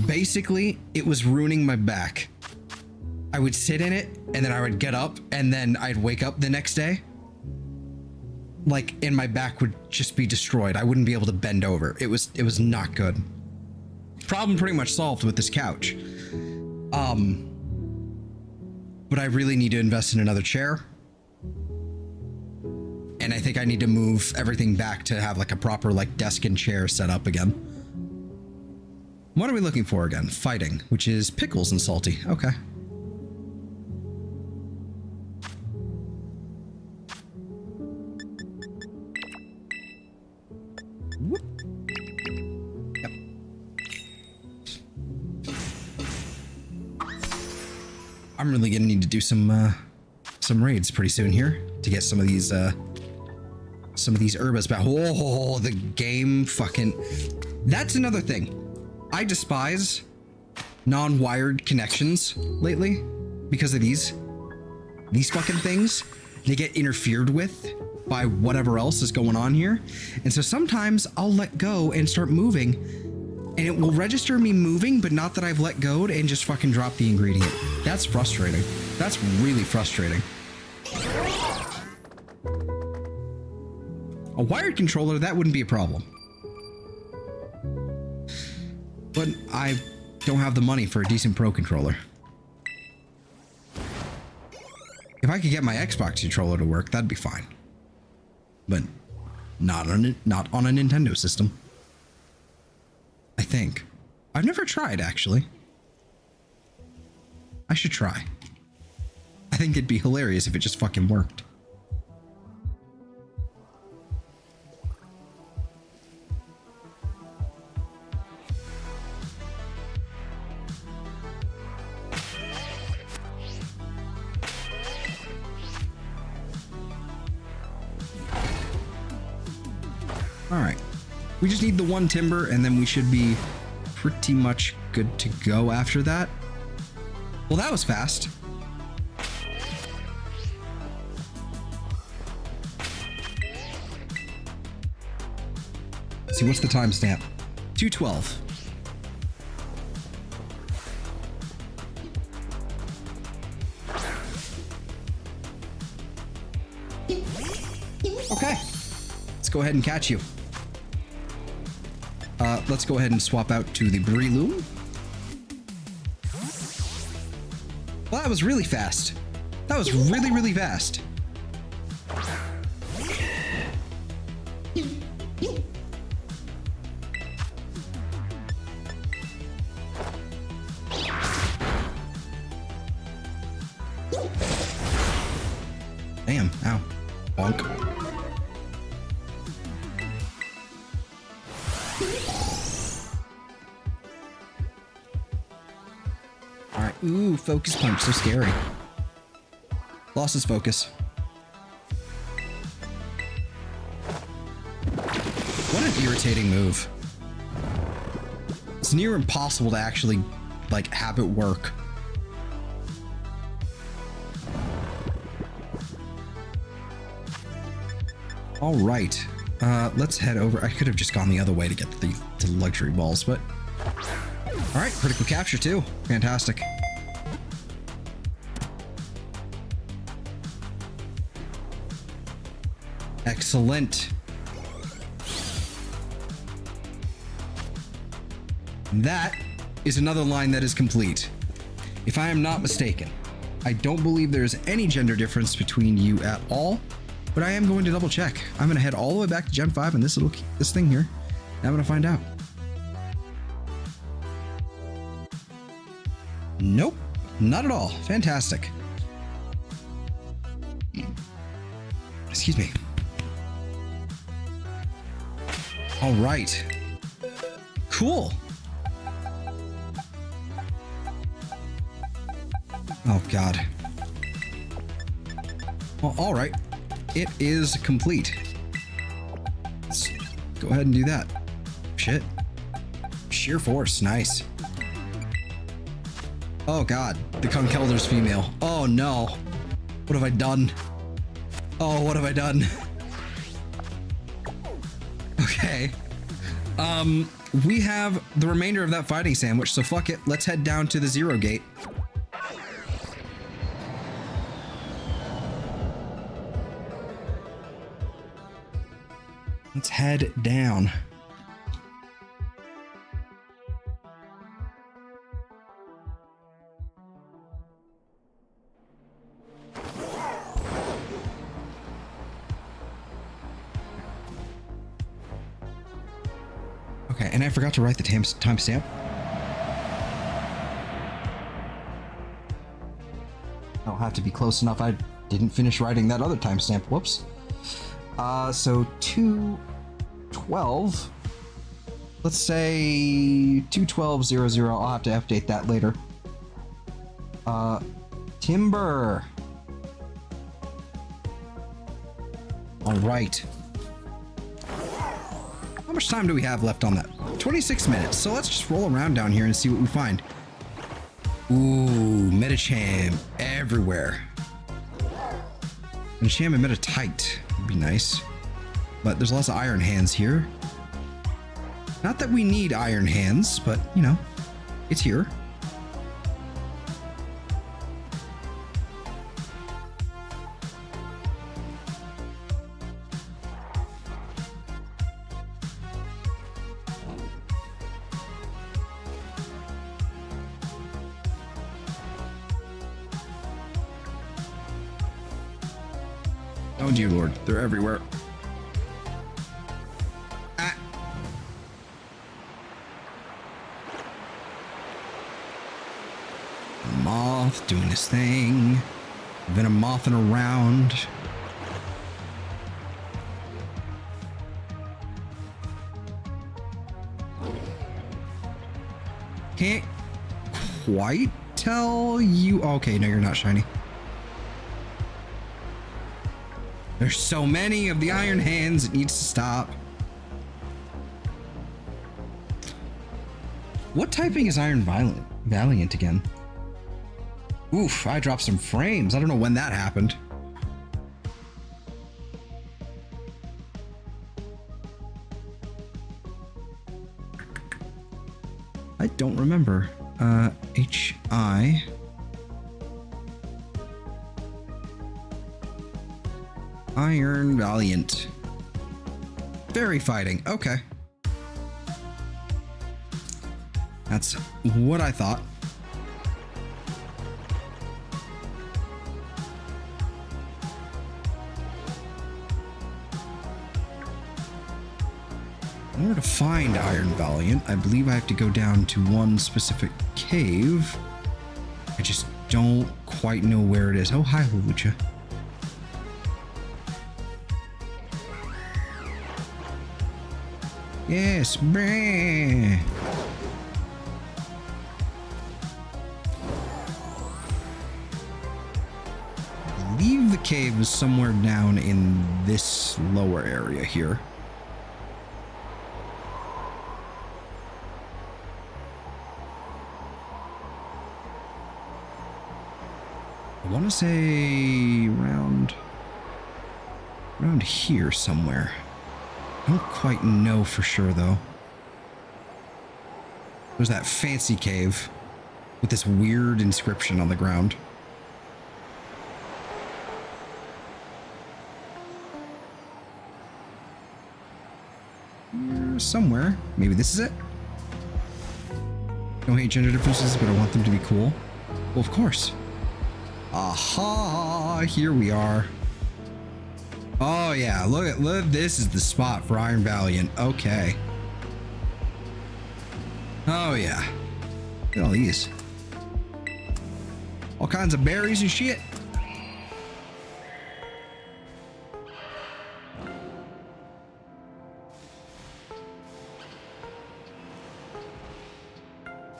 basically it was ruining my back. I would sit in it and then I would get up and then I'd wake up the next day. Like, and my back would just be destroyed. I wouldn't be able to bend over. It was not good. Problem pretty much solved with this couch. But I really need to invest in another chair. And I think I need to move everything back to have like a proper like desk and chair set up again. What are we looking for again? Fighting, which is pickles and salty. Okay. Whoop. Yep. I'm really gonna need to do some raids pretty soon here to get some of these herbas back. Oh, the game fucking. That's another thing. I despise non-wired connections lately because of these fucking things. They get interfered with by whatever else is going on here. And so sometimes I'll let go and start moving and it will register me moving, but not that I've let go and just fucking drop the ingredient. That's frustrating. That's really frustrating. A wired controller, that wouldn't be a problem. But I don't have the money for a decent pro controller. If I could get my Xbox controller to work, that'd be fine. But not on a Nintendo system. think. I've never tried, actually. I should try. I think it'd be hilarious if it just fucking worked. Alright. We just need the one Timburr, and then we should be pretty much good to go after that. Well, that was fast. Let's see, what's the timestamp? 2:12. Okay. Let's go ahead and catch you. Let's go ahead and swap out to the Breloom. Well, that was really fast. That was really, really fast. Damn, ow. Bonk. Alright, ooh, focus punch, so scary. Lost his focus. What an irritating move. It's near impossible to actually, like, have it work. All right, let's head over. I could have just gone the other way to get to the luxury balls, but all right, critical capture too. Fantastic. Excellent. That is another line that is complete. If I am not mistaken, I don't believe there's any gender difference between you at all. But I am going to double check. I'm going to head all the way back to Gen 5 and this thing here. And I'm going to find out. Nope, not at all. Fantastic. Excuse me. All right. Cool. Oh, God. Well, all right. It is complete. Let's go ahead and do that. Shit. Sheer force, nice. Oh God, the Conkeldurr's female. Oh no. What have I done? Oh, what have I done? Okay. We have the remainder of that fighting sandwich, so fuck it. Let's head down to the 0 gate. Let's head down. Okay, and I forgot to write the timestamp. I'll have to be close enough. I didn't finish writing that other timestamp. Whoops. So 2:12. Let's say 2:12:00. I'll have to update that later. Timburr. All right. How much time do we have left on that? 26 minutes. So let's just roll around down here and see what we find. Ooh, Metacham everywhere. Metacham and Metatite would be nice. But there's lots of Iron Hands here. Not that we need Iron Hands, but, you know, it's here. Oh dear Lord, they're everywhere. Ah. Moth doing his thing. Venom mothing around. Can't quite tell you. Okay, no, you're not shiny. There's so many of the Iron Hands, it needs to stop. What typing is Iron Valiant again? Oof, I dropped some frames. I don't know when that happened. I don't remember. HI. Iron Valiant. Fairy fighting. Okay. That's what I thought. In order to find Iron Valiant, I believe I have to go down to one specific cave. I just don't quite know where it is. Oh, hi, Lucha. Yes, breh. I believe the cave is somewhere down in this lower area here. I want to say around here somewhere. I don't quite know for sure though. There's that fancy cave with this weird inscription on the ground. Here somewhere. Maybe this is it? Don't hate gender differences, but I want them to be cool. Well, of course. Aha! Here we are. Oh yeah, look, this is the spot for Iron Valiant. Okay. Oh yeah. Look at all these. All kinds of berries and shit.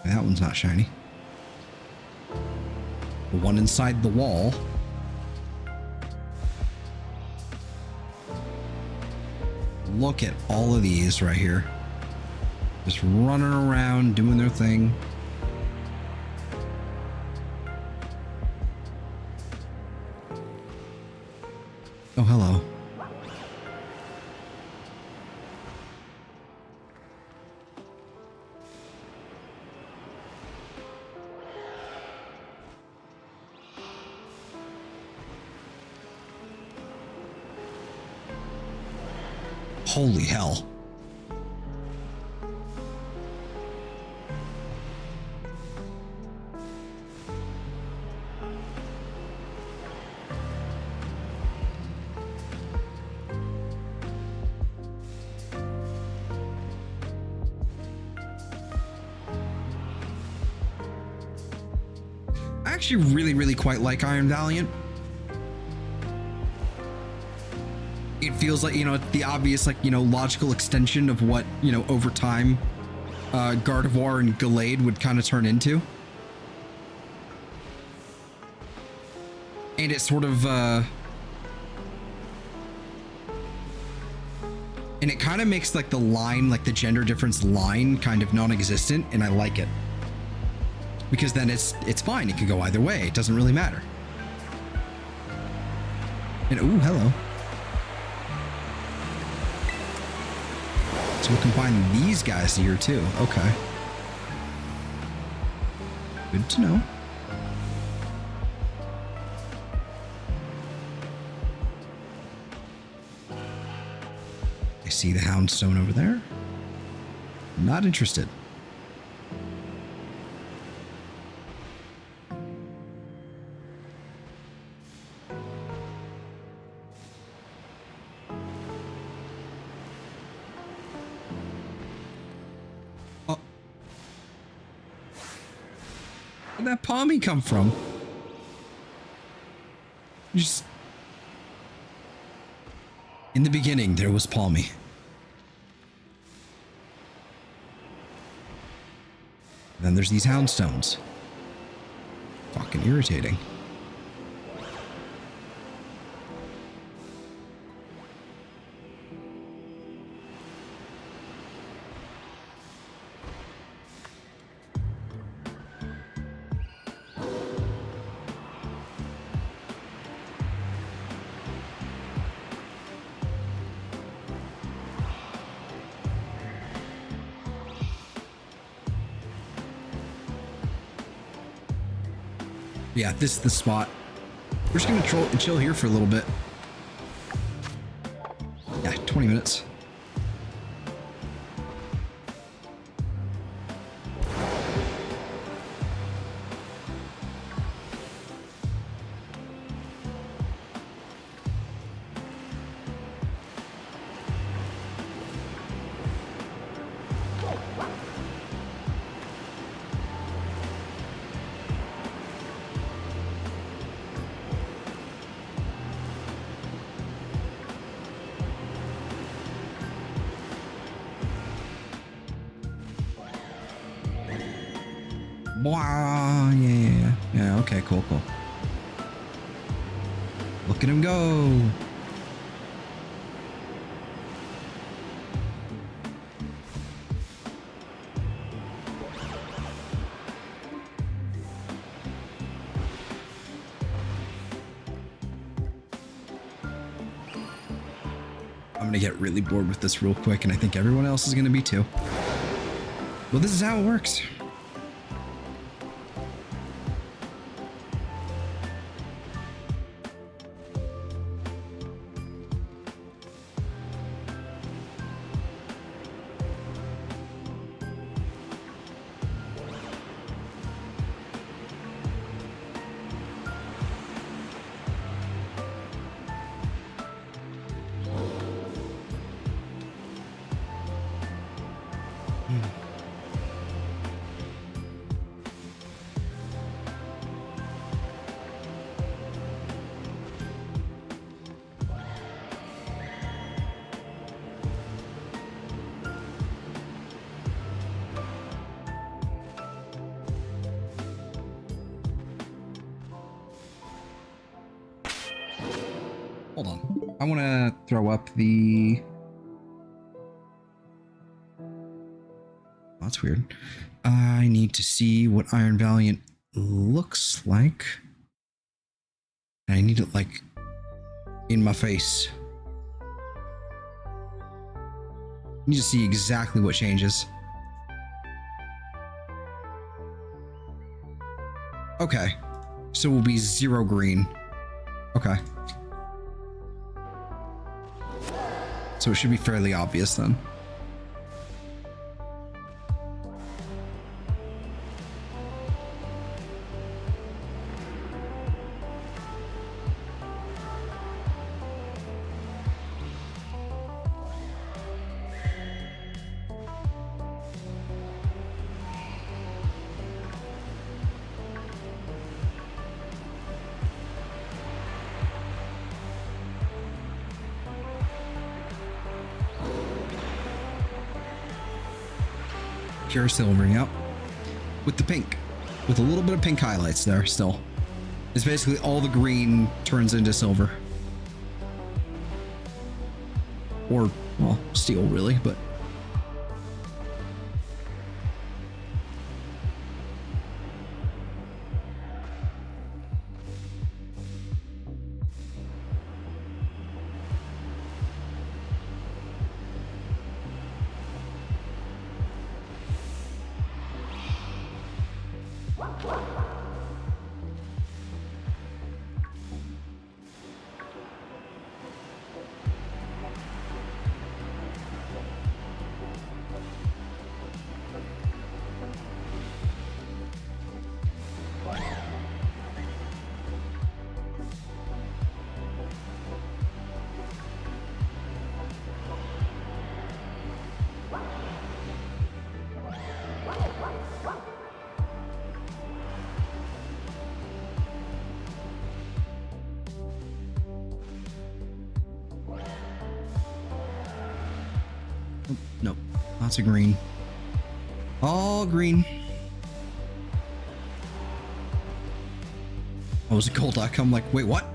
That one's not shiny. The one inside the wall. Look at all of these right here. Just running around, doing their thing. Oh, hello. Holy hell. I actually really quite like Iron Valiant. It feels like, you know, the obvious, like, you know, logical extension of what, you know, over time Gardevoir and Gallade would kind of turn into. And it sort of and it kind of makes like the line, like the gender difference line, kind of non-existent, and I like it. Because then it's fine, it could go either way, it doesn't really matter. And ooh, hello. So we'll combine these guys here too. Okay. Good to know. I see the Houndstone over there. Not interested. Where'd that Palmy come from? Just... In the beginning, there was Palmy. Then there's these Houndstones. Fucking irritating. Yeah, this is the spot. We're just gonna chill here for a little bit. Yeah, 20 minutes. Wow, yeah, okay, cool. Look at him go. I'm gonna get really bored with this real quick, and I think everyone else is gonna be too. Well, this is how it works. Hold on. I want to throw up the... Oh, that's weird. I need to see what Iron Valiant looks like. I need it, like, in my face. I need to see exactly what changes. Okay. So it will be 0 green. Okay. So it should be fairly obvious then. Pure silver, yep. With the pink. With a little bit of pink highlights there still. It's basically all the green turns into silver. Or, well, steel really, but... Oh, nope. Lots of green. All green. Oh, it was a Golduck. I'm like, wait, what?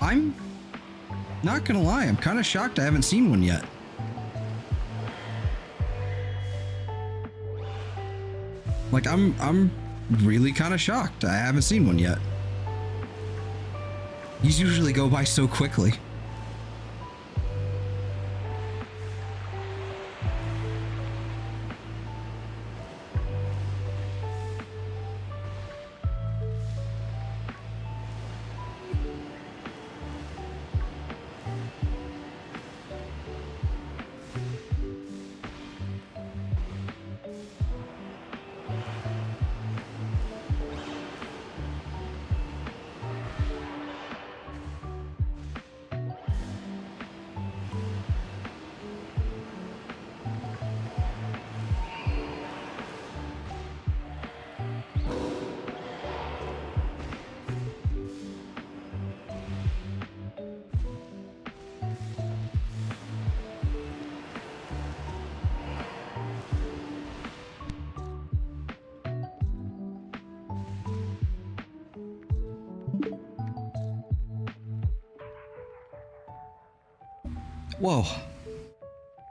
I'm not gonna lie, I'm kind of shocked I haven't seen one yet. Like, I'm really kind of shocked I haven't seen one yet. These usually go by so quickly. Whoa.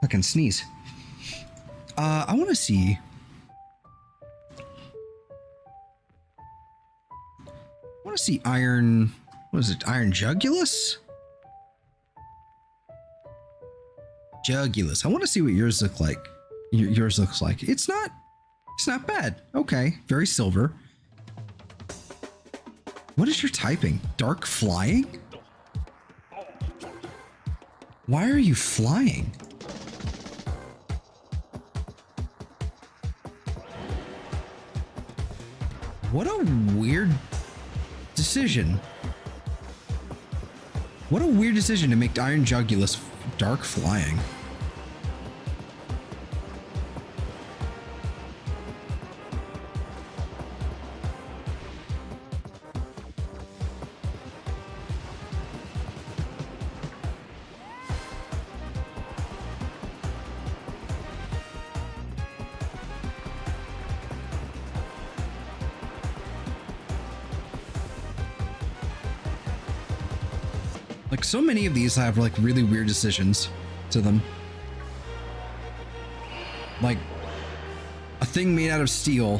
I can sneeze. I want to see. I want to see Iron. What is it? Iron Jugulus? Jugulus. I want to see what yours look like. Yours looks like. It's not bad. Okay. Very silver. What is your typing? Dark flying? Why are you flying? What a weird decision. What a weird decision to make Iron Jugulus dark flying. Like, so many of these have like really weird decisions to them. Like a thing made out of steel,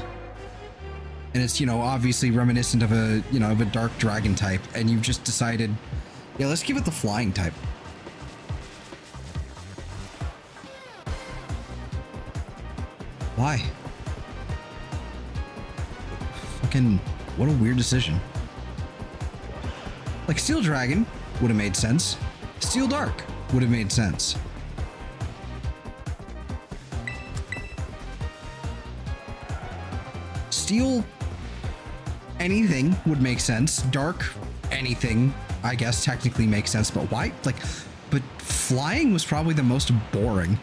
and it's, you know, obviously reminiscent of a, you know, of a dark dragon type, and you've just decided, yeah, let's give it the flying type. Why? Fucking, what a weird decision. Like, Steel Dragon would have made sense. Steel Dark would have made sense. Steel anything would make sense. Dark anything, I guess, technically makes sense. But why? Like, but flying was probably the most boring.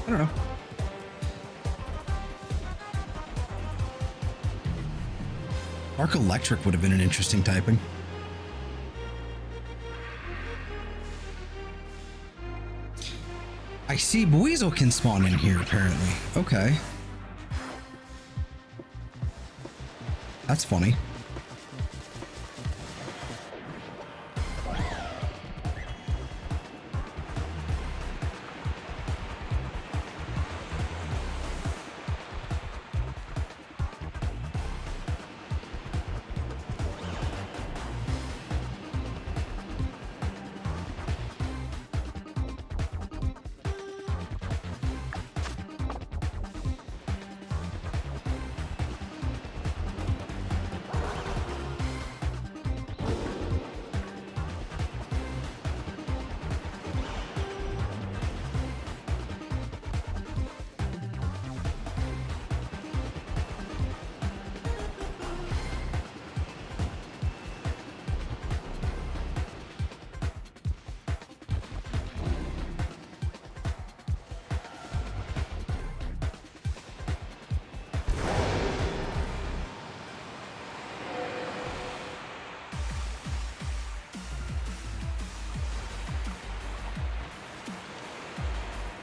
I don't know. Arc Electric would have been an interesting typing. I see Buizel can spawn in here, apparently. Okay. That's funny.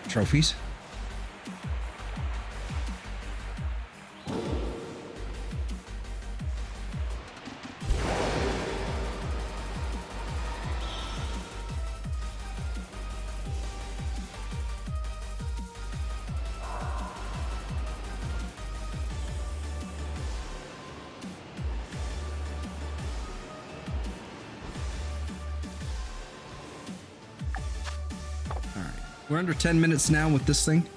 Trophies. We're under 10 minutes now with this thing.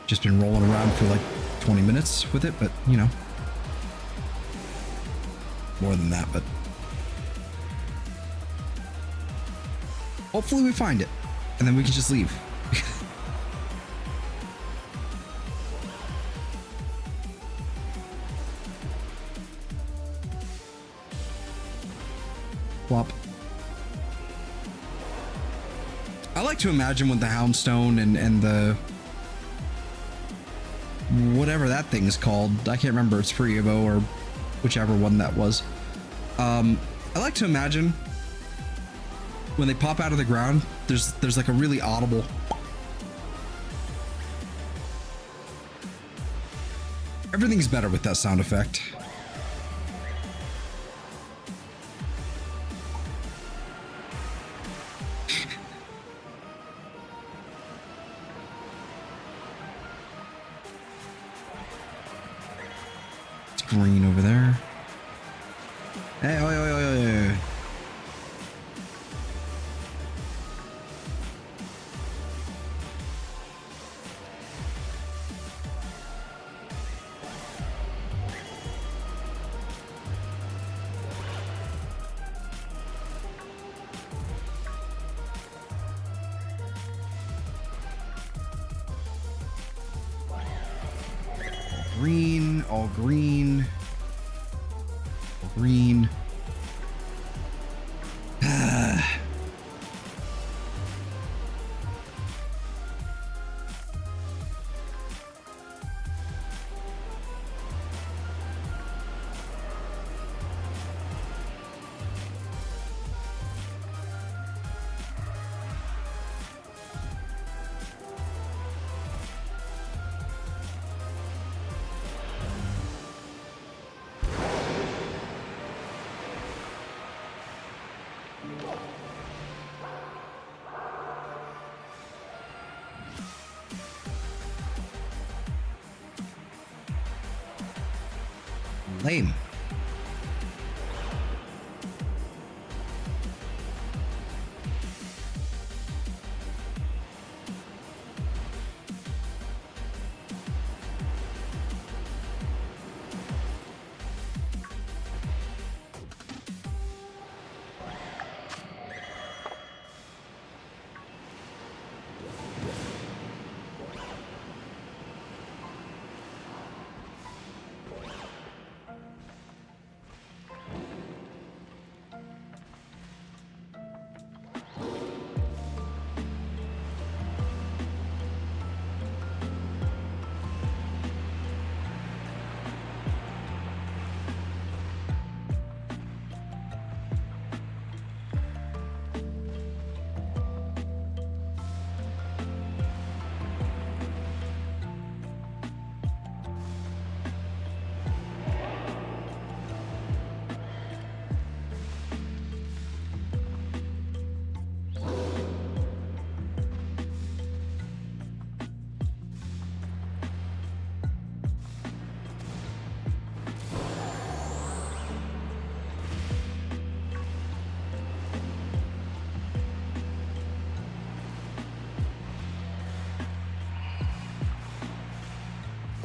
Just been rolling around for like 20 minutes with it, but you know. More than that, but hopefully we find it and then we can just leave. Plop. I like to imagine with the Houndstone and the whatever that thing is called. I can't remember. It's Free Evo or whichever one that was. I like to imagine when they pop out of the ground, there's like a really audible. Everything's better with that sound effect. Green over there. Hey, oi, oi, oi, oi. Green, all green. All green. Lame.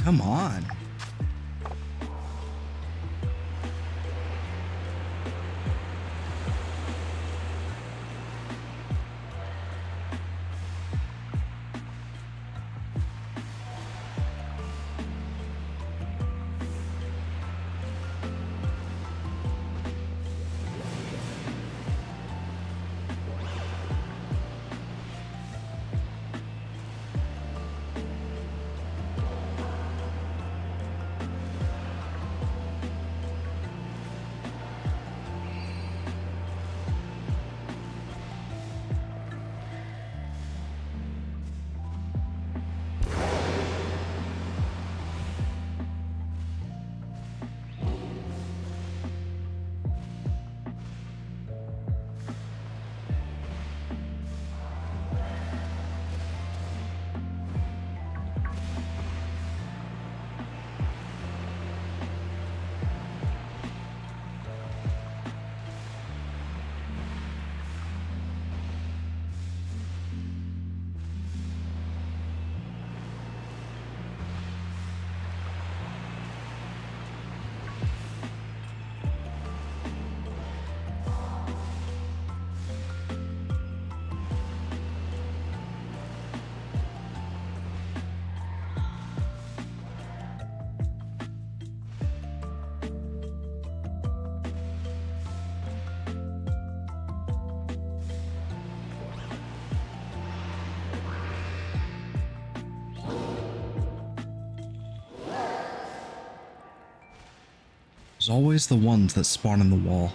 Come on. There's always the ones that spawn in the wall.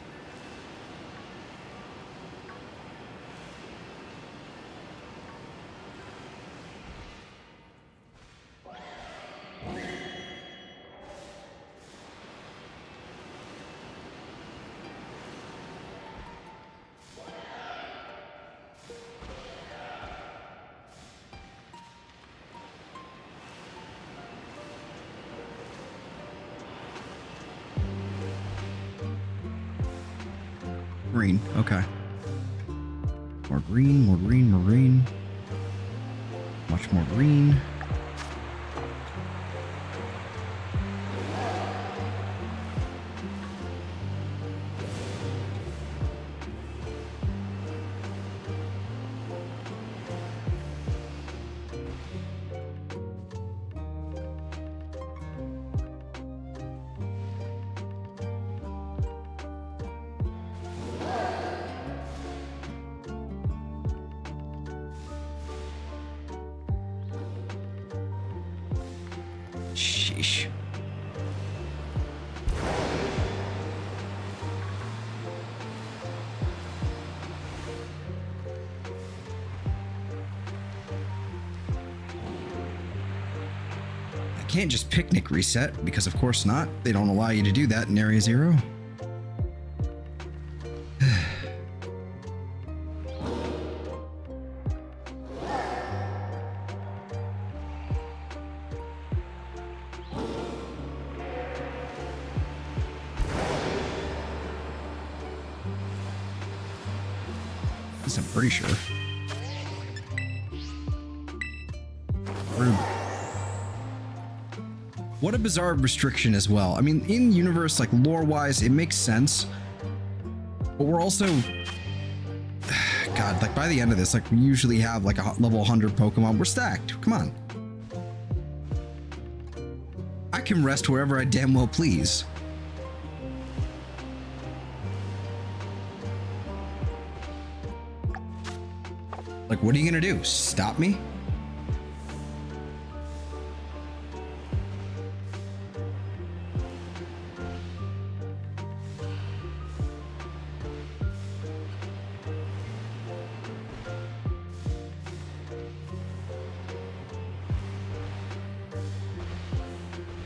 Green, okay. More green, more green, more green. Much more green. Sheesh. I can't just picnic reset, because of course not. They don't allow you to do that in Area 0. I'm pretty sure. Rude. What a bizarre restriction as well. I mean, in universe, like lore-wise, it makes sense. But we're also... God, like by the end of this, like we usually have like a level 100 Pokemon. We're stacked. Come on. I can rest wherever I damn well please. Like, what are you gonna do? Stop me?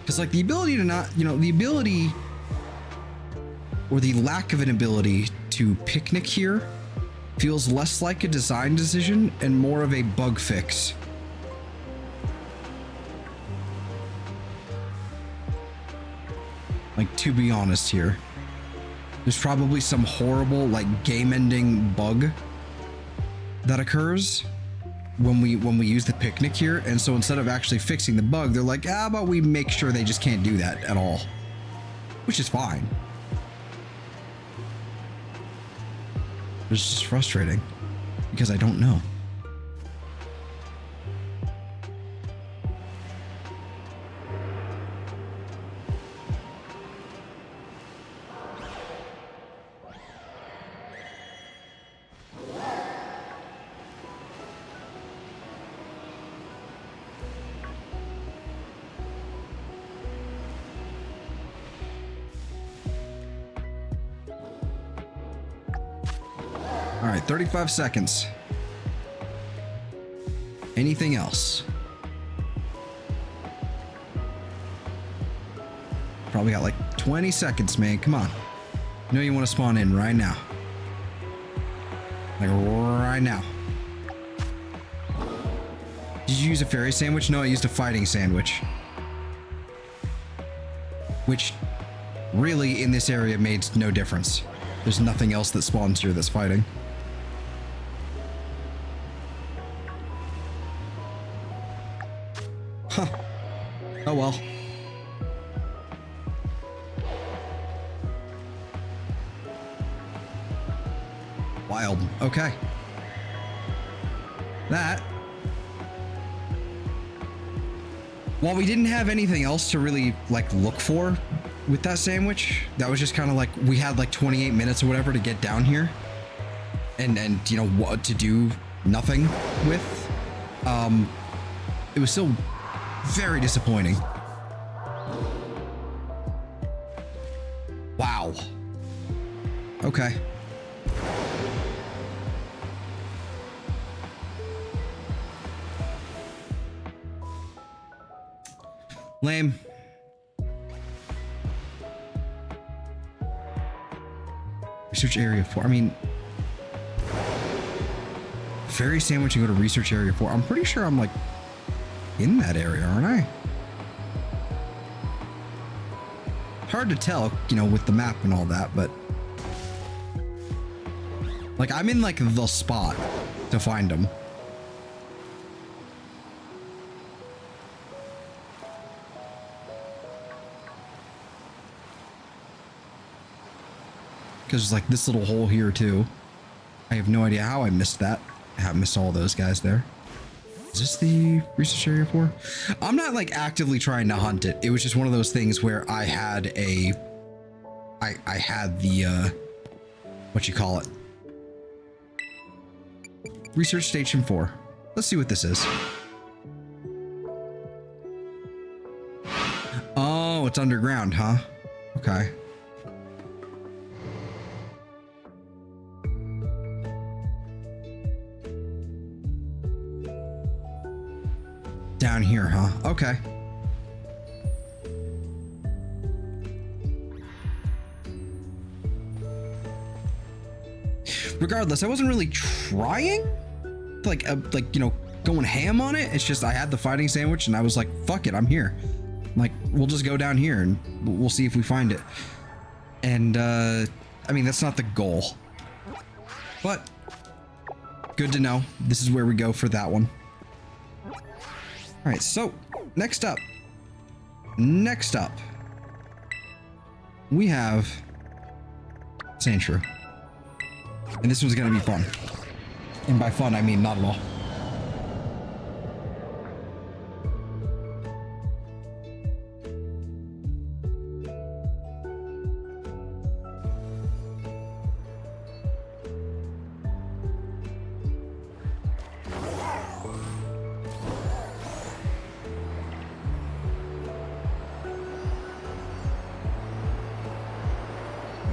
Because, like, the ability to not, you know, the ability or the lack of an ability to picnic here feels less like a design decision and more of a bug fix. Like, to be honest here, there's probably some horrible, like, game-ending bug that occurs when we use the picnic here, and so instead of actually fixing the bug, they're like, how about we make sure they just can't do that at all, which is fine. It's just frustrating because I don't know. All right, 35 seconds. Anything else? Probably got like 20 seconds, man. Come on. You know you want to spawn in right now. Like right now. Did you use a fairy sandwich? No, I used a fighting sandwich. Which really in this area made no difference. There's nothing else that spawns here that's fighting. Huh. Oh well. Wild. Okay. That. While we didn't have anything else to really like look for with that sandwich, that was just kind of like we had like 28 minutes or whatever to get down here and you know what to do nothing with. It was still very disappointing. Wow. Okay. Lame. Research area 4. I mean, fairy sandwich and go to research area 4. I'm pretty sure I'm like in that area, aren't I? Hard to tell, you know, with the map and all that, but like I'm in like the spot to find them. Because there's like this little hole here too. I have no idea how I missed that. I have missed all those guys there. Is this the research area 4? I'm not like actively trying to hunt it. It was just one of those things where I had a... I had the, what you call it? Research station 4. Let's see what this is. Oh, it's underground, huh? Okay. Down here, huh? Okay. Regardless, I wasn't really trying, like you know, going ham on it. It's just I had the fighting sandwich and I was like, fuck it, I'm here. Like, we'll just go down here and we'll see if we find it. And I mean, that's not the goal, but good to know. This is where we go for that one. All right, so next up, we have Sandshrew. And this was gonna be fun. And by fun, I mean not at all.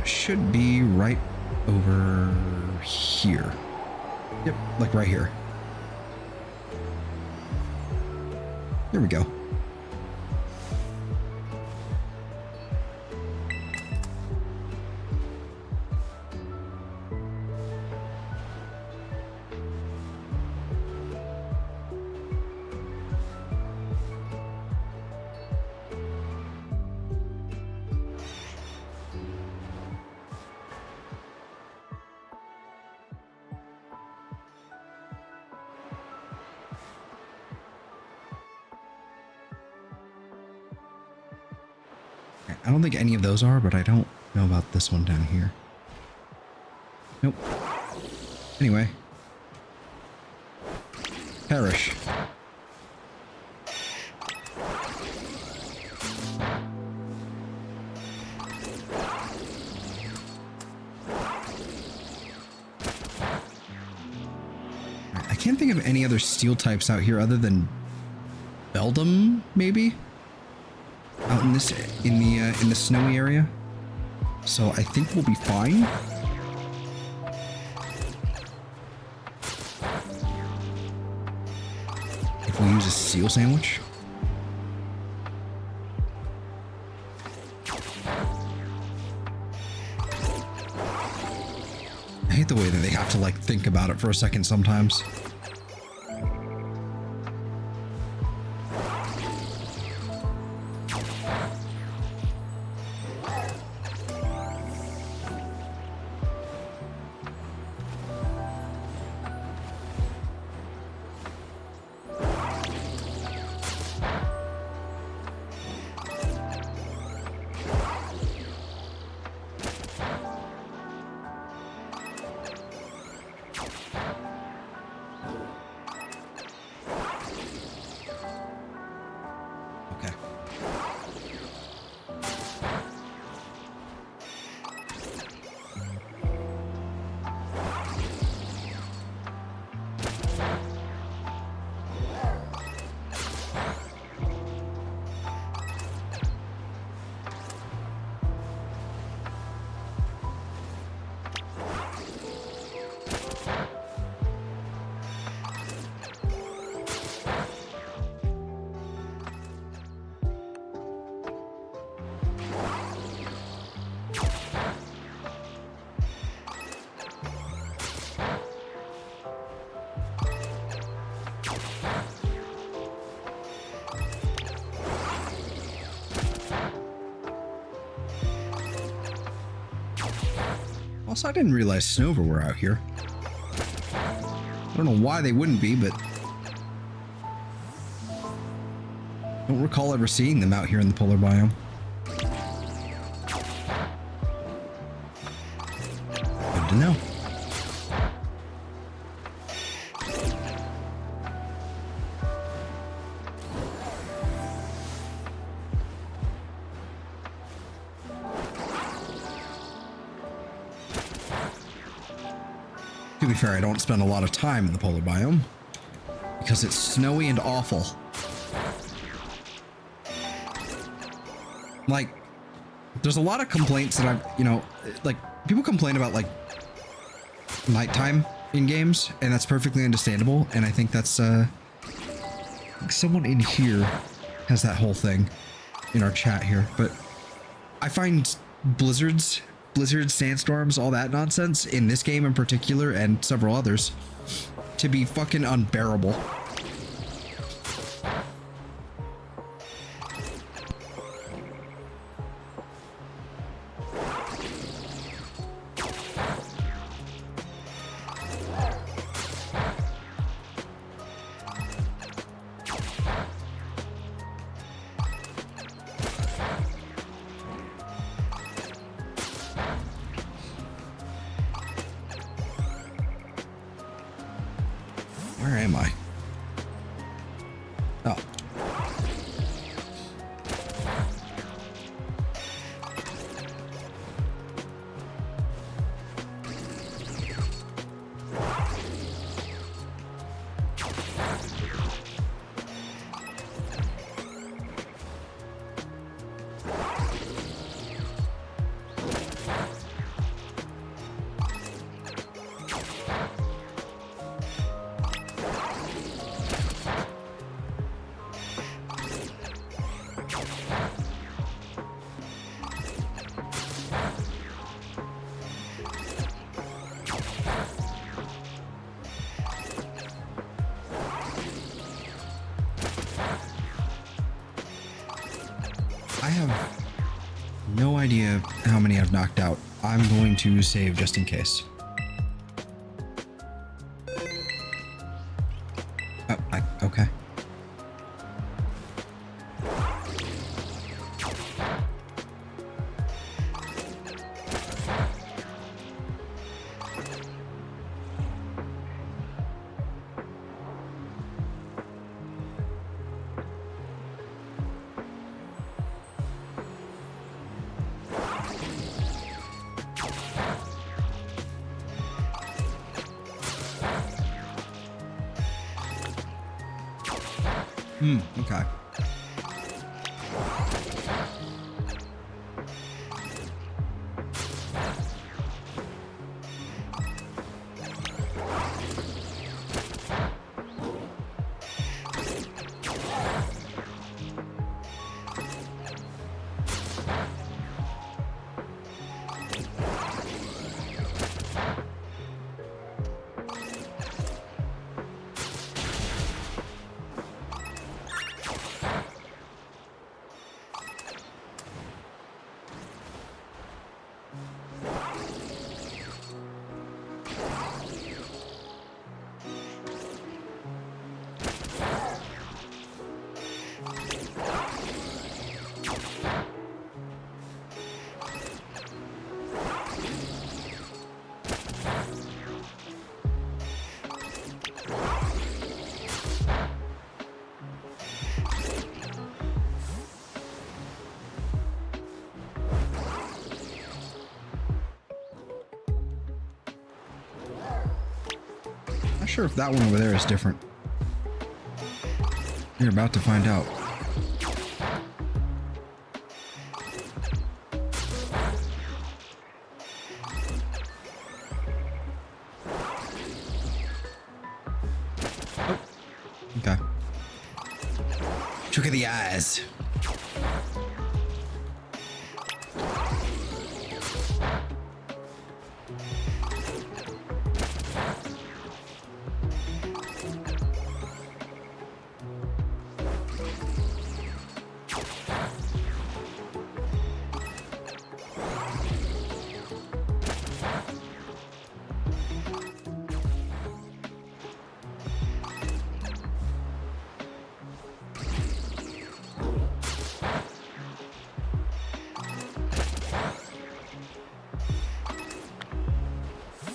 Should be right over here. Yep, like right here. There we go. I don't think any of those are, but I don't know about this one down here. Nope. Anyway. Perish. I can't think of any other steel types out here other than Beldum, maybe? Out in this, in the snowy area. So I think we'll be fine. If we use a seal sandwich. I hate the way that they have to like think about it for a second sometimes. Also, I didn't realize Snover were out here. I don't know why they wouldn't be, but I don't recall ever seeing them out here in the polar biome. Good to know. To be fair, I don't spend a lot of time in the polar biome because it's snowy and awful. Like, there's a lot of complaints that I've, you know, like people complain about like nighttime in games, and that's perfectly understandable. And I think that's someone in here has that whole thing in our chat here, but I find blizzards, sandstorms, all that nonsense in this game in particular and several others to be fucking unbearable. Where am I? Oh. I have no idea how many I've knocked out. I'm going to save just in case. Oh, okay. Okay. Not sure if that one over there is different. You're about to find out. Oh. Okay. Trick of the eyes.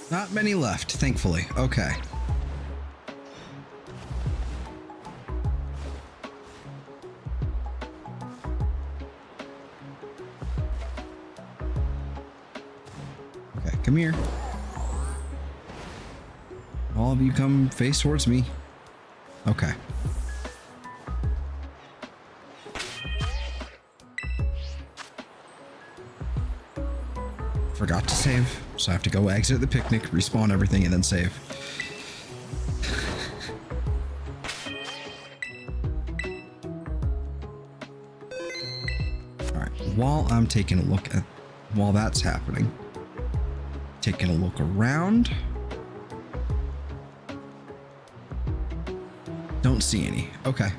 Not many left, thankfully. Okay. Okay, come here. All of you come face towards me. Okay. Forgot to save, so I have to go exit the picnic, respawn everything, and then save. Alright, while that's happening, taking a look around. Don't see any. Okay.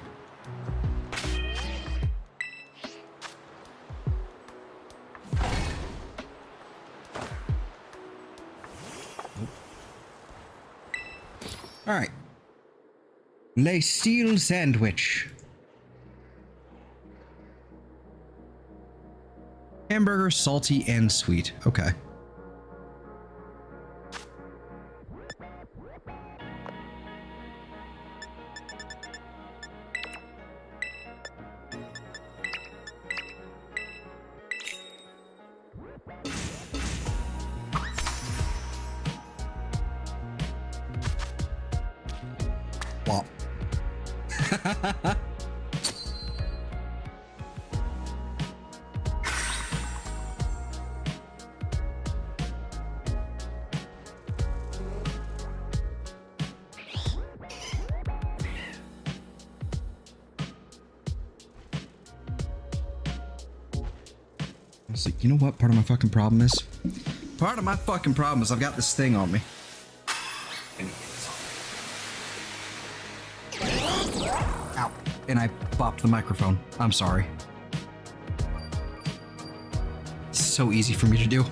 All right. Le Steel Sandwich. Hamburger, salty and sweet. Okay. Well. So, you know what part of my fucking problem is? Part of my fucking problem is I've got this thing on me. Ow. And I bopped the microphone. I'm sorry. It's so easy for me to do.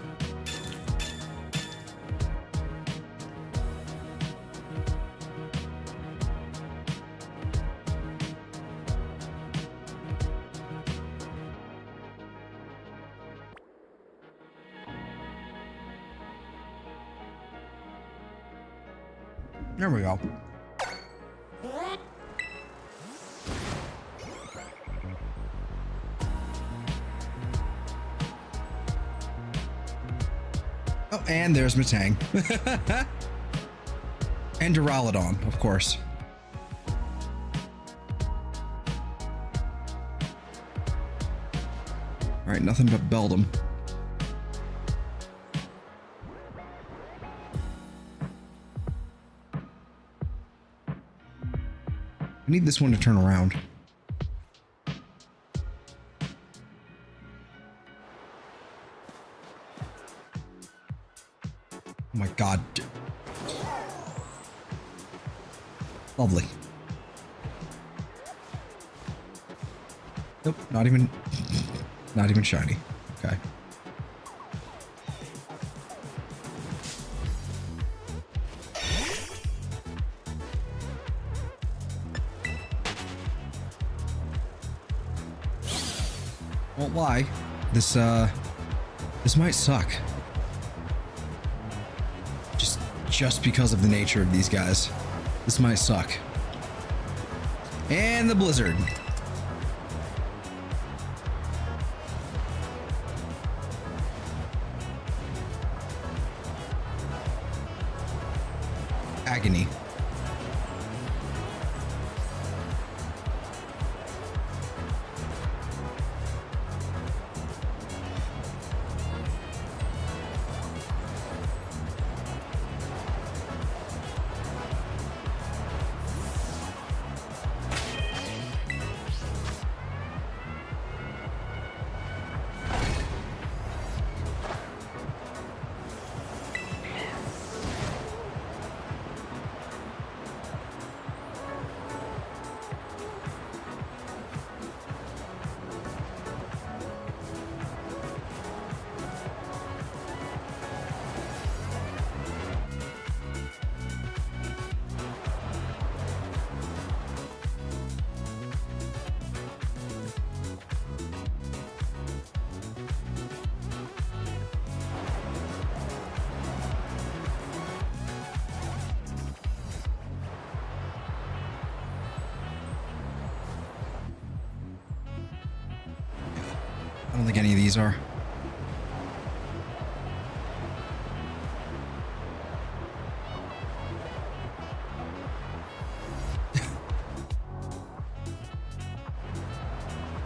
There we go. Oh, and there's Matang. And Duraludon, of course. All right, nothing but Beldum. I need this one to turn around. Oh my god. Lovely. Nope, not even shiny. Okay. Won't lie. This might suck. Just because of the nature of these guys. This might suck. And the blizzard. Agony. I don't think any of these are.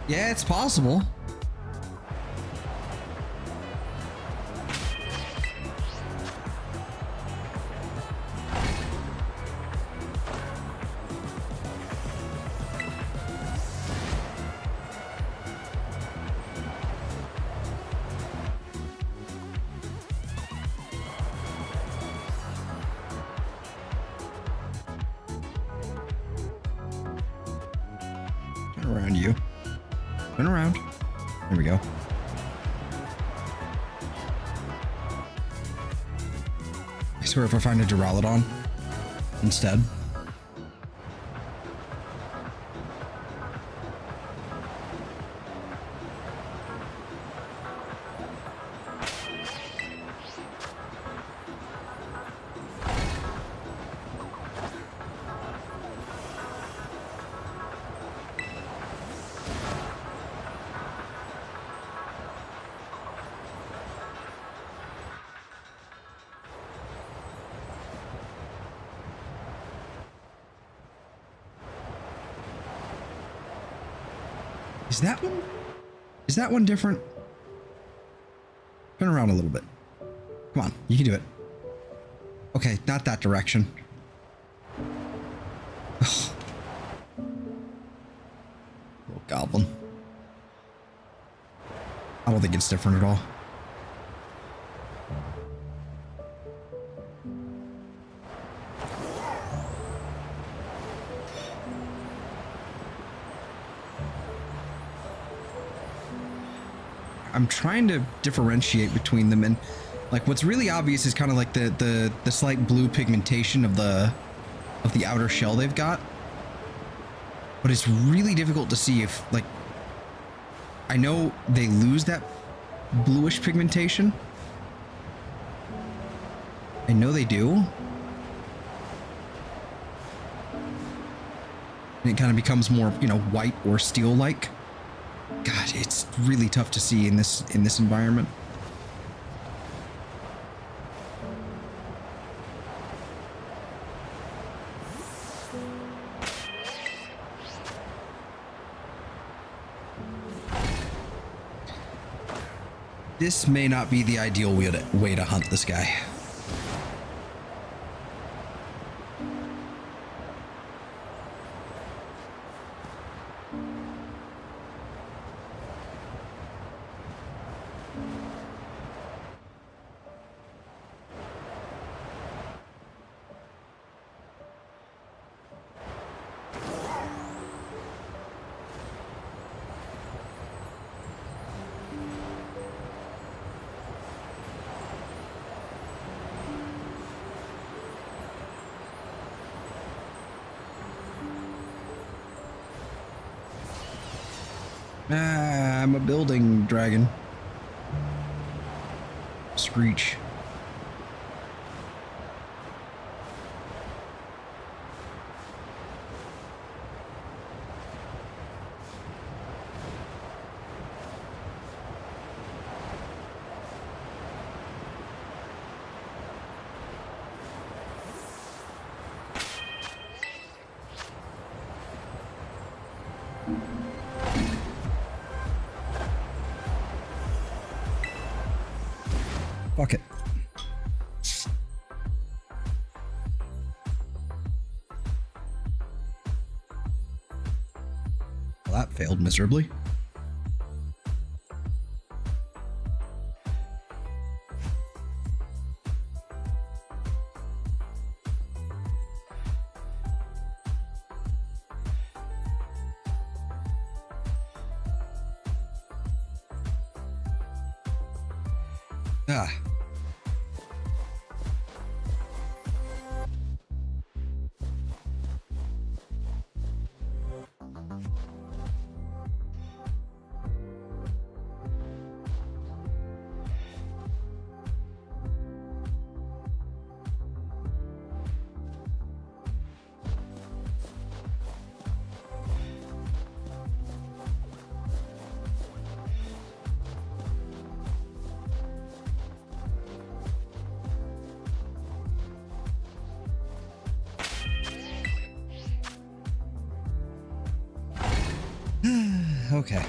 Yeah, it's possible. Turn around, you. Turn around. There we go. I swear if I find a Duraludon instead. Is that one different? Turn around a little bit. Come on, you can do it. Okay, not that direction. Ugh. Little goblin. I don't think it's different at all. I'm trying to differentiate between them, and like what's really obvious is kind of like the slight blue pigmentation of the outer shell they've got. But it's really difficult to see if, like, I know they lose that bluish pigmentation. I know they do. And it kind of becomes more, you know, white or steel-like. God, it's really tough to see in this environment. This may not be the ideal way to hunt this guy. I'm a building dragon. Screech. Fuck it. Well, that failed miserably. Ah. Okay.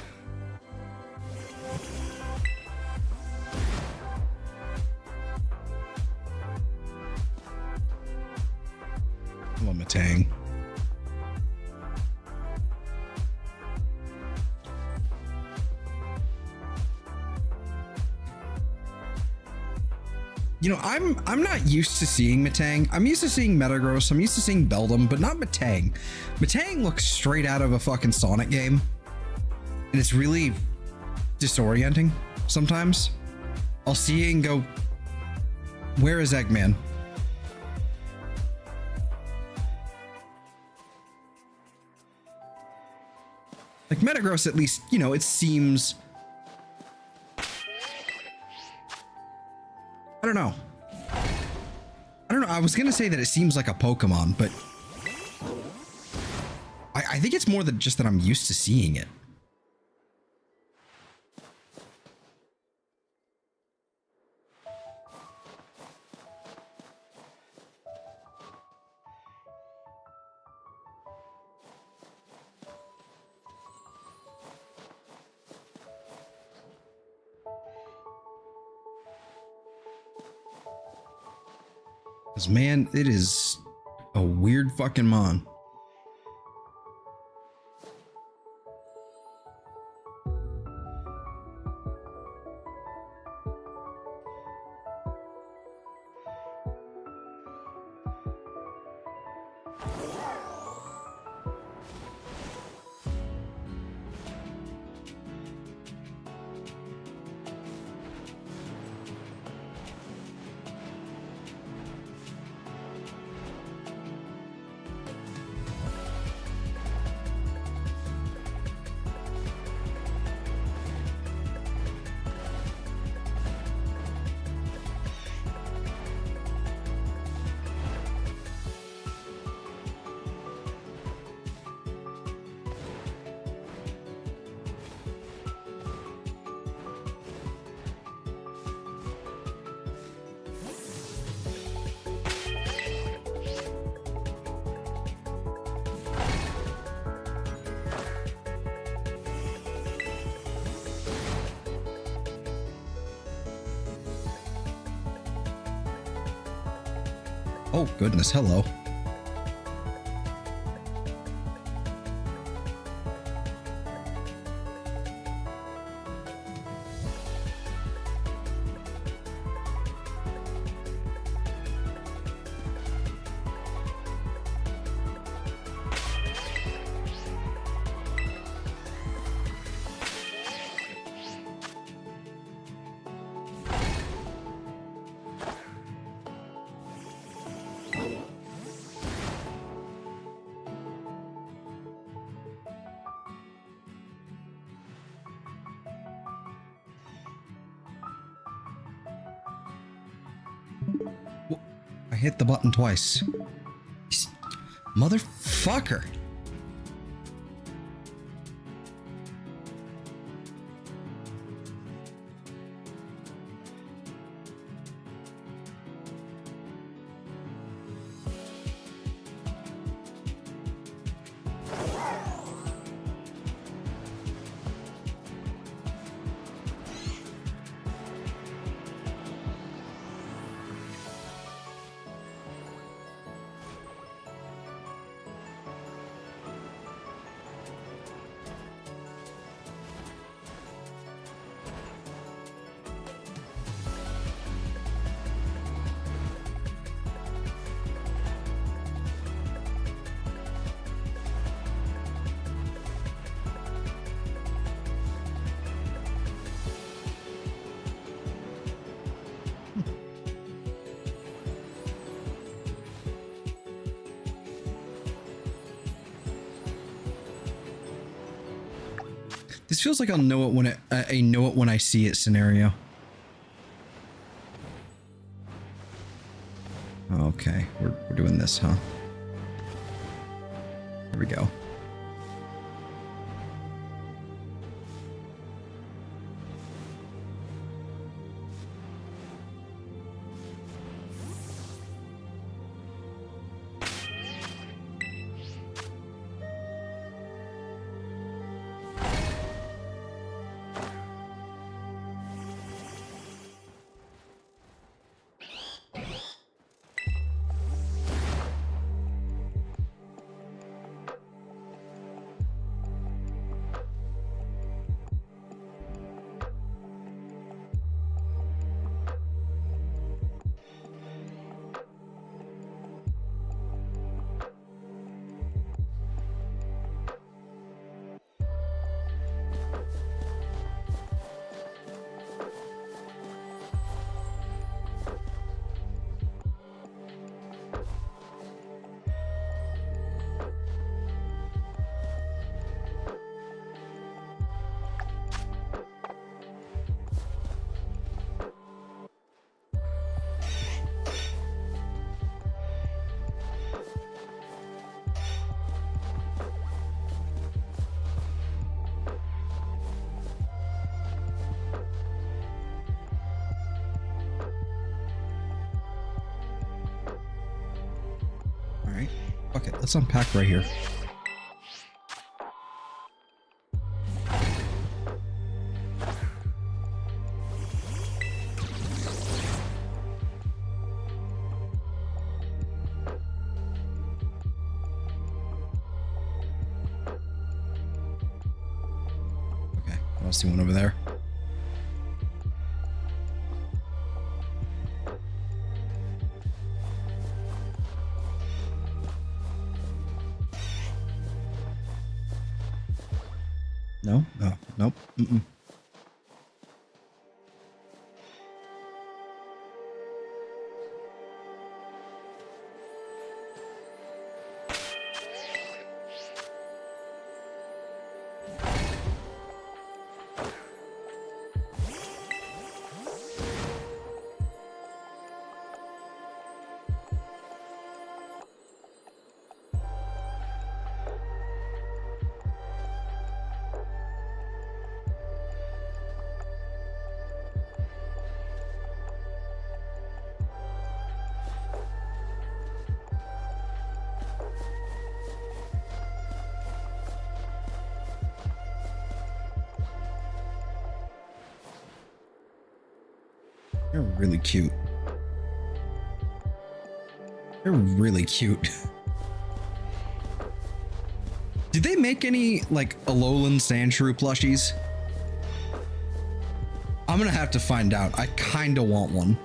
Come on, Matang. You know, I'm not used to seeing Matang. I'm used to seeing Metagross. I'm used to seeing Beldum, but not Matang. Matang looks straight out of a fucking Sonic game. And it's really disorienting sometimes. I'll see it and go, where is Eggman? Like Metagross, at least, you know, it seems... I don't know. I was gonna say that it seems like a Pokemon, but... I think it's more than just that I'm used to seeing it. Because, man, it is a weird fucking mon. Oh, goodness. Hello. I hit the button twice. Motherfucker. This feels like I'll know it when I know it when I see it scenario. Okay, we're doing this, huh? Here we go. Fuck it, let's unpack right here. Okay, I don't see one over there. No? No. Nope. Mm-mm. You're really cute. They're really cute. Did they make any, like, Alolan Sandshrew plushies? I'm gonna have to find out. I kinda want one.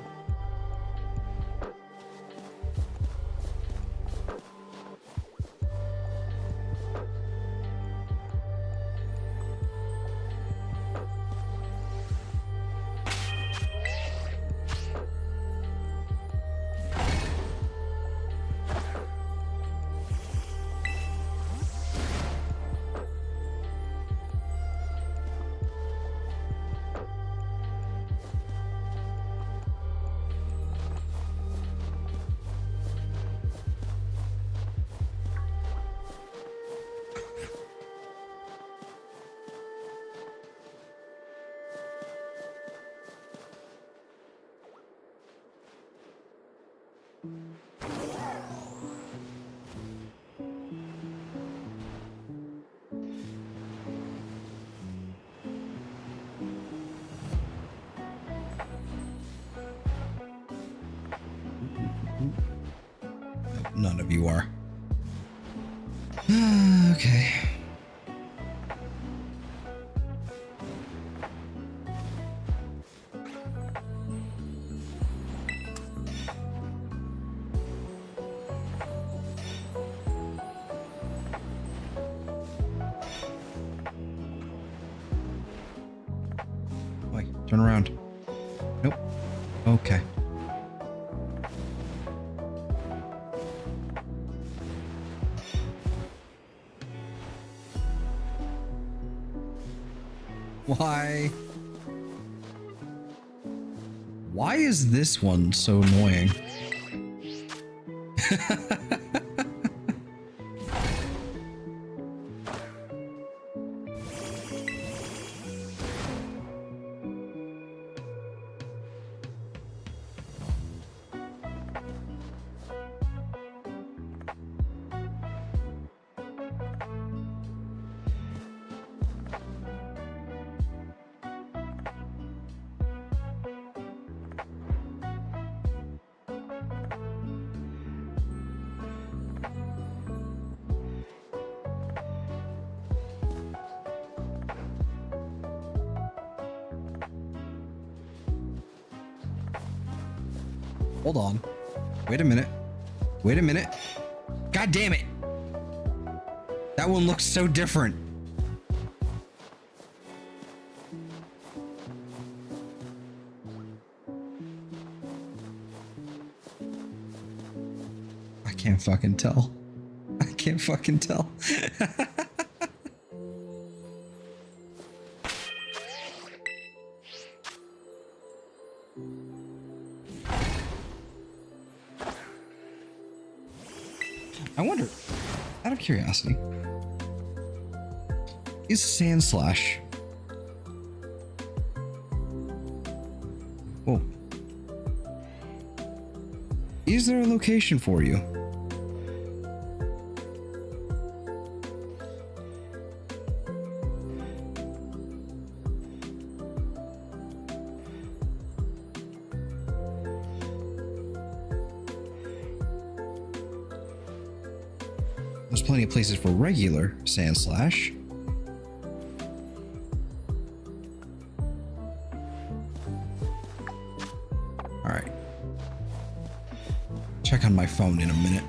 None of you are. Okay. Wait, turn around. Nope. Okay. Why? Why is this one so annoying? Hold on. Wait a minute. Wait a minute. God damn it. That one looks so different. I can't fucking tell. I can't fucking tell. I wonder, out of curiosity, is Sandslash... Whoa. Is there a location for you? There's plenty of places for regular Sandslash. Alright. Check on my phone in a minute.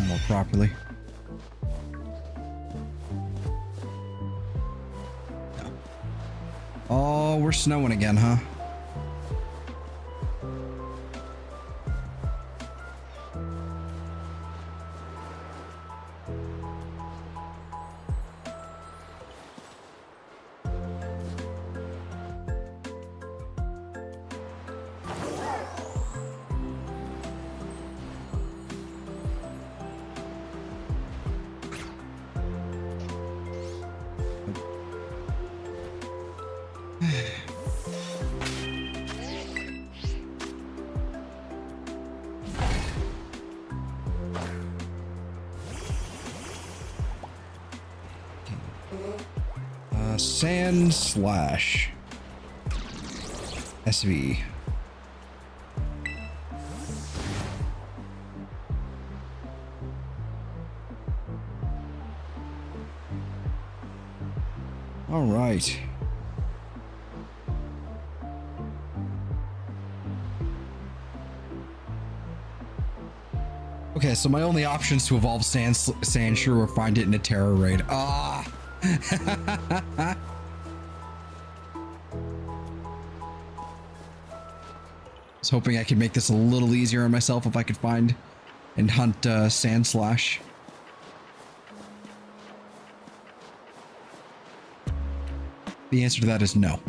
More properly. No. Oh, we're snowing again, huh? Sandslash. SV. All right. Okay, so my only options to evolve Sandshrew or find it in a terror raid. Ah! I was hoping I could make this a little easier on myself if I could find and hunt Sandslash. The answer to that is no.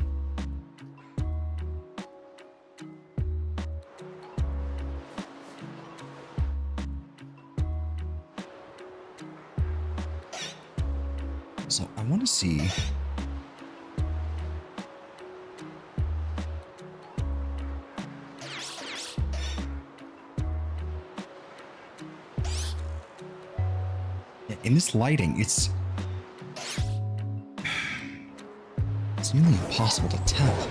So I want to see. Yeah, in this lighting, it's nearly impossible to tell.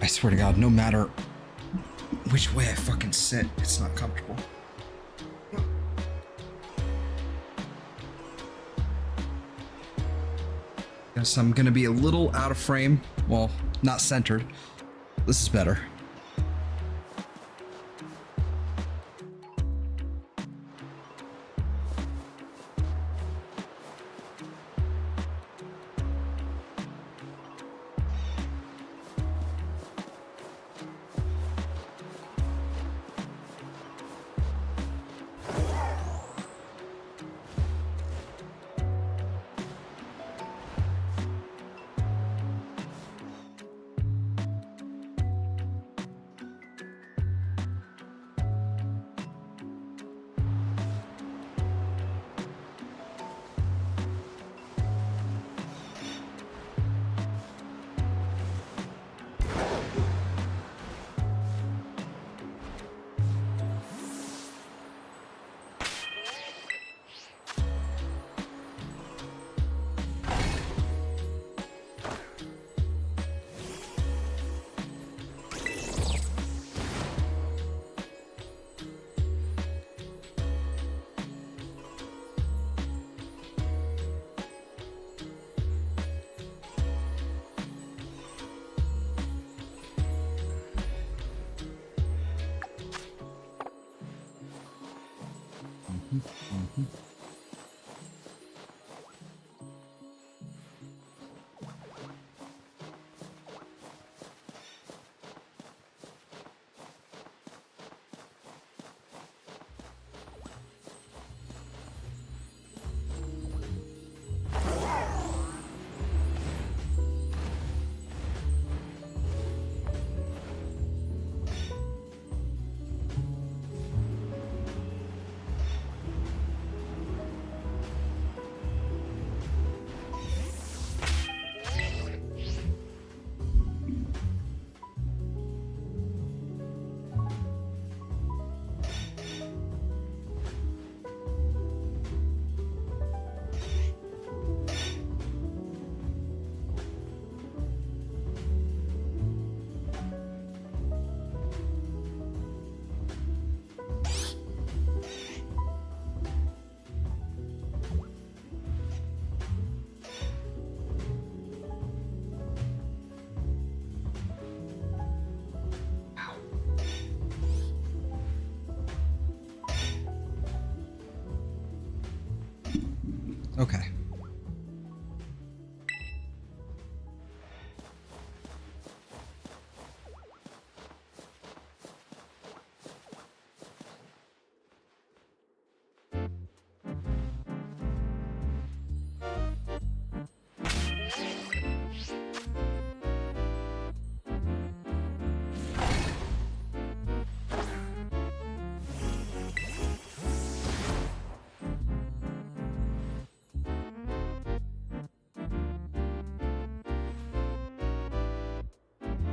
I swear to God, no matter which way I fucking sit, it's not comfortable. Guess I'm gonna be a little out of frame. Well, not centered. This is better. Okay.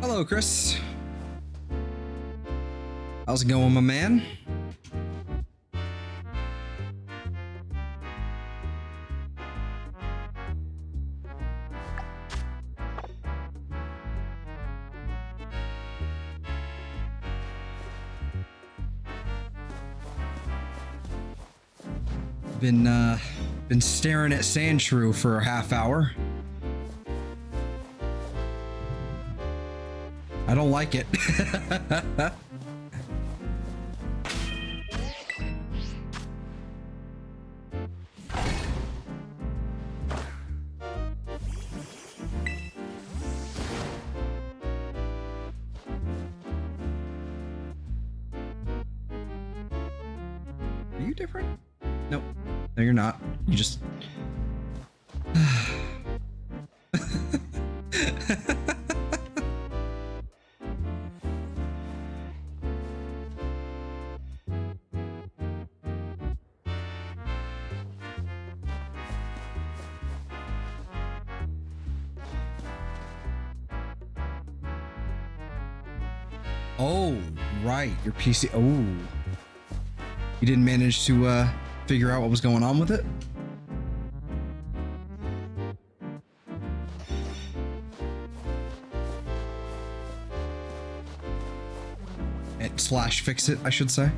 Hello, Chris. How's it going, my man? Been staring at Sandshrew for a half hour. I don't like it. Are you different? Nope. No, you're not. You just... Oh, right. Your PC. Oh. You didn't manage to figure out what was going on with it? Slash fix it, I should say.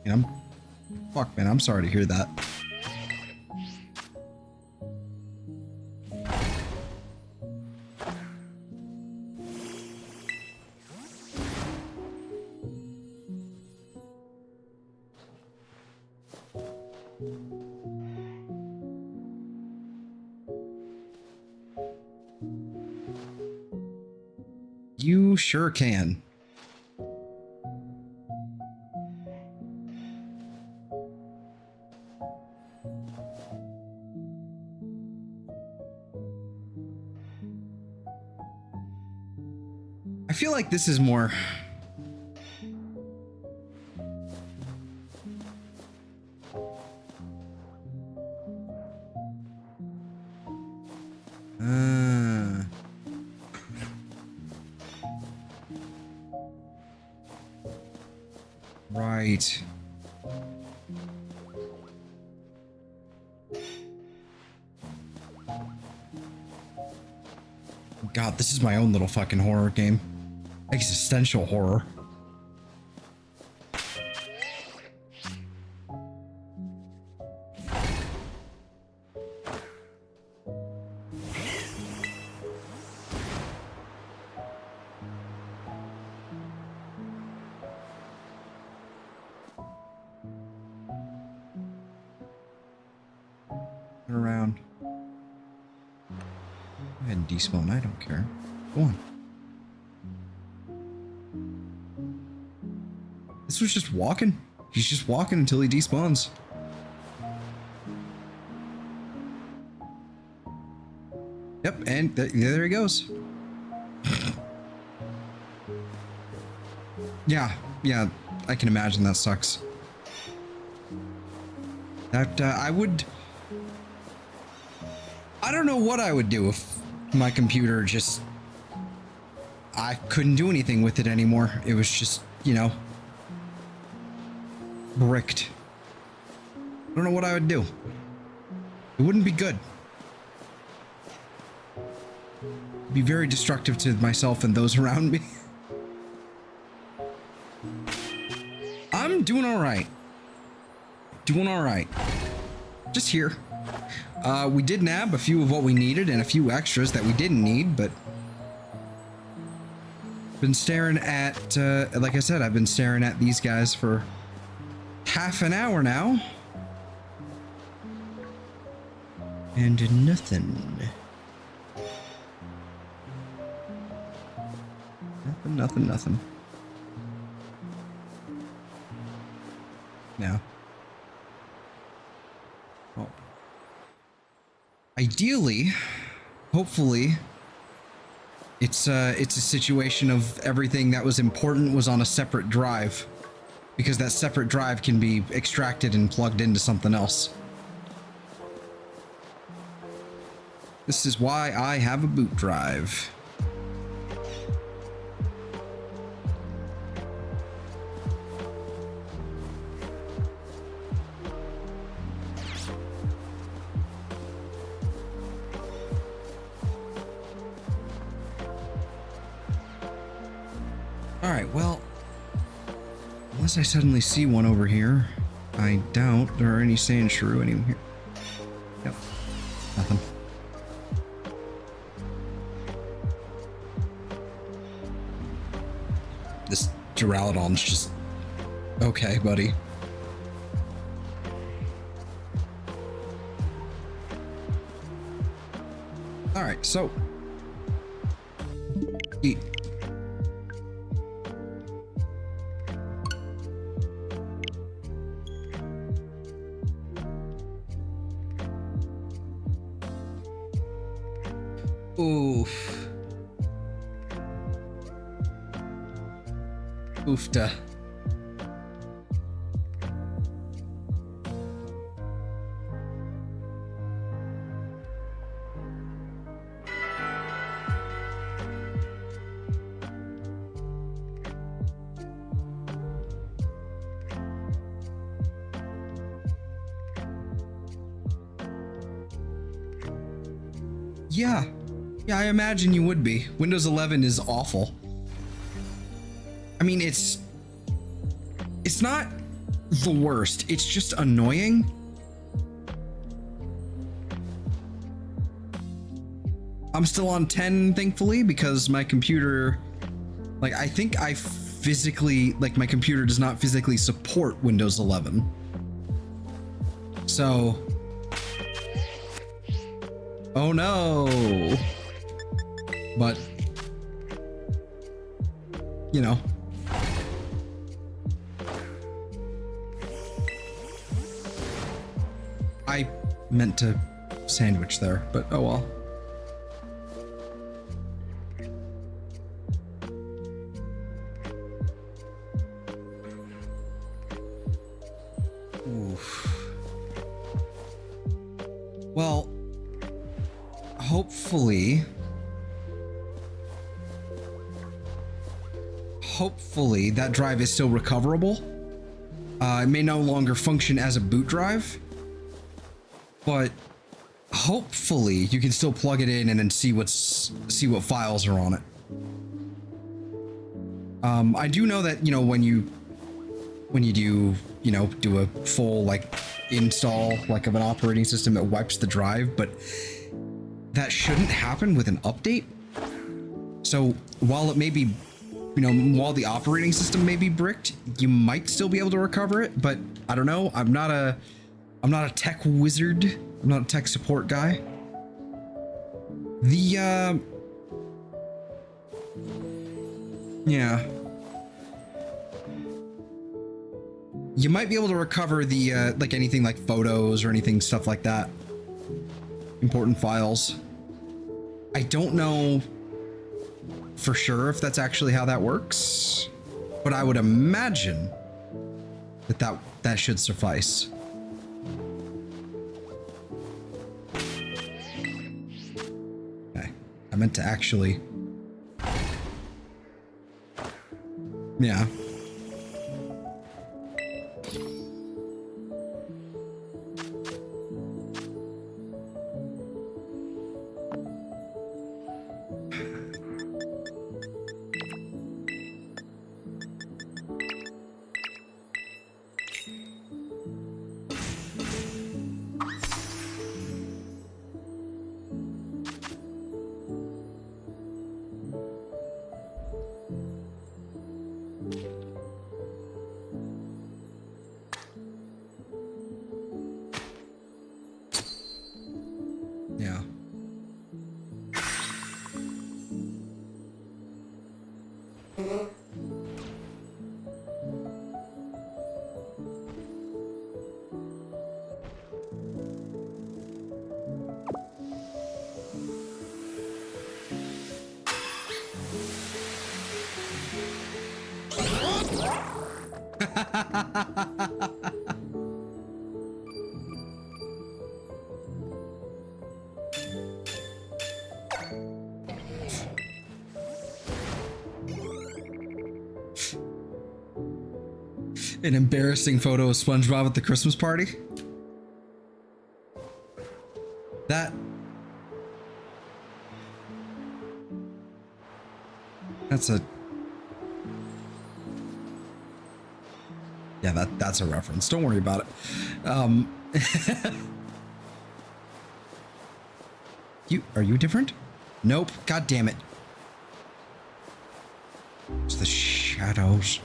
And fuck, man, I'm sorry to hear that. You sure can. I feel like this is more... Right. God, this is my own little fucking horror game. Existential horror. Around. Go ahead and despawn, I don't care. Go on. This was just walking. He's just walking until he despawns. Yep, and there he goes. Yeah, I can imagine that sucks. That, I don't know what I would do if my computer just... I couldn't do anything with it anymore. It was just, you know... bricked. I don't know what I would do. It wouldn't be good. It'd be very destructive to myself and those around me. I'm doing alright. Doing alright. Just here. We did nab a few of what we needed and a few extras that we didn't need, but... been staring at, like I said, I've been staring at these guys for half an hour now. And nothing. Nothing. No. Well, ideally, hopefully, it's a situation of everything that was important was on a separate drive. because that separate drive can be extracted and plugged into something else. This is why I have a boot drive. Alright, well, unless I suddenly see one over here, I doubt there are any Sandshrew anywhere here. Yep, nothing. This Gyarados just... okay, buddy. Alright, so... eat. Oof. Oofta. Yeah, I imagine you would be. Windows 11 is awful. I mean, it's not the worst. It's just annoying. I'm still on 10, thankfully, because my computer, like, I think I physically, like, my computer does not physically support Windows 11. So, oh no. But, you know. I meant to sandwich there, but oh well. Oof. Well, hopefully that drive is still recoverable. It may no longer function as a boot drive, but hopefully you can still plug it in and then see what files are on it. I do know that, you know, when you do, you know, do a full like install like of an operating system, it wipes the drive, but that shouldn't happen with an update. So while it may be, you know, while the operating system may be bricked, you might still be able to recover it, but I don't know. I'm not a tech wizard. I'm not a tech support guy. Yeah. You might be able to recover the, like anything like photos or anything, stuff like that. Important files. I don't know for sure if that's actually how that works, but I would imagine that should suffice. Okay, I meant to actually, yeah. An embarrassing photo of SpongeBob at the Christmas party? That's a... Yeah, that's a reference. Don't worry about it. Are you different? Nope. God damn it. It's the shadows.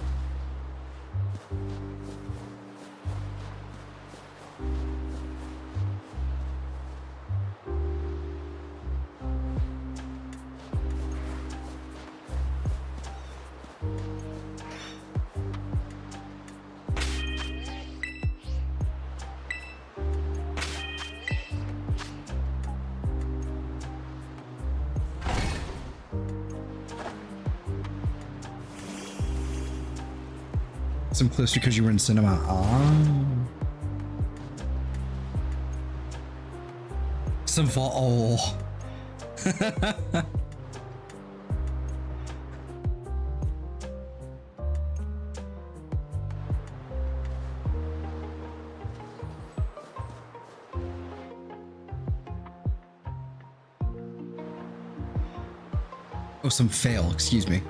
Some clips because you were in cinema. Oh. Some fall. Oh. Oh, some fail. Excuse me.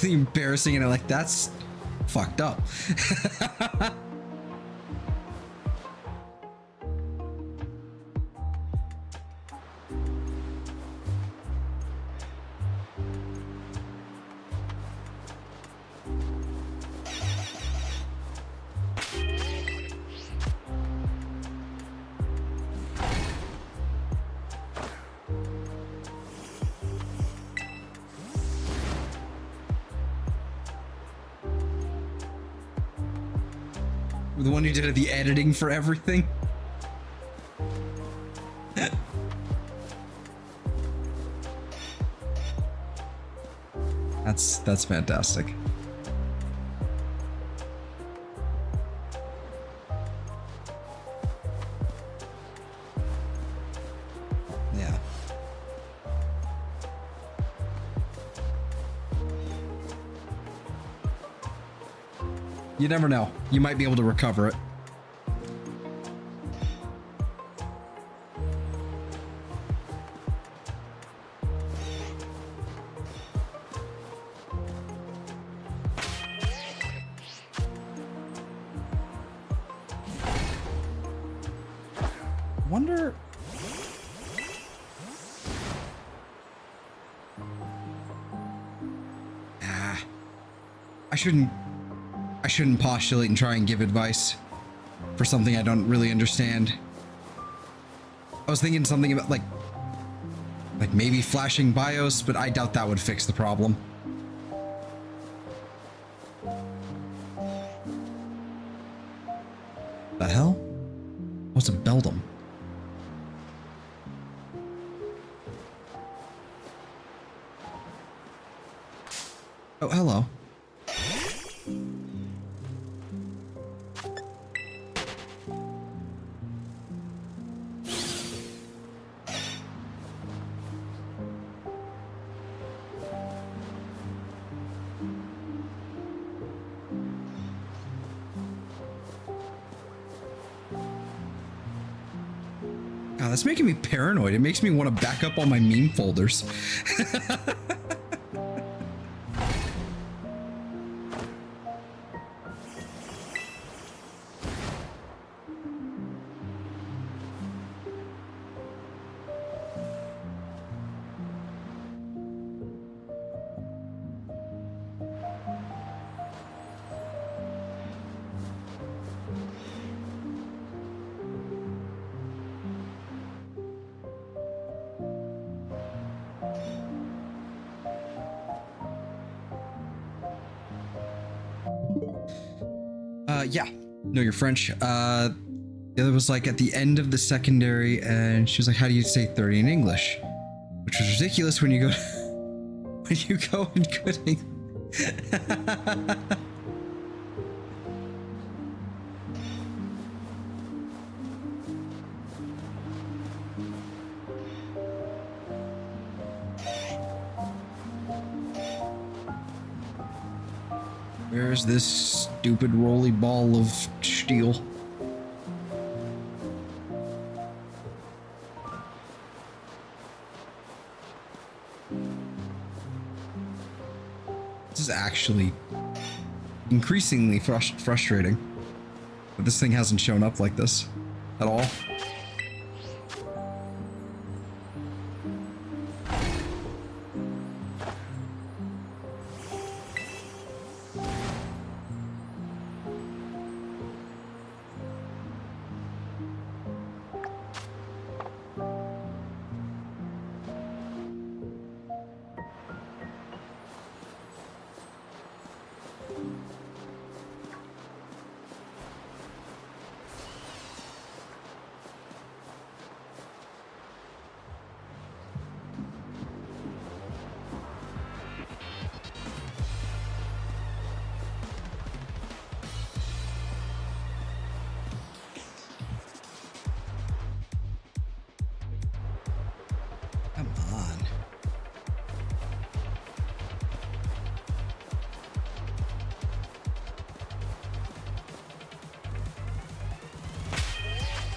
Really embarrassing, and I'm like, that's fucked up. The one who did the editing for everything. That's fantastic. Yeah. You never know. You might be able to recover it. Wonder... I shouldn't postulate and try and give advice for something I don't really understand. I was thinking something about like maybe flashing BIOS, but I doubt that would fix the problem. The hell? What's a Beldum? Oh, hello. God, that's making me paranoid. It makes me want to back up all my meme folders. Yeah, no, you're French. The other was like at the end of the secondary, and she was like, how do you say 30 in English? Which was ridiculous when you go when you go and couldn't. Where's this stupid roly ball of steel? This is actually increasingly frustrating that this thing hasn't shown up like this at all.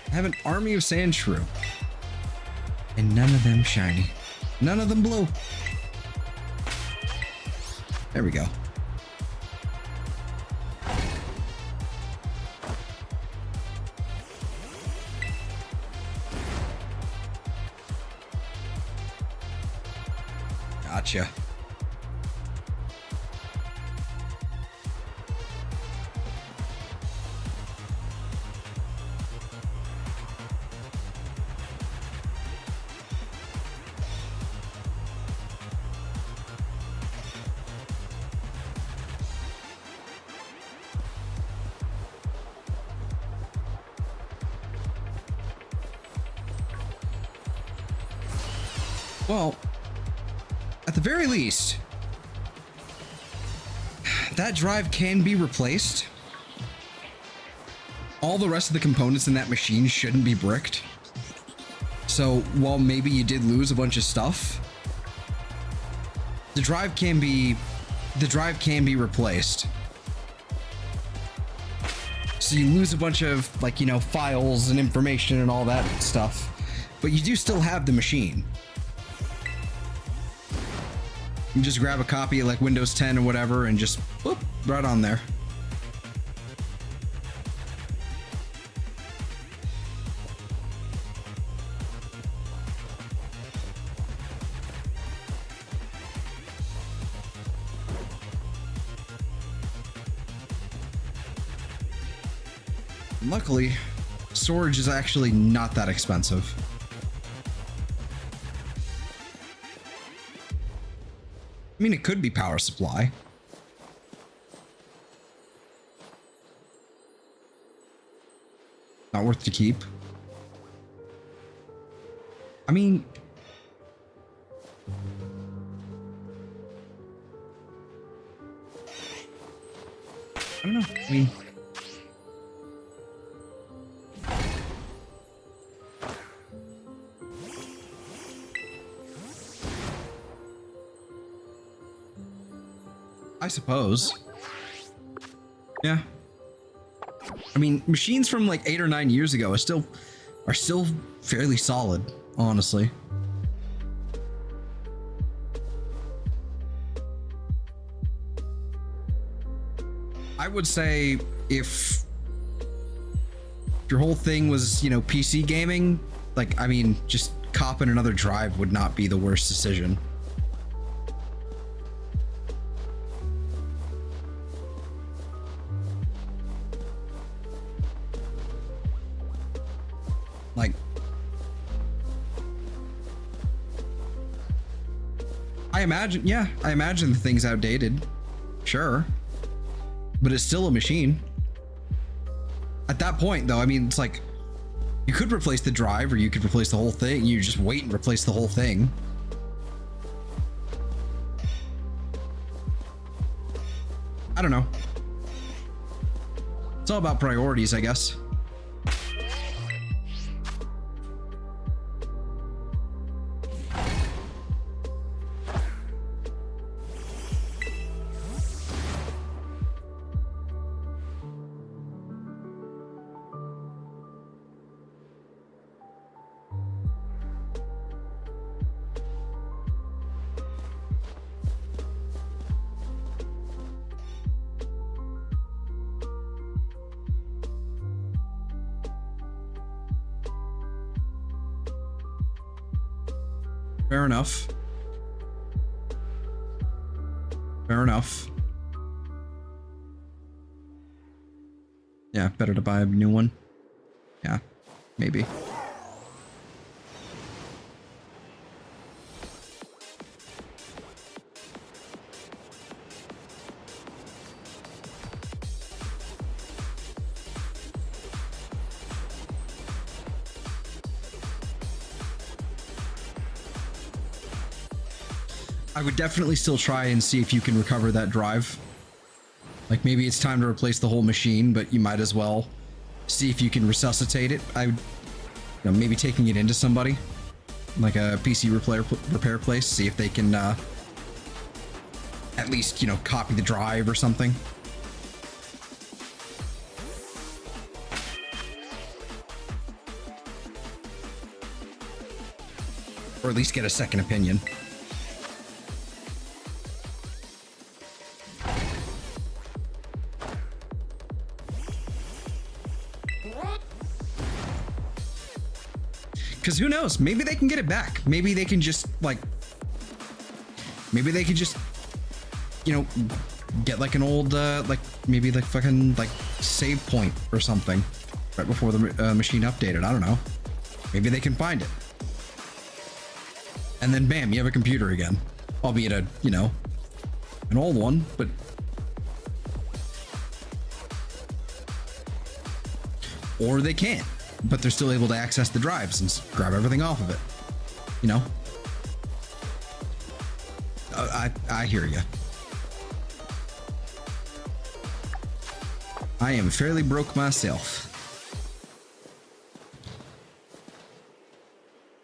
I have an army of Sandshrew. And none of them shiny. None of them blue. There we go. Gotcha. Well, at the very least, that drive can be replaced. All the rest of the components in that machine shouldn't be bricked. So while maybe you did lose a bunch of stuff, the drive can be replaced. So you lose a bunch of, like, you know, files and information and all that stuff, but you do still have the machine. You just grab a copy of like Windows 10 or whatever and just whoop, right on there. Luckily, storage is actually not that expensive. I mean, it could be power supply. Not worth to keep. I mean, I don't know. I mean, I suppose. Yeah. I mean, machines from like 8 or 9 years ago are still fairly solid, honestly. I would say if your whole thing was, you know, PC gaming, like, I mean, just copping another drive would not be the worst decision. Like, I imagine the thing's outdated. Sure. But it's still a machine. At that point, though, I mean, it's like, you could replace the drive or you could replace the whole thing. You just wait and replace the whole thing. I don't know. It's all about priorities, I guess. Fair enough. Fair enough. Yeah, better to buy a new one. Yeah, maybe. I would definitely still try and see if you can recover that drive. Like maybe it's time to replace the whole machine, but you might as well see if you can resuscitate it. I would, maybe taking it into somebody, like a PC repair place, see if they can at least, copy the drive or something. Or at least get a second opinion. Because who knows? Maybe they can get it back. Maybe they can just, get like an old, maybe like fucking, save point or something right before the machine updated. I don't know. Maybe they can find it. And then bam, you have a computer again. Albeit an old one, but... Or they can't. But they're still able to access the drives and grab everything off of it. I hear you. I am fairly broke myself.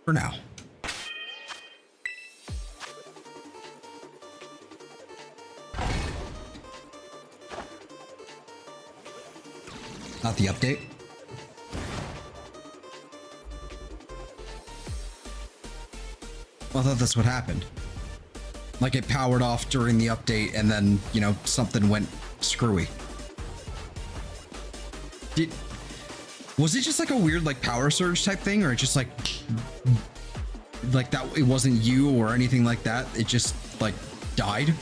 For now. Not the update. I thought that's what happened. Like it powered off during the update and then, something went screwy. Was it just like a weird power surge type thing, or it just like that it wasn't you or anything like that? It just died?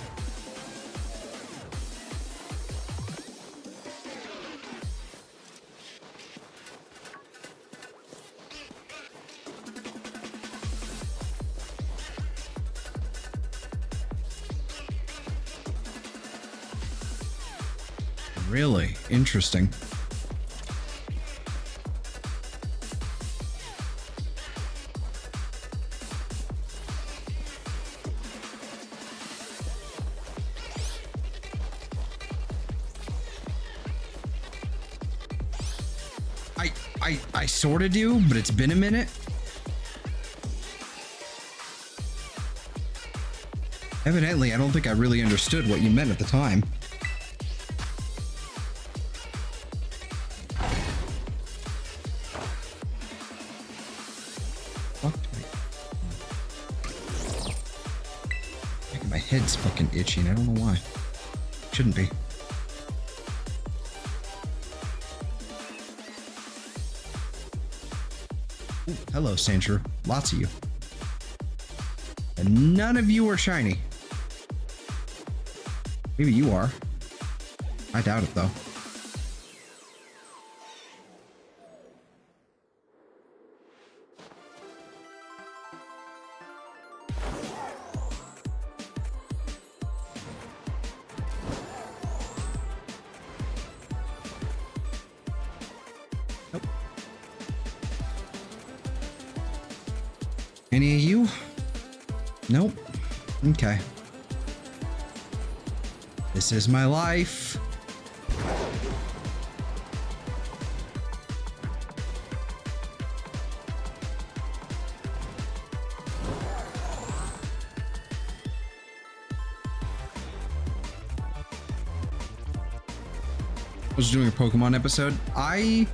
Really interesting. I sort of do, but it's been a minute. Evidently, I don't think I really understood what you meant at the time. My head's fucking itching. I don't know why. Shouldn't be. Ooh, hello, Sandshrew. Lots of you. And none of you are shiny. Maybe you are. I doubt it, though. Any of you? Nope. Okay. This is my life. Was doing a Pokemon episode. I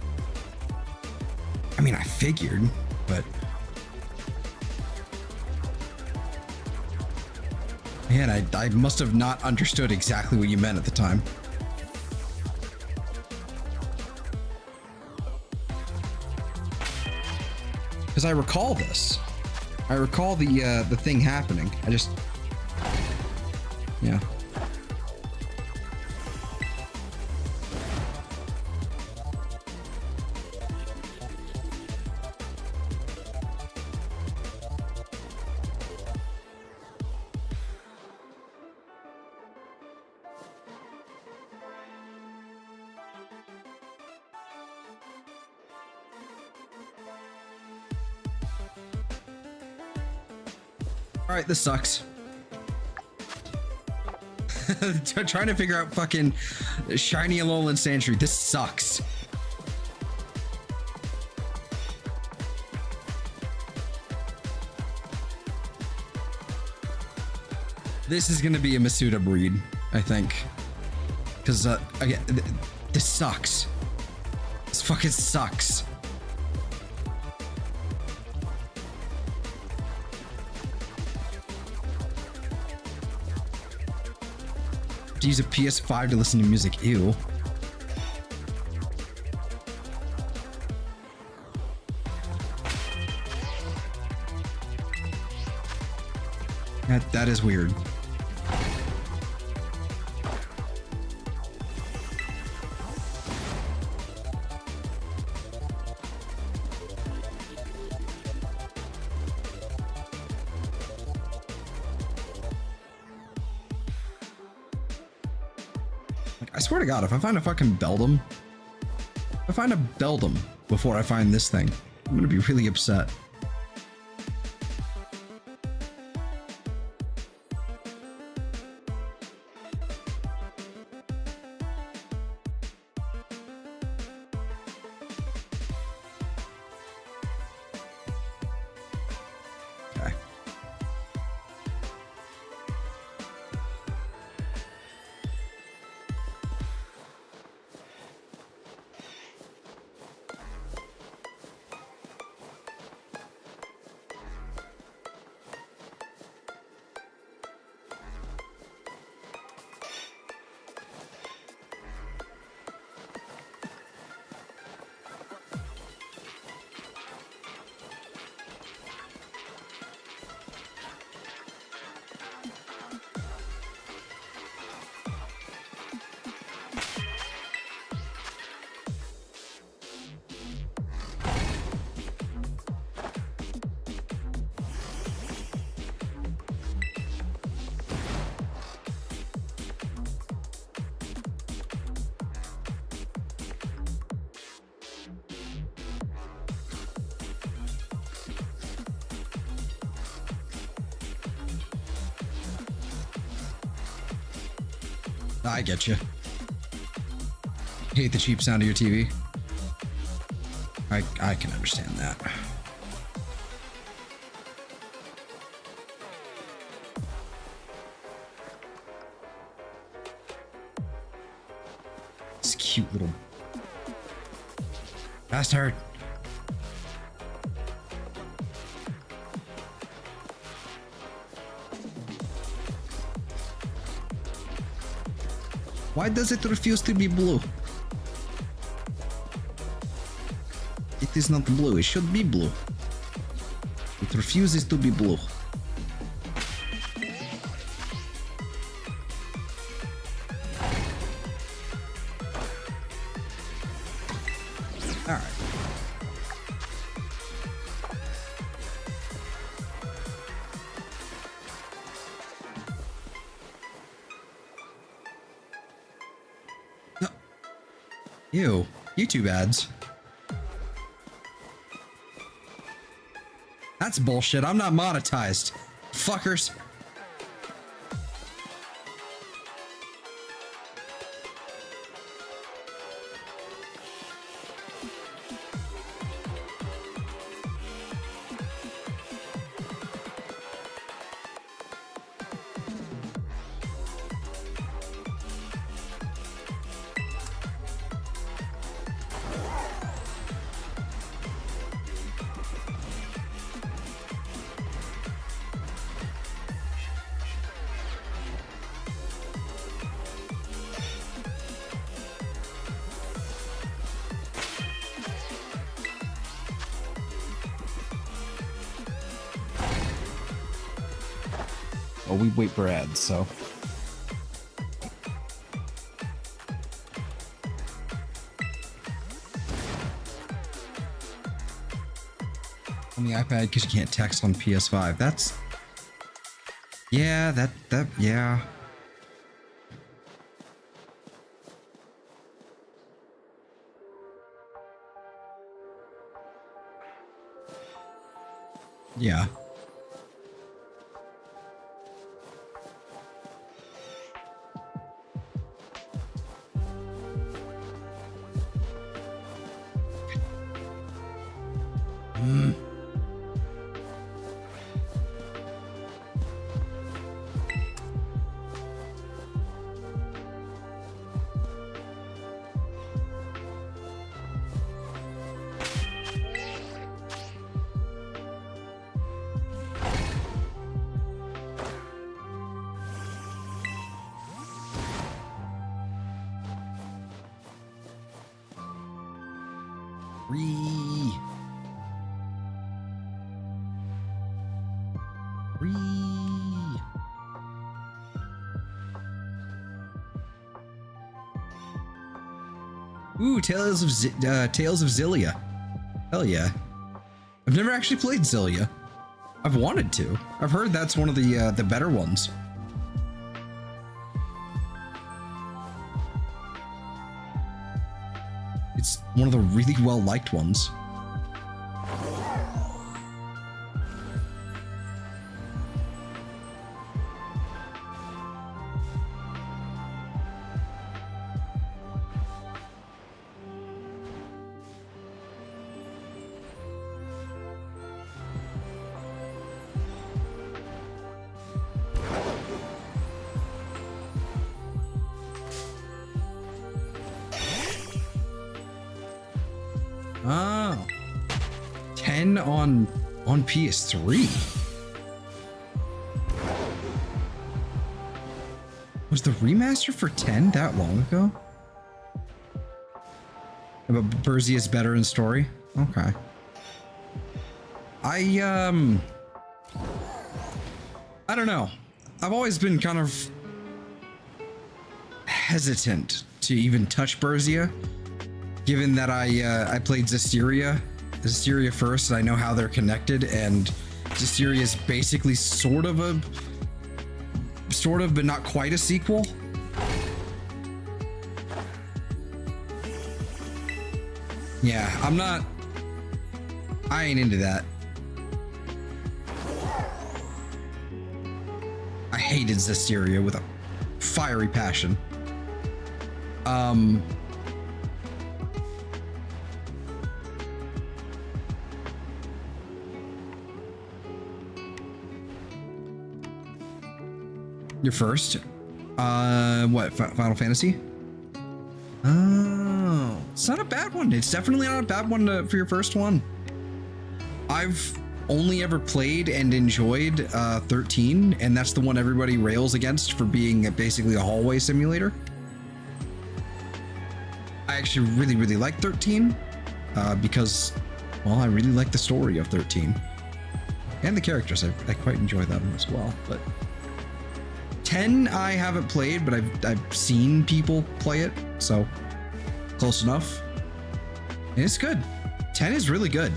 mean, I figured, but man, I must have not understood exactly what you meant at the time. Because I recall this. I recall the thing happening. I just, yeah. All right, this sucks. Trying to figure out fucking shiny Alolan Sandshrew. This sucks. This is gonna be a Masuda breed, I think. Because, again, this sucks. This fucking sucks. To use a PS5 to listen to music. Ew. That is weird. I swear to God, if I find a fucking Beldum, if I find a Beldum before I find this thing, I'm gonna be really upset. Okay. I get you. Hate the cheap sound of your TV. I can understand that. This cute little bastard. Why does it refuse to be blue? It is not blue. It should be blue. It refuses to be blue. All right. Ew, YouTube ads. That's bullshit. I'm not monetized. Fuckers. but we wait for ads, so. On the iPad, because you can't text on PS5. That's... Yeah, yeah. Yeah. Ooh, Tales of Zillia. Hell yeah. I've never actually played Zillia. I've wanted to. I've heard that's one of the better ones. It's one of the really well-liked ones. Oh, 10 on PS3. Was the remaster for 10 that long ago? But Burzy is better in story. Okay. I don't know. I've always been kind of hesitant to even touch Burzia. Given that I played Zestiria first, and I know how they're connected, and Zestiria is basically sort of, but not quite a sequel. Yeah, I ain't into that. I hated Zestiria with a fiery passion. Your first? What? Final Fantasy? Oh, it's not a bad one. It's definitely not a bad one for your first one. I've only ever played and enjoyed 13, and that's the one everybody rails against for being basically a hallway simulator. I actually really like 13 because, well, I really like the story of 13 and the characters. I quite enjoy them as well, but 10 I haven't played, but I've seen people play it, so close enough. And it's good. 10 is really good.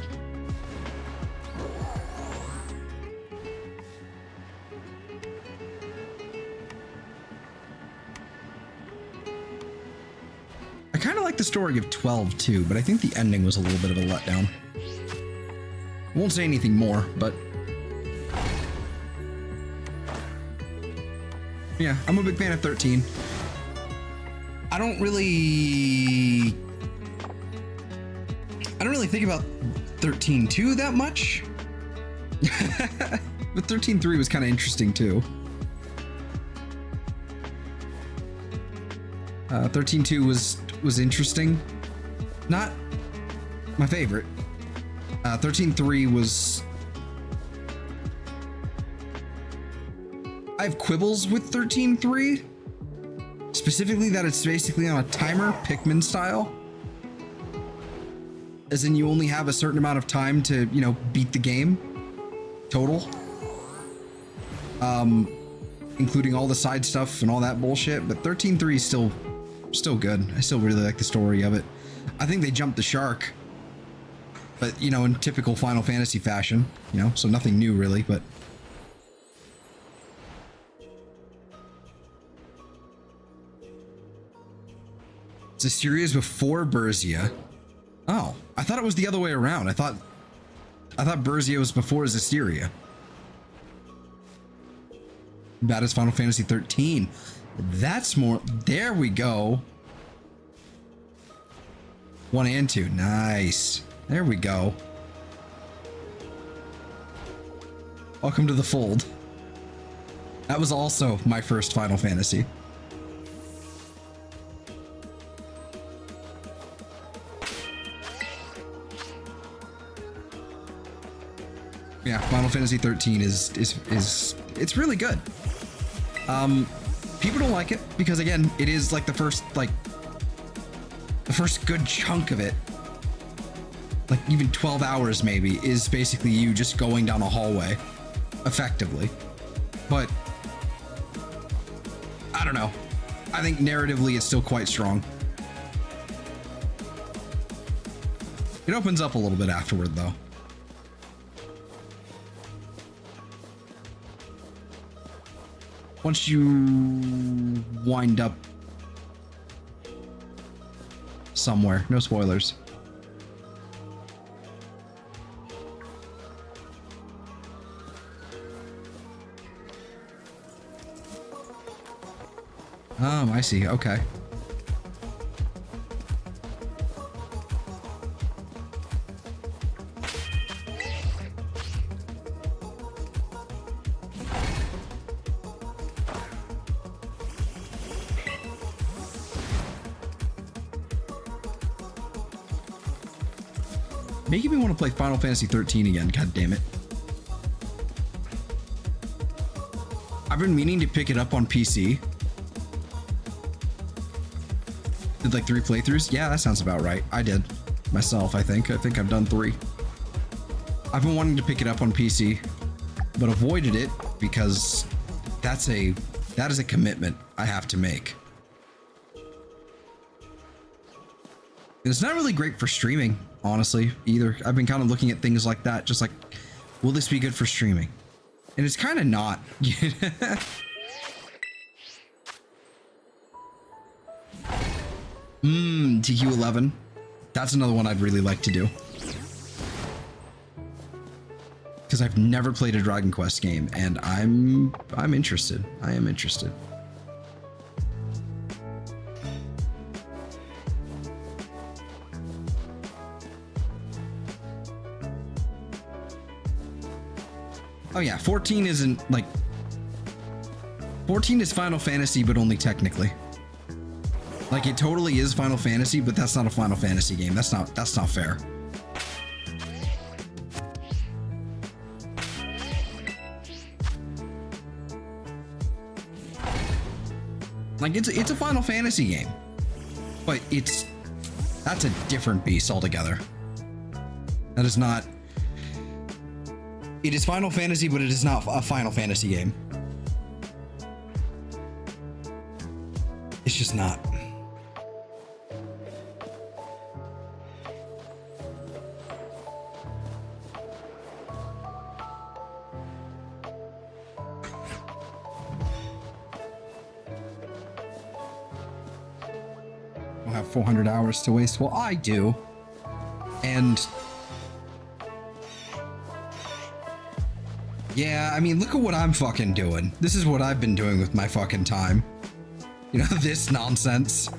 I kind of like the story of 12 too, but I think the ending was a little bit of a letdown. I won't say anything more, but yeah, I'm a big fan of 13. I don't really think about 13-2 that much. But 13-3 was kind of interesting too. 13-2 was interesting. Not my favorite. 13-3 was... I have quibbles with 13-3. Specifically that it's basically on a timer, Pikmin style. As in you only have a certain amount of time to, you know, beat the game. Total. including all the side stuff and all that bullshit, but 13.3 is still good. I still really like the story of it. I think they jumped the shark, but you know, in typical Final Fantasy fashion, you know, so nothing new really, but Zestiria before Burzia. Oh, I thought it was the other way around. I thought Burzia was before Zestiria. That is Final Fantasy 13. That's more. There we go. 1 and 2. Nice. There we go. Welcome to the fold. That was also my first Final Fantasy. Yeah, Final Fantasy 13 is it's really good. People don't like it because again, it is like the first good chunk of it. Like even 12 hours maybe is basically you just going down a hallway effectively. But I don't know. I think narratively it's still quite strong. It opens up a little bit afterward though. Once you wind up somewhere. No spoilers. Oh, I see. Okay. Making me want to play Final Fantasy 13 again, god damn it. I've been meaning to pick it up on PC. Did like 3 playthroughs? Yeah, that sounds about right. I did. Myself, I think. I think I've done 3. I've been wanting to pick it up on PC, but avoided it because that is a commitment I have to make. And it's not really great for streaming, honestly, either. I've been kind of looking at things like that, just like, will this be good for streaming? And it's kind of not. TQ11. That's another one I'd really like to do. Because I've never played a Dragon Quest game, and I'm interested. I am interested. Oh yeah, 14 isn't like 14 is Final Fantasy, but only technically. Like it totally is Final Fantasy, but that's not a Final Fantasy game. That's not fair. Like it's a Final Fantasy game, but that's a different beast altogether. That is not. It is Final Fantasy, but it is not a Final Fantasy game. It's just not. We'll have 400 hours to waste. Well, I do. And yeah, I mean, look at what I'm fucking doing. This is what I've been doing with my fucking time. You know, this nonsense.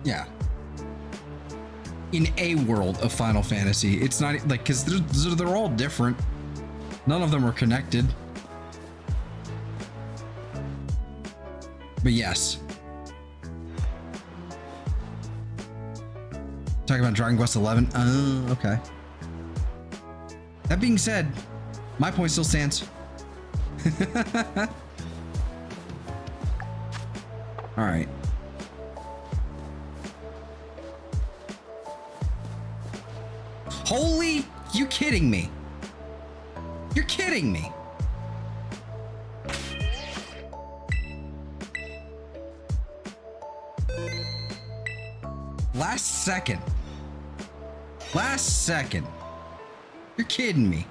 Yeah. In a world of Final Fantasy, it's not like, because they're all different. None of them are connected. But yes. Talking about Dragon Quest 11. Oh, okay. That being said, my point still stands. All right. Holy, you kidding me? You're kidding me. Last second. Last second. You're kidding me.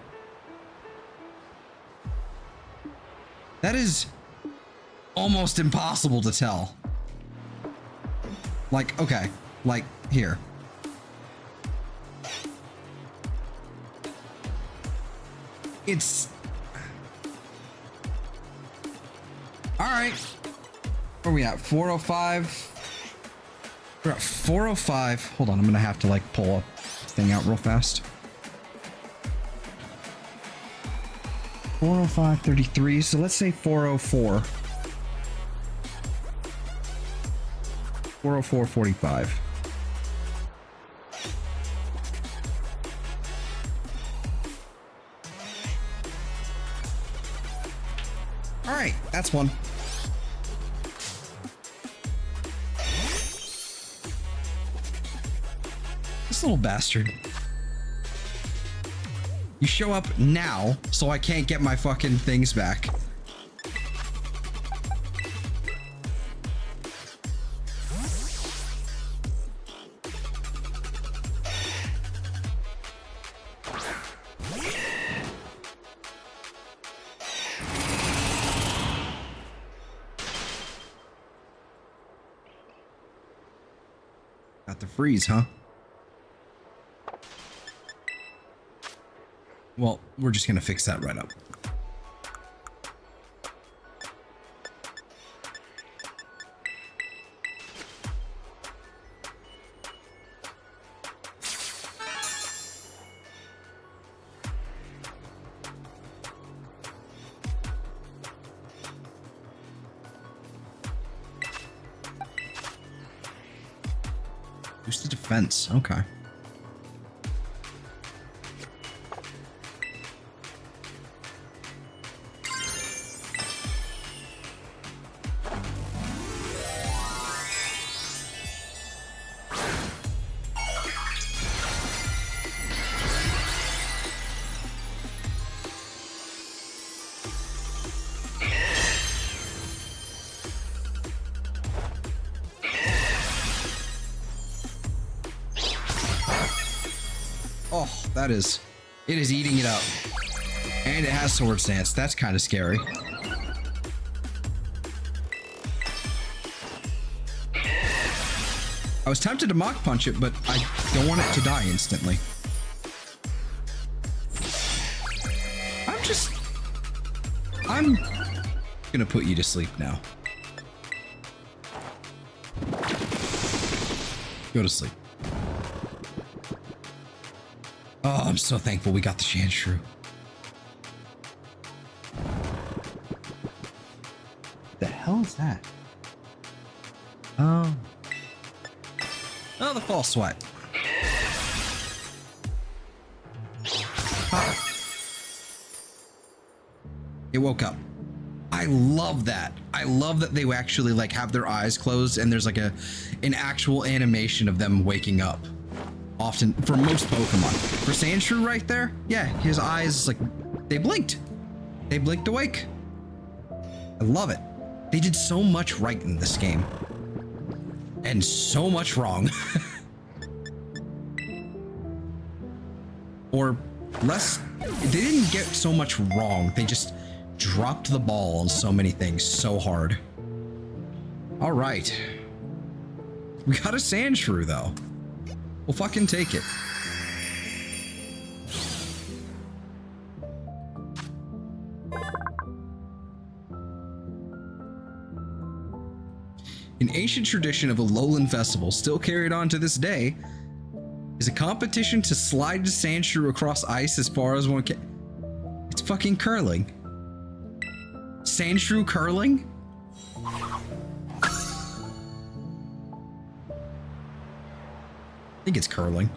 That is almost impossible to tell. Like, okay, like here. It's all right. Where are we at? 405. We're at 405. Hold on, I'm gonna have to like pull a thing out real fast. 405.33. So let's say 404. 404.45. All right, that's one. This little bastard. You show up now, so I can't get my fucking things back. Got the freeze, huh? Well, we're just gonna fix that right up. Boost the defense. Okay. Oh, that is... It is eating it up. And it has Sword Stance. That's kind of scary. I was tempted to Mach Punch it, but I don't want it to die instantly. I'm gonna put you to sleep now. Go to sleep. Oh, I'm so thankful we got the Sandshrew. The hell is that? Oh. Oh, the false sweat. Ah. It woke up. I love that. I love that they actually like have their eyes closed and there's like an actual animation of them waking up. Often for most Pokemon. For Sandshrew right there, yeah, his eyes like they blinked. They blinked awake. I love it. They did so much right in this game. And so much wrong. Or less, they didn't get so much wrong. They just dropped the ball on so many things so hard. All right. We got a Sandshrew though. We'll fucking take it. An ancient tradition of a Alolan festival, still carried on to this day, is a competition to slide the Sandshrew across ice as far as one can. It's fucking curling. Sandshrew curling? I think it's curling.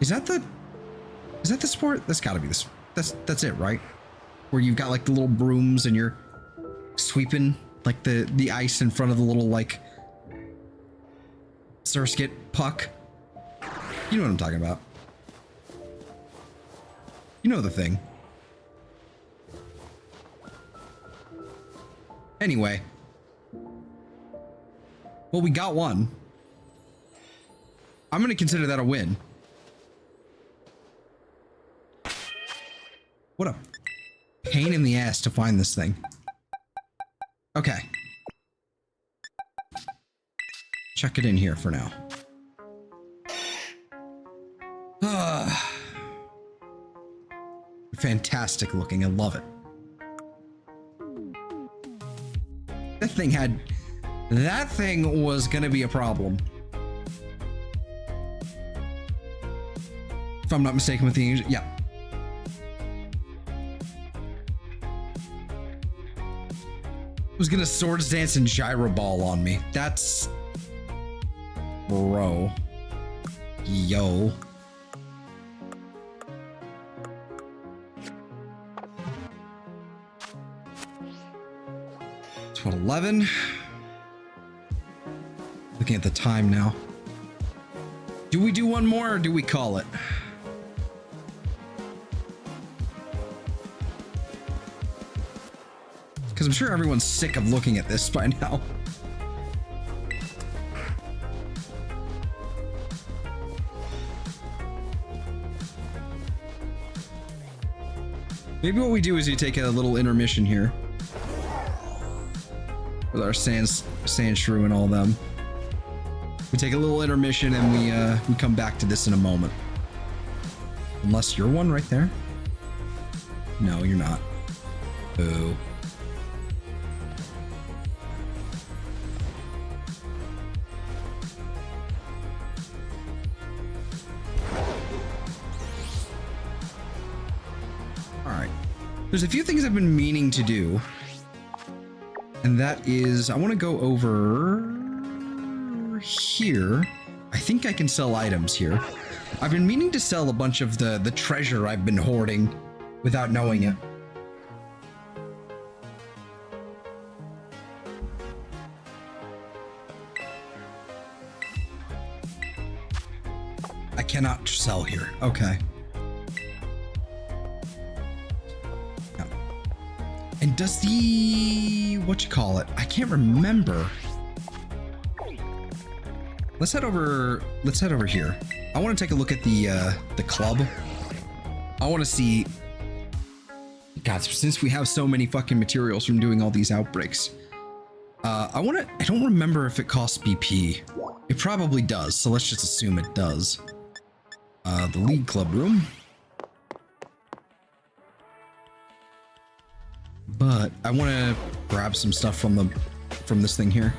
Is that the sport? That's gotta be this. That's it, right? Where you've got like the little brooms and you're sweeping like the ice in front of the little like Surskit puck. You know what I'm talking about. You know the thing. Anyway. Well, we got one. I'm going to consider that a win. What a pain in the ass to find this thing. Okay. Chuck it in here for now. Fantastic looking. I love it. That thing was gonna be a problem. If I'm not mistaken with the, yeah. Was gonna Swords Dance and Gyro Ball on me. That's... Bro. Yo. It's what, 11? Looking at the time now. Do we do one more or do we call it? Because I'm sure everyone's sick of looking at this by now. Maybe what we do is we take a little intermission here. With our Sandshrew and all them. We take a little intermission and we come back to this in a moment. Unless you're one right there. No, you're not. Boo. Alright. There's a few things I've been meaning to do. And that is, I want to go over here. I think I can sell items here. I've been meaning to sell a bunch of the treasure I've been hoarding without knowing it. I cannot sell here. Okay. No. And does the... whatchamacallit? I can't remember. Let's head over here. I want to take a look at the club. I want to see... God, since we have so many fucking materials from doing all these outbreaks. I don't remember if it costs BP. It probably does, so let's just assume it does. The league club room. But I want to grab some stuff from this thing here.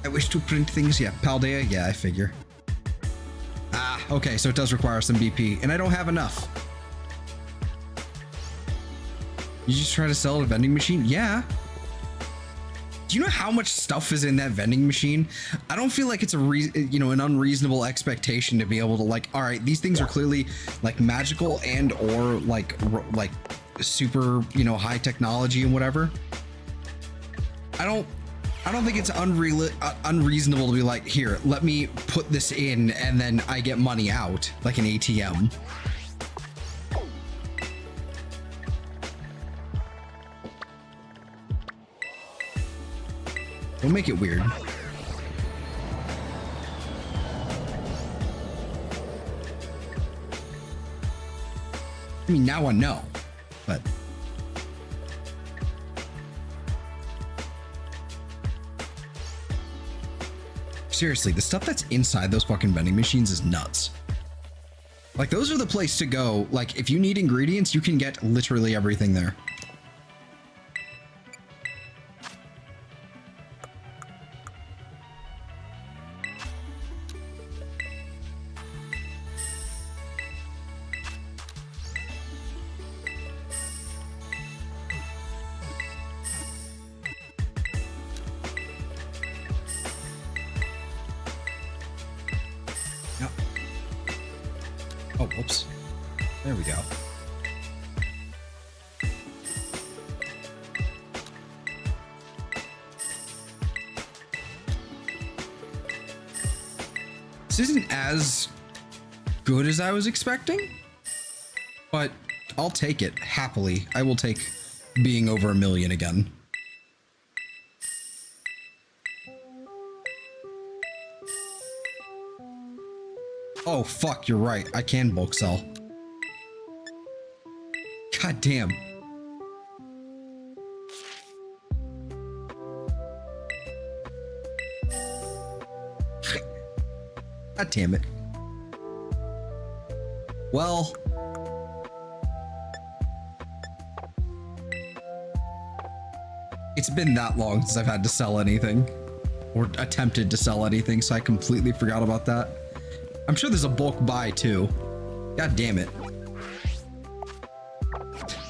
I wish to print things. Yeah, Paldea. Yeah, I figure. Ah, okay, so it does require some BP, and I don't have enough. You just try to sell at a vending machine? Yeah. Do you know how much stuff is in that vending machine? I don't feel like it's an unreasonable expectation to be able to, like, all right, these things are clearly like magical and or like super, high technology and whatever. I don't think it's unreasonable to be like, here, let me put this in and then I get money out like an ATM. Don't make it weird. I mean, now I know, but... Seriously, the stuff that's inside those fucking vending machines is nuts. Like, those are the place to go. Like, if you need ingredients, you can get literally everything there. Oh, whoops. There we go. This isn't as good as I was expecting, but I'll take it happily. I will take being over 1 million again. Oh, fuck, you're right. I can bulk sell. God damn. God damn it. Well. It's been that long since I've had to sell anything. Or attempted to sell anything, so I completely forgot about that. I'm sure there's a bulk buy too. God damn it.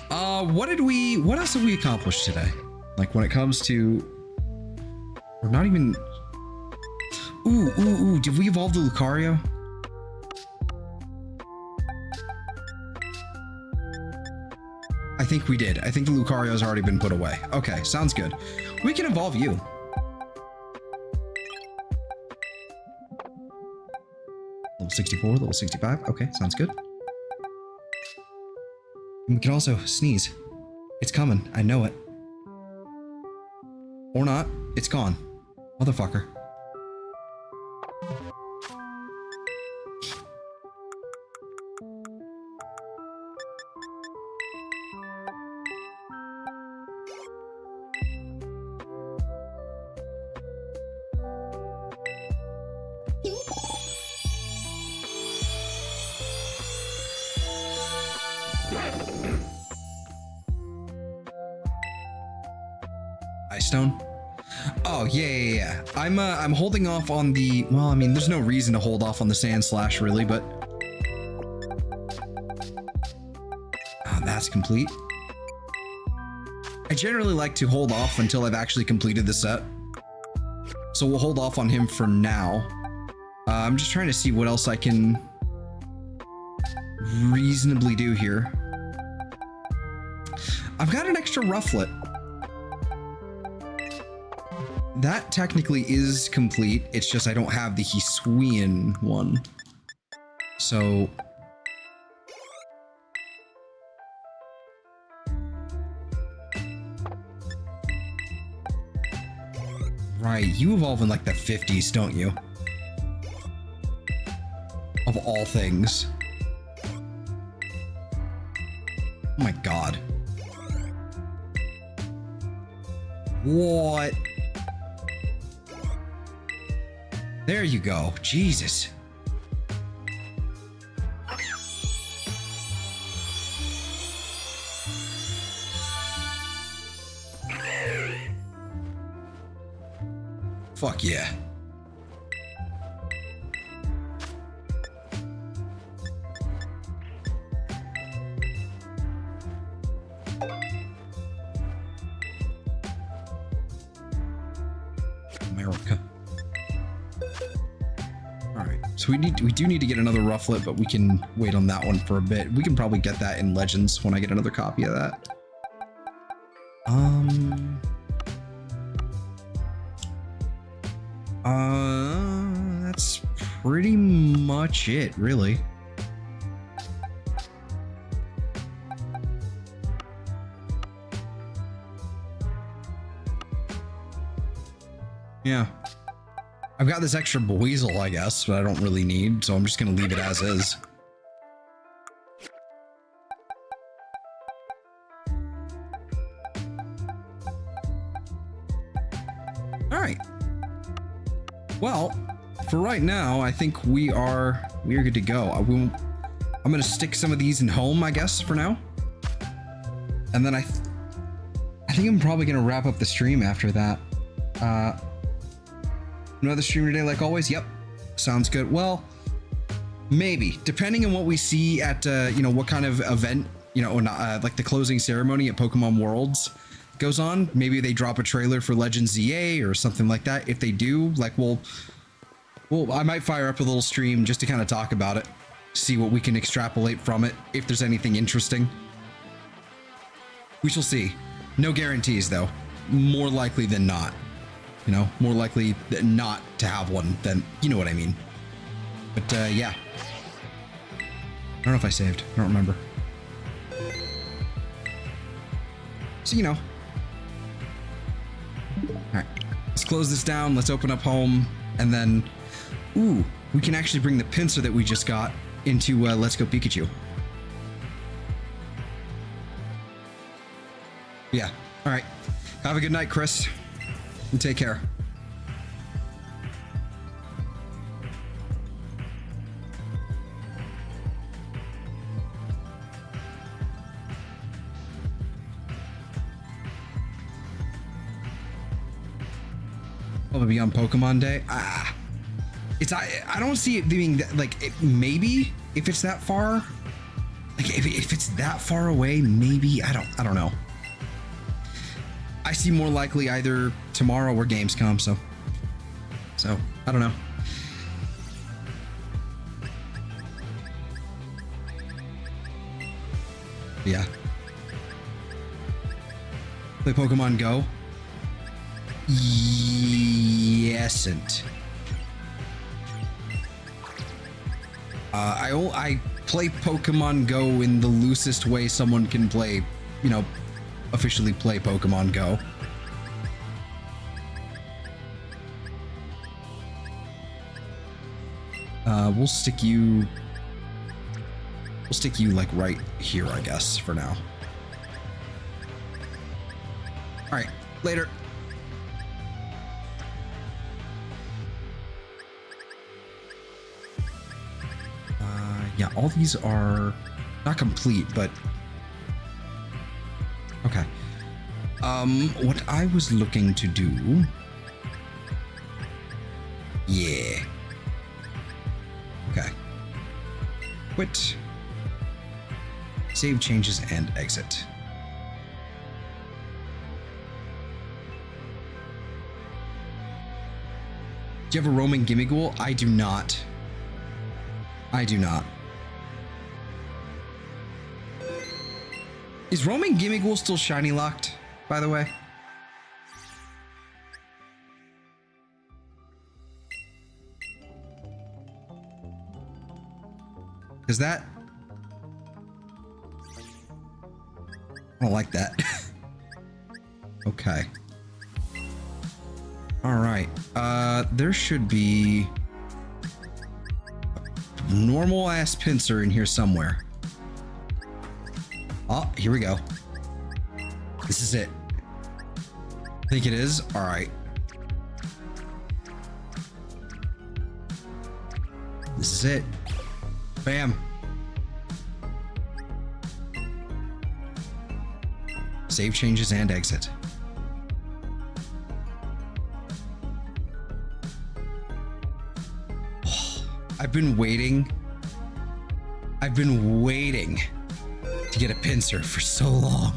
What else have we accomplished today? Like when it comes to, we're not even, ooh, did we evolve the Lucario? I think we did. I think the Lucario has already been put away. Okay, sounds good. We can evolve you. Level 64, level 65. Okay, sounds good. And we can also sneeze. It's coming. I know it. Or not. It's gone. Motherfucker. Ice Stone? Oh, yeah. I'm holding off on the, well, I mean, there's no reason to hold off on the Sandslash really, but that's complete. I generally like to hold off until I've actually completed the set. So we'll hold off on him for now. I'm just trying to see what else I can reasonably do here. I've got an extra Rufflet. That technically is complete. It's just I don't have the Hisuian one. So right, you evolve in like the 50s, don't you? Of all things. Oh my god. What? There you go. Jesus. Fuck yeah. America. Alright, so we do need to get another Rufflet, but we can wait on that one for a bit. We can probably get that in Legends when I get another copy of that. That's pretty much it, really. Yeah. I've got this extra Buizel, I guess, but I don't really need, so I'm just gonna leave it as is. Alright. Well, for right now, I think we are good to go. I'm gonna stick some of these in home, I guess, for now. And then I think I'm probably gonna wrap up the stream after that. Another stream today, like always. Yep, sounds good. Well, maybe, depending on what we see at you know, what kind of event, you know, or not, like the closing ceremony at Pokemon Worlds goes on. Maybe they drop a trailer for Legends ZA or something like that. If they do, like, well, I might fire up a little stream just to kind of talk about it, see what we can extrapolate from it, if there's anything interesting. We shall see. No guarantees, though. More likely than not. You know, more likely than not to have one than, you know what I mean. But yeah. I don't know if I saved. I don't remember. So, you know. Alright. Let's close this down. Let's open up home. And then, ooh, we can actually bring the pincer that we just got into Let's Go Pikachu. Yeah. Alright. Have a good night, Chris. And take care. Probably on Pokemon Day. I don't see it being that, like, maybe if it's that far, like if it's that far away, maybe I don't know. I see more likely either tomorrow or Gamescom, so I don't know. Yeah. Play Pokemon Go. Yesn't. I play Pokemon Go in the loosest way someone can play, you know, officially play Pokemon Go. We'll stick you like right here, I guess, for now. All right, later. Yeah, all these are not complete, but okay. What I was looking to do, yeah. Okay. Quit. Save changes and exit. Do you have a roaming Gimmighoul? I do not. I do not. Is roaming Gimmighoul still shiny locked, by the way? Is that? I don't like that. Okay. All right. There should be a normal ass pincer in here somewhere. Oh, here we go. This is it. I think it is. All right. This is it. Bam. Save changes and exit. Oh, I've been waiting to get a pincer for so long.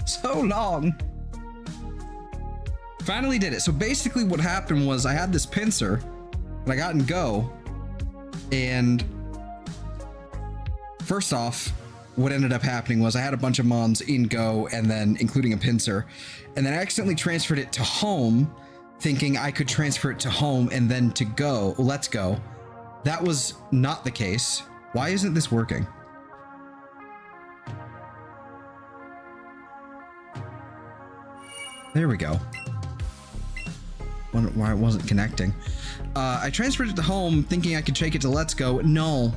So long. Finally did it. So basically what happened was I had this pincer that I got in Go, and first off, what ended up happening was I had a bunch of mons in Go, and then including a pincer, and then I accidentally transferred it to home, thinking I could transfer it to home and then to Go, Let's Go. That was not the case. Why isn't this working? There we go. Wonder why it wasn't connecting. I transferred it to home thinking I could take it to Let's Go. No,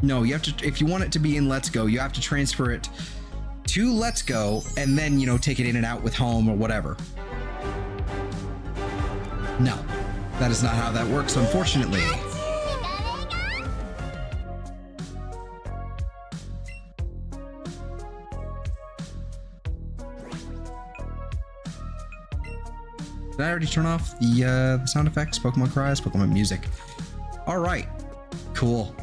you have to, if you want it to be in Let's Go, you have to transfer it to Let's Go and then, you know, take it in and out with home or whatever. No, that is not how that works, unfortunately. Did I already turn off the sound effects, Pokemon cries, Pokemon music? All right, cool.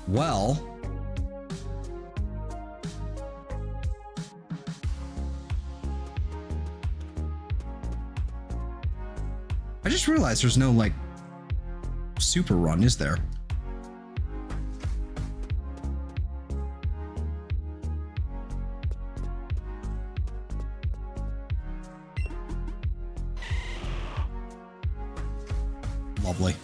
Well, I just realized there's no like super run, is there? Lovely.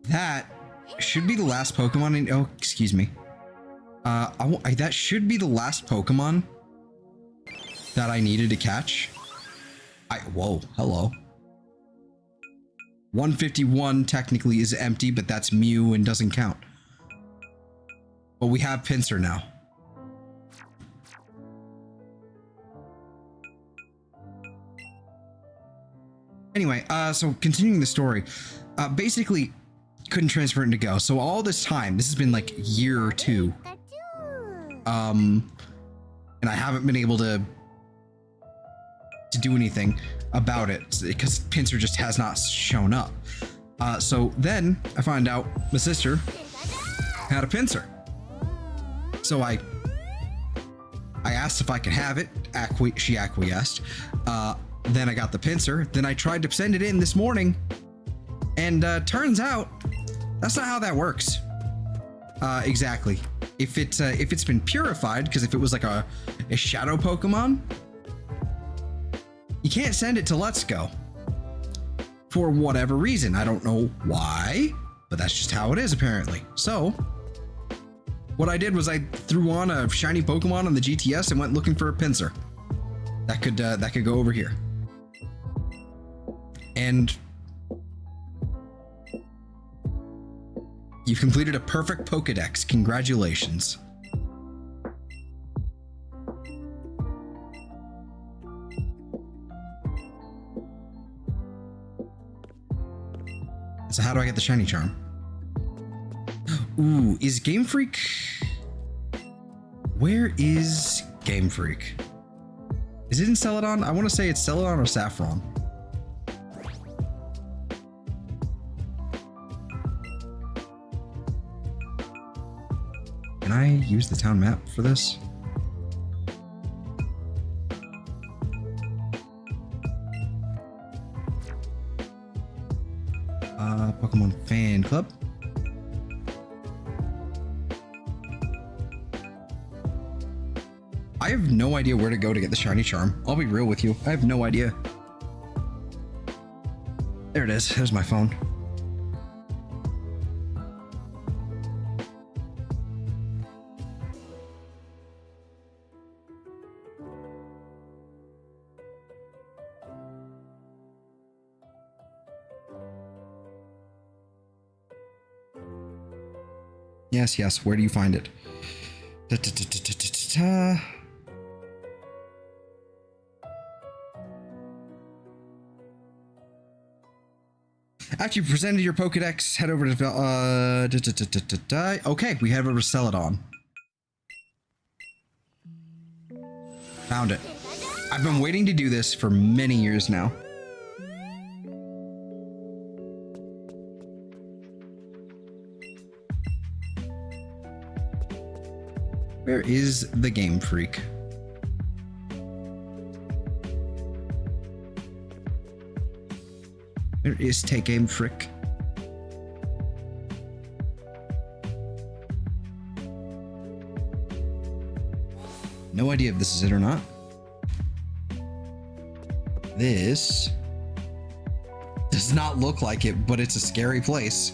That should be the last Pokemon. Oh, excuse me. That should be the last Pokemon that I needed to catch. Whoa, hello. 151 technically is empty, but that's Mew and doesn't count. But we have Pinsir now. Anyway, so continuing the story, basically couldn't transfer it into Go. So all this time, this has been like a year or two. And I haven't been able to do anything about it because Pinsir just has not shown up. So then I find out my sister had a Pinsir. So I asked if I could have it. She acquiesced. Then I got the Pinsir. Then I tried to send it in this morning, and turns out that's not how that works. Exactly. If it's been purified, because if it was like a shadow Pokemon, you can't send it to Let's Go for whatever reason. I don't know why, but that's just how it is apparently. So what I did was I threw on a shiny Pokemon on the GTS and went looking for a Pinsir that could go over here. And you've completed a perfect Pokedex. Congratulations. So how do I get the shiny charm? Ooh, is Game Freak? Where is Game Freak? Is it in Celadon? I want to say it's Celadon or Saffron. Can I use the town map for this? Pokemon Fan Club. I have no idea where to go to get the shiny charm. I'll be real with you. I have no idea. There it is. There's my phone. Yes. Where do you find it? After you presented your Pokedex, head over to okay, we head over to Celadon. Found it. I've been waiting to do this for many years now. Where is the Game Freak? Where is Game Freak? No idea if this is it or not. This does not look like it, but it's a scary place.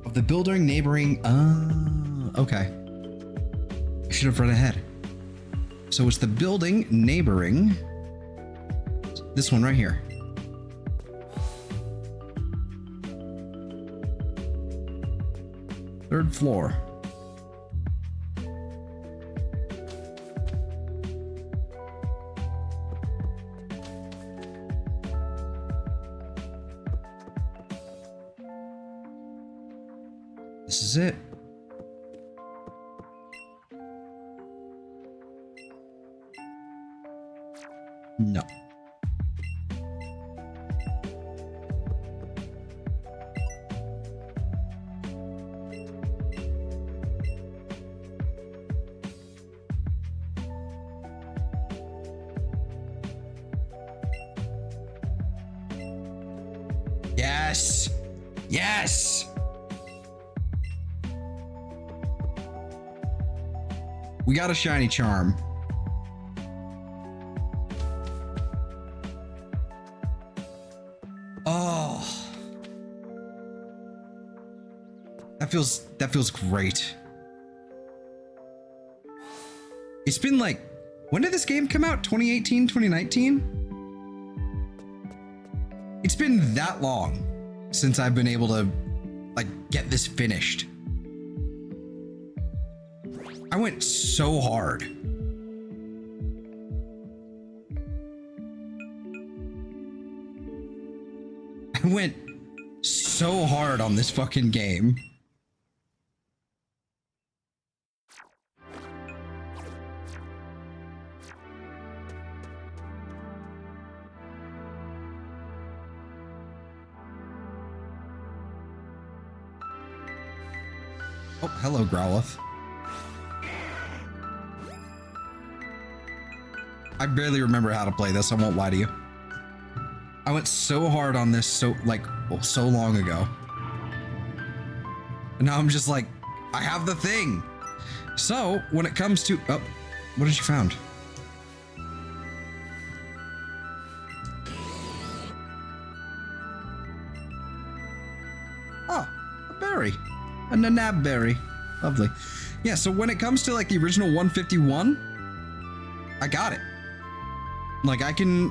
Of the building neighboring, okay. I should have run ahead. So it's the building neighboring this one right here. Third floor. This is it. No. Yes. Yes. We got a shiny charm. Oh. That feels great. It's been like, when did this game come out? 2018, 2019? It's been that long since I've been able to like get this finished. I went so hard. I went so hard on this fucking game. Oh, hello, Growlithe. I barely remember how to play this, I won't lie to you. I went so hard on this so long ago. And now I'm just like, I have the thing. So, when it comes to... Oh, what did you found? Oh, a berry. A nanab berry. Lovely. Yeah, so when it comes to like the original 151, I got it. Like I can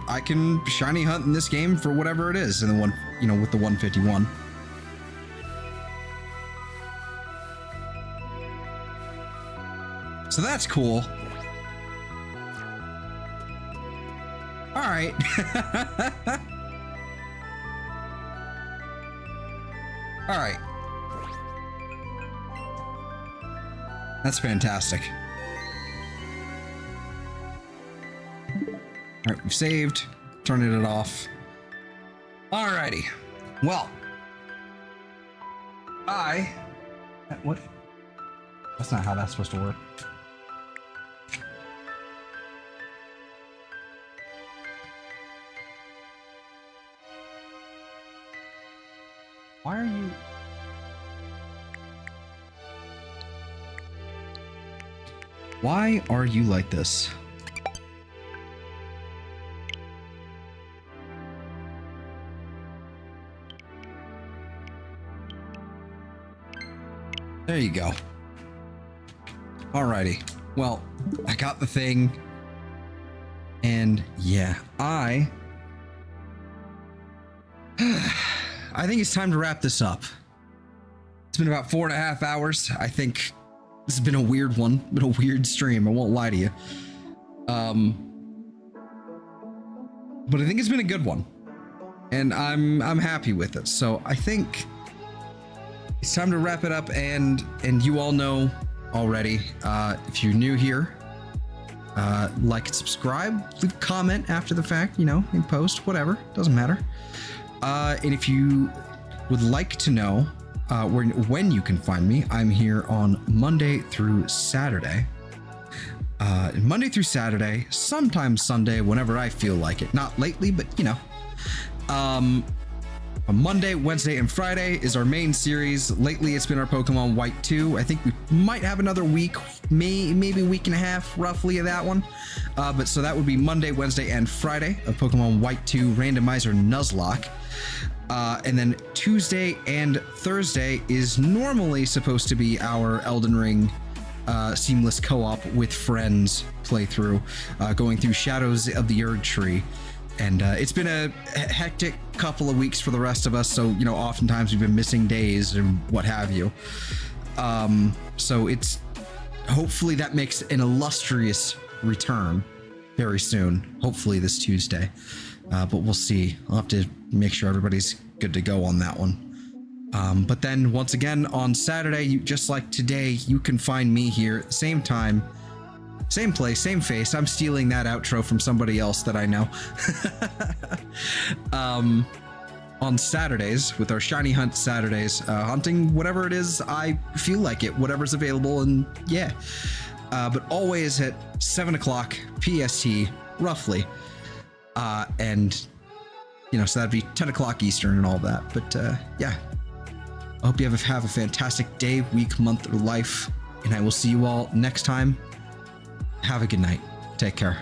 shiny hunt in this game for whatever it is in the one, you know, with the 151. So that's cool. All right. All right. That's fantastic. All right, we've saved, turning it off. Alrighty. Well, what? That's not how that's supposed to work. Why are you? Why are you like this? There you go. Alrighty. Well, I got the thing. And yeah, I think it's time to wrap this up. It's been about 4.5 hours. I think this has been a weird one, been a weird stream. I won't lie to you. But I think it's been a good one, and I'm happy with it. So I think it's time to wrap it up. And you all know already. If you're new here, like and subscribe. Leave a comment after the fact. You know, in post, whatever, doesn't matter. And if you would like to know when you can find me, I'm here on Monday through Saturday. Monday through Saturday, sometimes Sunday, whenever I feel like it. Not lately, but you know. On Monday, Wednesday, and Friday is our main series. Lately, it's been our Pokemon White 2. I think we might have another week, maybe a week and a half, roughly, of that one. But so that would be Monday, Wednesday, and Friday of Pokemon White 2 Randomizer Nuzlocke. And then Tuesday and Thursday is normally supposed to be our Elden Ring seamless co-op with friends playthrough, going through Shadows of the Erd Tree. And it's been a hectic couple of weeks for the rest of us, so you know, oftentimes we've been missing days and what have you. So it's hopefully that makes an illustrious return very soon, hopefully this Tuesday. But we'll see. I'll have to make sure everybody's good to go on that one. But then once again on Saturday, just like today, you can find me here, same time, same place, same face. I'm stealing that outro from somebody else that I know. On Saturdays with our Shiny Hunt Saturdays, hunting whatever it is I feel like it, whatever's available, and yeah. But always at 7 o'clock PST, roughly. And you know, so that'd be 10 o'clock Eastern and all that. But yeah, I hope you have a fantastic day, week, month, or life, and I will see you all next time. Have a good night. Take care.